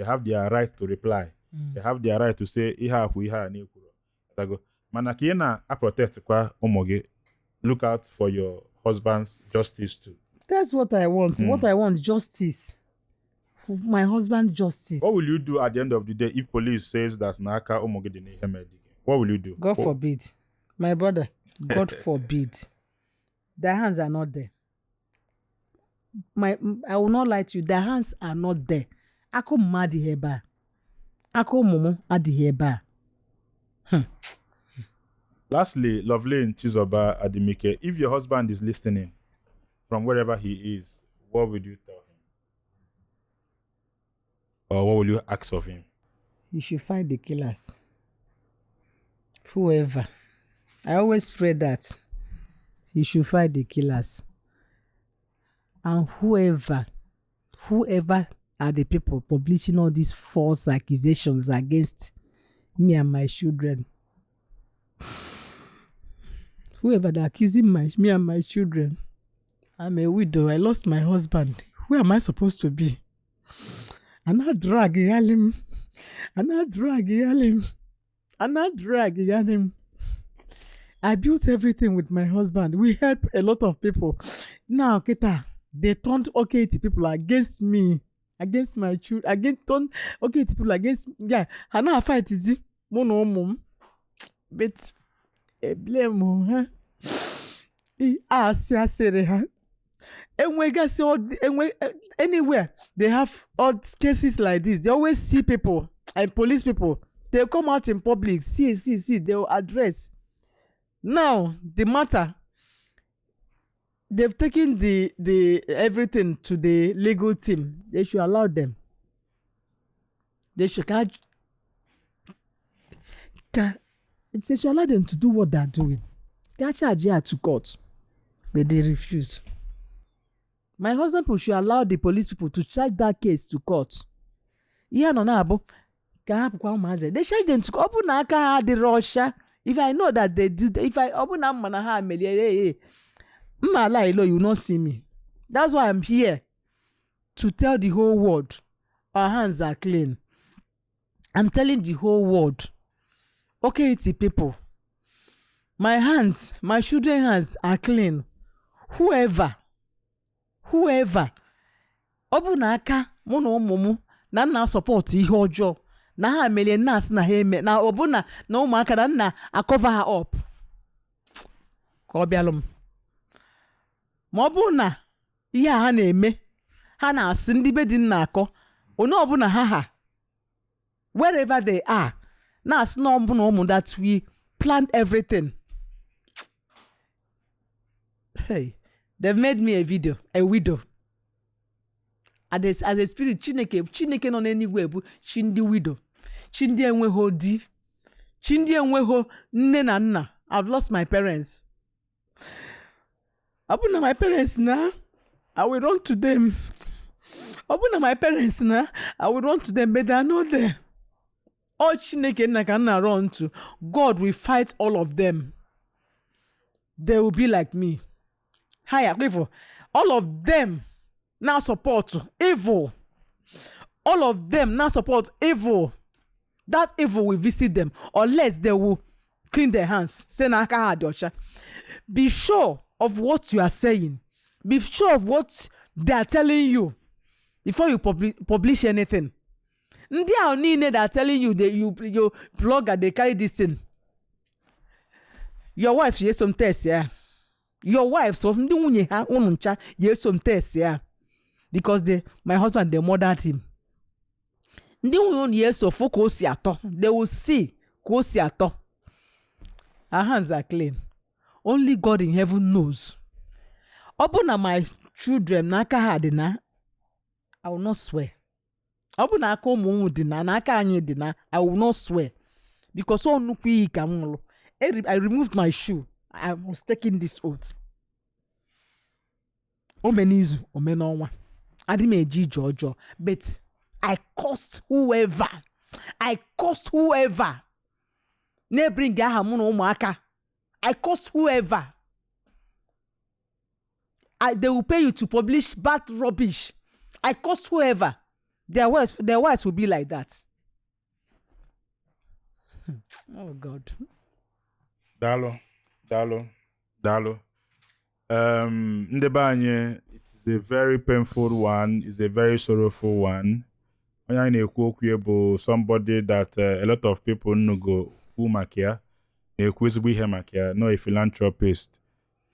have their right to reply. They have their right to say, I protect kwa omoge. Look out for your husband's justice too.
That's what I want. What I want, justice. My husband, justice.
What will you do at the end of the day if police says that's naka omoge de nehemedi? What will you do?
God forbid. My brother, God forbid. Their hands are not there. I will not lie to you. Their hands are not there. Ako madi heba. Ako momo adi heba.
Lastly, lovely and Chizoba Adimike, if your husband is listening from wherever he is, what would you tell him? Or what will you ask of him?
You should find the killers. Whoever. I always pray that. He should find the killers. And whoever are the people publishing all these false accusations against me and my children. Whoever they're accusing me and my children. I'm a widow. I lost my husband. Where am I supposed to be? And I drag him. I built everything with my husband. We help a lot of people. Now, Keta, they turned OKT people against me, against my children, turned OKT people against me. Yeah, and now I fight is it? Mom. But blame huh? Anywhere they have odd cases like this, they always see people and police people. They come out in public, see, they will address. Now the matter, they've taken the everything to the legal team. They should allow them. They should allow them to do what they're doing. They charge her to court, but they refuse. My husband should allow the police people to charge that case to court. Yeah, no, they charge them to open the Russia. If I know that they did, if I open up Manaha, you will not see me. That's why I'm here to tell the whole world our hands are clean. I'm telling the whole world, okay, it's people. My hands, my children's hands are clean. Whoever, open aka, mono na support ihe ọjọọ. Na ha mele nas na ha eme na obuna na ụmụaka na cover her up ka ọ bịalụ m ma ọ bụ na ihe ha na-eme ha na-asị ndị be dị na-akọ onye ọbụla ha wherever they are na-asị na ọbụna ụmụ that we planned everything. Hey, they've made me a widow. As a spirit, Chineke no anywhere bu chindi widow. Chindi enweho di. Chindi enweho nne na nna. I've lost my parents. Abuna my parents now, I will run to them. Abuna my parents now, I will run to them, but they are not there. All Chineke na can run to, God will fight all of them. They will be like me. Higher, evil. All of them now support evil. All of them now support evil. That evil will visit them, unless they will clean their hands. Say na aka ha dị ọcha. Be sure of what you are saying. Be sure of what they are telling you before you publish anything. Ndị ahụ niile that are telling you that your blogger they carry this thing. Your wife she some test yeah. Your wife so ndị nwunye ha unu ncha ye some test yeah. Because my husband they murdered him. Ndị nwunye unu ye so fo ko si atọ. They will see ko si atọ. Our hands are clean. Only God in heaven knows. Upon my children naka ha dị na, I will not swear. Upon aka ụmụ dị na aka anyị dị na, I will not swear. Because so nnukwu iyi ka m ṅụrụ. I removed my shoe. I was taking this oath. Omenizu, omenonwa. Adime eji Jojo. But I cursed whoever. Ne bring aha mụ na ụmụaka. I curse whoever. They will pay you to publish bad rubbish. I curse whoever. Their words will be like that. Oh God.
Dalo. Ndebe anyị, it is a very painful one. It's a very sorrowful one. Onye anyị na-ekwu okwu bụ somebody that a lot of people go who makia na-ekwu ezigbo ihe maka no a philanthropist.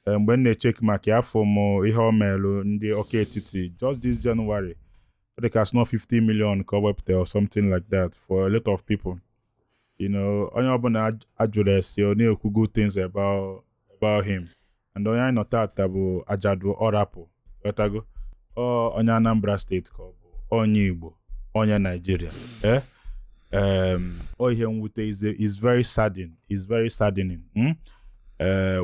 When they check maka afọ mo ihe o melu ndị ọka etiti just this January, they can not 50 million ka wepụta or something like that for a lot of people. You know, onye ọbụla ajụrụ esi ọ na-ekwu good things about him. And onye anyị nọtata bụ Ajadu Orapo. Wetago onye Anambra State ka ọ bụ onye Igbo, onye Nigeria. Ihe mwute is very saddening. It's very saddening.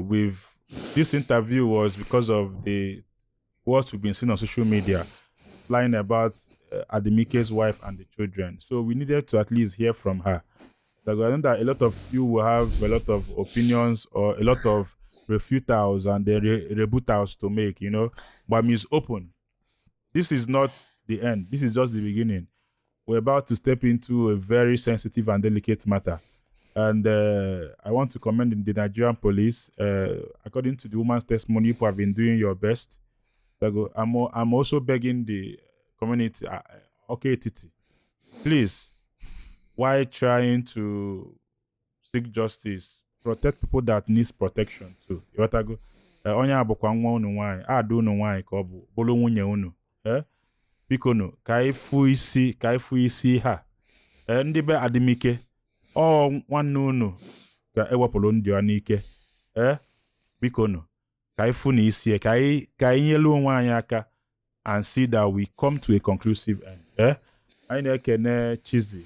With this interview was because of what we've been seeing on social media flying about Adimike's wife and the children. So we needed to at least hear from her. I know that a lot of you will have a lot of opinions or a lot of refutals and rebuttals to make, you know. But it's open. This is not the end. This is just the beginning. We're about to step into a very sensitive and delicate matter. And I want to commend the Nigerian police. According to the woman's testimony, you have been doing your best. I'm also begging the community, okay, Titi, please, while trying to seek justice, protect people that needs protection too. Onye abụkwa nwa unu nwanyị, ada unu nwanyị ka ọ bụ bụrụ nwunye unu. Biko no, ka ifu isi ha. Ndị be Adimike, nwanne unu ka ewepụrụ ndị ọ n'ike. Biko no, ka ifu na isi ka nyelu onwe anyị aka and see that we come to a conclusive end. Anyị na-ekene Chizi.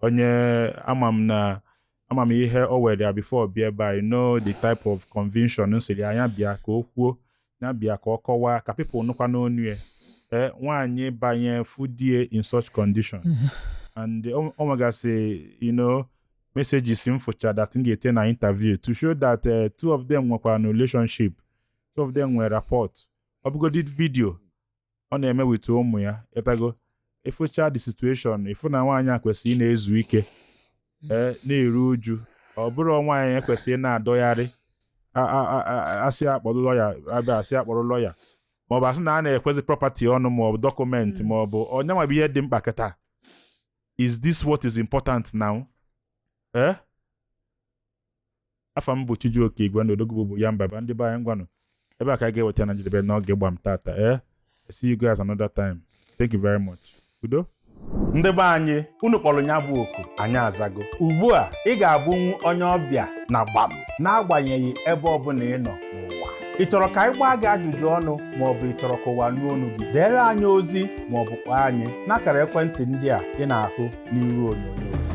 Onye amam ihe o were before bia by know the type of convention nsiri anya bia ka okwuo na bia ka ọkọwa ka people nụkwa n'onu nwaanyị banye foodie in such condition. And Omega say, you know, messages in future that in get an interview to show that two of them were in a relationship, two of them were rapport. Obigo did video on eme with ụmụ ya. Etago if we the situation, if na nwaanyị akwesị na-ezu ike na-eru uju, ọ bụrụ nwaanyị ekwesị na-adọgharị asị akpọrọ lawyer, abịa asị akpọrọ lawyer. Ma ọ bụ asị na a na-ekwezi property ọnụ ma ọ bụ document ma ọ bụ onye nwa bụ ihe dị mkpa kịta. Is this what is important now? Afam bụ Chijioke Igwe Odogwu bụ ya mbaba ndị ba ngwanụ. Ebe aka ga-eweta na njedebe n'oge gbam tata. See you guys another time. Thank you very much. Udo.
Ndị be anyị, unu kpọrọ nya bụ oku, anyị azago. Ugbu a, ị ga-abụ onye ọbịa na gbam n'agbanyeghị ebe ọbụla ị nọ n'ụwa. Ị chọrọ ka anyị gbaa gị ajụjụ ọnụ ma ọ bụ ị chọrọ ka ụwa nụ ọnụ gị? Deere anyị ozi ma ọ bụ kpọọ anyị n'akara ekwentị ndị a ị na-ahụ n'ihu onyonyo.